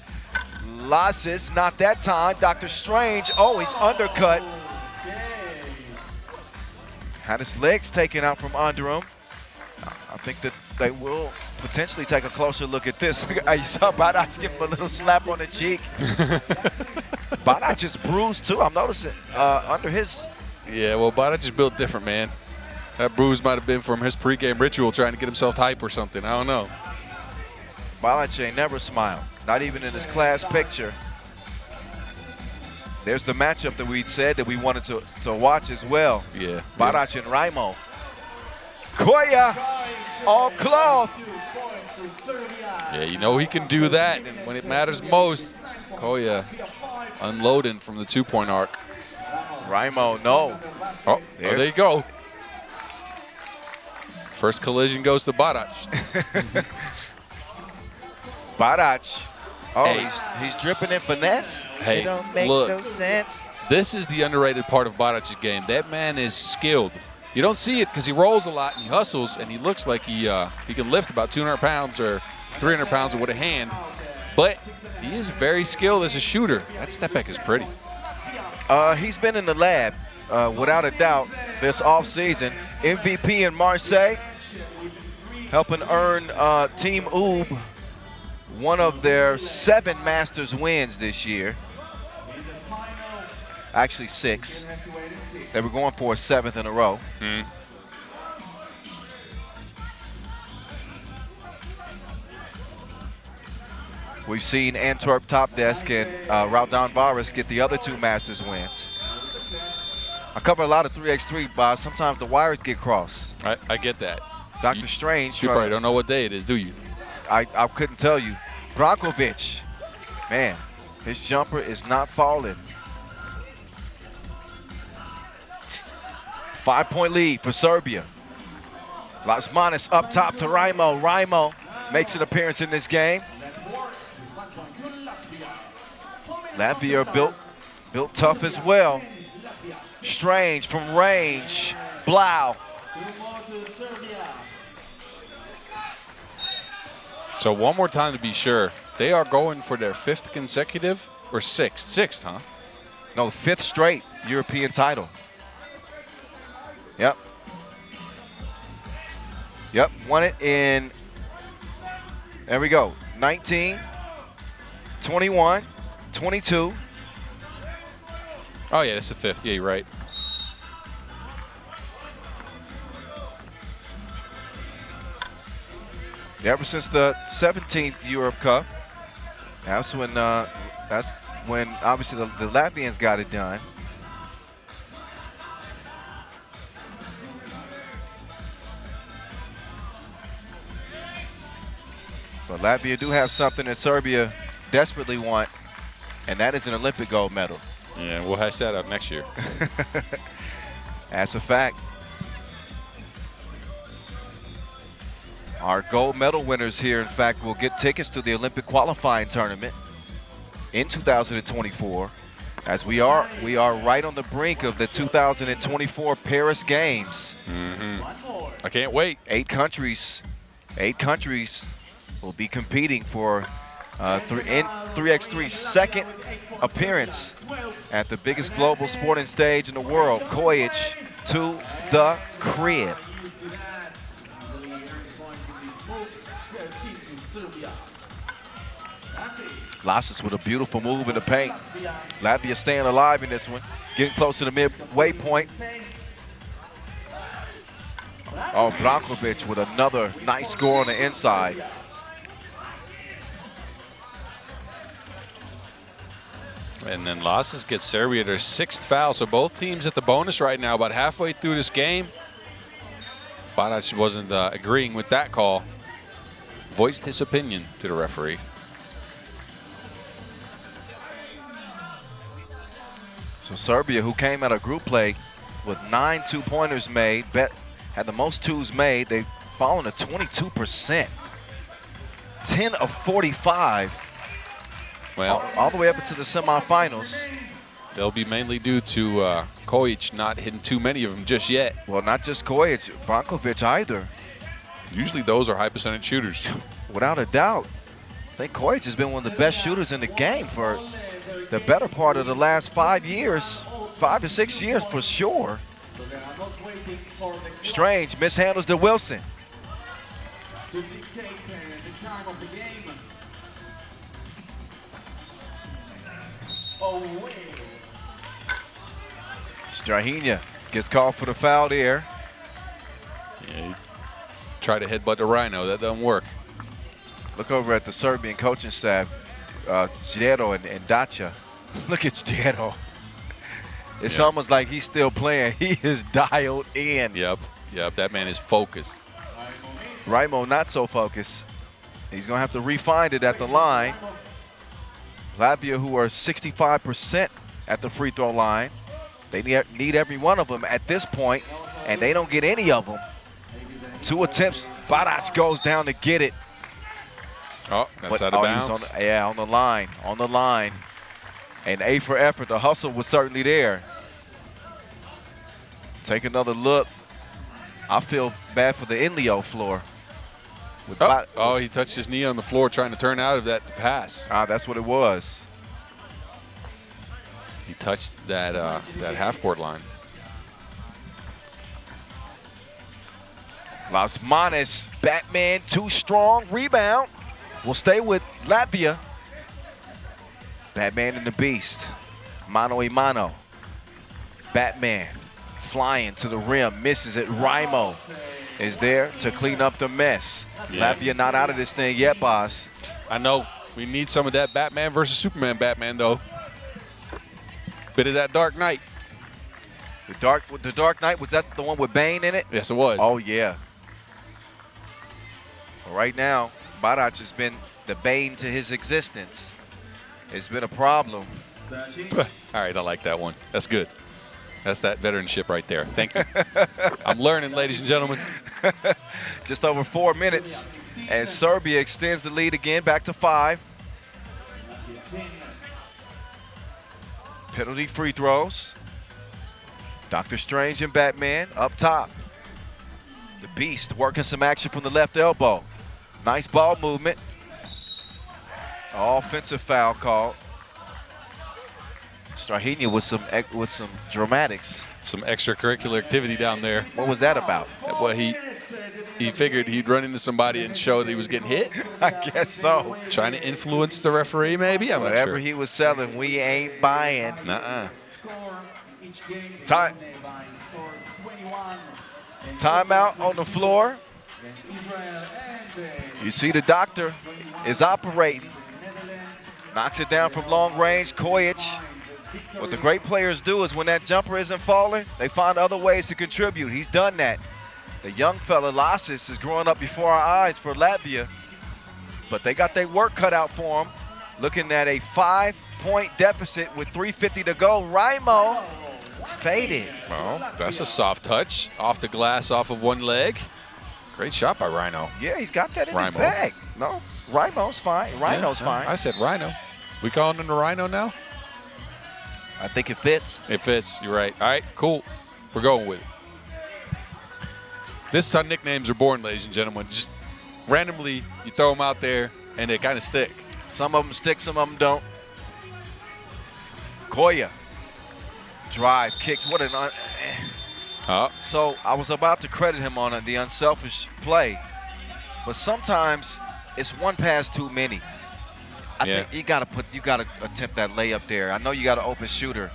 Lasses, not that time. Dr. Strange, oh, he's undercut. Had his legs taken out from under him. I think that they will potentially take a closer look at this. You saw Badac give him a little slap on the cheek. Badac is bruised too. I'm noticing under his. Yeah, well, Badac is built different, man. That bruise might have been from his pregame ritual trying to get himself hype or something. I don't know. Badac ain't never smiled, not even in his class picture. There's the matchup that we said that we wanted to watch as well. Yeah. Badac and Raimo. Koya, all cloth. Yeah, you know he can do that, and when it matters most, Koya unloading from the 2-point arc. Raimo, no. Oh, there you go. First collision goes to Badac. Badac. Oh, Hey. he's dripping in finesse. Hey, it don't make look. no sense. This is the underrated part of Badac's game. That man is skilled. You don't see it because he rolls a lot and he hustles and he looks like he can lift about 200 pounds or 300 pounds with a hand. But he is very skilled as a shooter. That step back is pretty. He's been in the lab, without a doubt, this offseason. MVP in Marseille, helping earn Team Oob one of their 7 Masters wins this year. Actually 6. They were going for a 7th in a row. We've seen Antwerp Top Desk and RIVALRIES get the other 2 Masters wins. I cover a lot of 3x3, Bob. Sometimes the wires get crossed. I get that. Dr. Strange. You probably don't know what day it is, do you? I couldn't tell you. Brankovic, man, his jumper is not falling. 5-point lead for Serbia. Lasmanis up top to Raimo. Raimo makes an appearance in this game. Latvia built tough as well. Strange from range. Blau. So one more time to be sure, they are going for their 5th consecutive or 6th? 6th, huh? No, 5th straight European title. Yep. Yep, won it in, there we go, 19, 21, 22. Oh, yeah, it's the 5th. Yeah, you're right. Ever since the 17th Europe Cup, that's when obviously the Latvians got it done. But Latvia do have something that Serbia desperately want, and that is an Olympic gold medal. Yeah, we'll hash that out next year. That's a fact. Our gold medal winners here, in fact, will get tickets to the Olympic qualifying tournament in 2024. As we are right on the brink of the 2024 Paris Games. I can't wait. 8 countries will be competing for 3x3's second appearance at the biggest global sporting stage in the world. Kojic to the crib. Lasses with a beautiful move in the paint. Latvia staying alive in this one, getting close to the midway point. Oh, Brankovic with another nice score on the inside. And then Lasses gets Serbia their 6th foul. So both teams at the bonus right now, about halfway through this game. Barac wasn't agreeing with that call. Voiced his opinion to the referee. So Serbia, who came out of group play with 9 two-pointers made, had the most twos made, they've fallen to 22%. 10 of 45. Well, all the way up into the semifinals. They'll be mainly due to Kojic not hitting too many of them just yet. Well, not just Kojic, Brankovic either. Usually those are high percentage shooters. Without a doubt. I think Kojic has been one of the best shooters in the game for the better part of the last 5 years, 5 to 6 years for sure. Strange mishandles to Wilson. Strahinja gets called for the foul there. Yeah, he tried to headbutt the Rhino. That doesn't work. Look over at the Serbian coaching staff, Zdeno and Dacia. Look at Zdeno. It's almost like he's still playing. He is dialed in. Yep, that man is focused. Raimo not so focused. He's going to have to refine it at the line. Latvia, who are 65% at the free throw line. They need every one of them at this point, and they don't get any of them. 2 attempts. Barac goes down to get it. Oh, that's out of bounds. On the line. And A for effort. The hustle was certainly there. Take another look. I feel bad for the Inleo floor. Oh, he touched his knee on the floor trying to turn out of that pass. That's what it was. He touched that half-court line. Las Manos, Batman, too strong, rebound. Will stay with Latvia. Batman and the Beast, mano a mano. Batman flying to the rim, misses it. Raimo is there to clean up the mess. Yeah. Latvia not out of this thing yet, boss. I know. We need some of that Batman versus Superman Batman, though. Bit of that Dark Knight. The Dark Knight, was that the one with Bane in it? Yes, it was. Oh, yeah. Well, right now, Barac has been the bane to his existence. It's been a problem. All right, I like that one. That's good. That's that veteranship right there. Thank you. I'm learning, ladies and gentlemen. Just over 4 minutes, and Serbia extends the lead again back to 5. Penalty free throws. Doctor Strange and Batman up top. The Beast working some action from the left elbow. Nice ball movement. Offensive foul called. Strahinja with some dramatics. Some extracurricular activity down there. What was that about? Well, he figured he'd run into somebody and show that he was getting hit. I guess so. Trying to influence the referee, maybe? I'm not sure. Whatever he was selling, we ain't buying. Nuh-uh. Timeout on the floor. You see the doctor is operating. Knocks it down from long range. Kojic. What the great players do is when that jumper isn't falling, they find other ways to contribute. He's done that. The young fella, Lassis, is growing up before our eyes for Latvia. But they got their work cut out for him. Looking at a 5-point deficit with 3:50 to go. Raimo faded. Well, that's a soft touch. Off the glass, off of one leg. Great shot by Rhino. Yeah, he's got that in his Rhino. bag. No, Rhino's fine. Rhino's fine. I said Rhino. We calling him the Rhino now? I think it fits. It fits. You're right. All right, cool. We're going with it. This is how nicknames are born, ladies and gentlemen. Just randomly, you throw them out there, and they kind of stick. Some of them stick, some of them don't. Koya. Drive, kicks. What an... So I was about to credit him on the unselfish play, but sometimes it's one pass too many. I think you gotta attempt that layup there. I know you got an open shooter.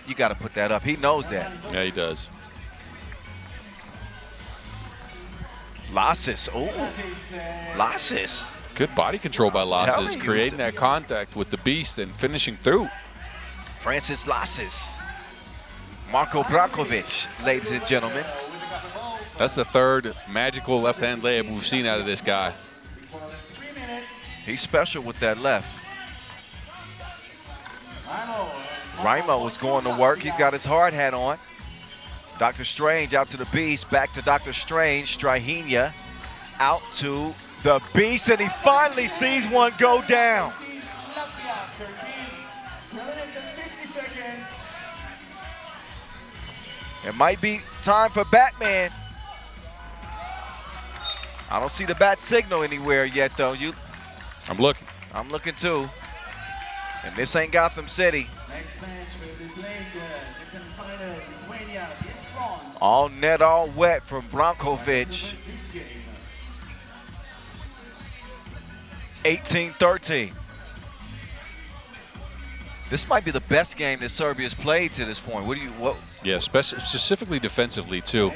You gotta put that up. He knows that. Yeah, he does. Lasses. Oh, Lasses. Good body control by Lasses, Telling you. creating that contact with the beast and finishing through. Francis Lasses. Marko Brankovic, ladies and gentlemen. That's the third magical left-hand layup we've seen out of this guy. He's special with that left. Rimo was going to work. He's got his hard hat on. Dr. Strange out to the Beast. Back to Dr. Strange. Strahinja out to the Beast, and he finally sees one go down. It might be time for Batman. I don't see the bat signal anywhere yet, though. I'm looking. I'm looking too. And this ain't Gotham City. Next match will be playing the semifinal Lithuania against France. All net, all wet from Brankovic. 18-13. This might be the best game that Serbia's played to this point. What? Yeah, specifically defensively, too.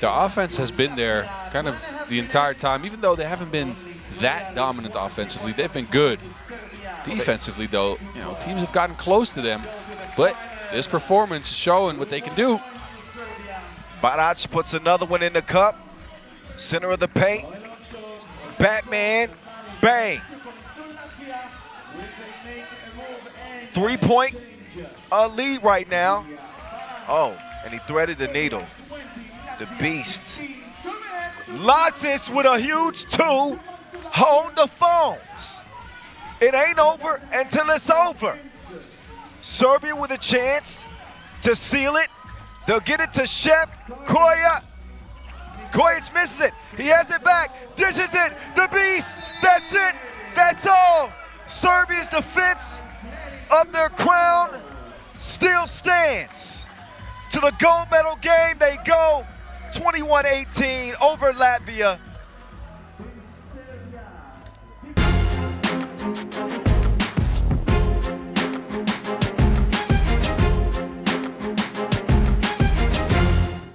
The offense has been there kind of the entire time. Even though they haven't been that dominant offensively, they've been good. Defensively, though, you know, teams have gotten close to them. But this performance is showing what they can do. Barac puts another one in the cup. Center of the paint. Batman, bang. 3-point lead right now. Oh, and he threaded the needle. The Beast. Lasses with a huge 2. Hold the phones. It ain't over until it's over. Serbia with a chance to seal it. They'll get it to Shep. Koya. Kojic misses it. He has it back. Dishes it. The Beast. That's it. That's all. Serbia's defense of their crown still stands. To the gold medal game they go. 21-18 over Latvia.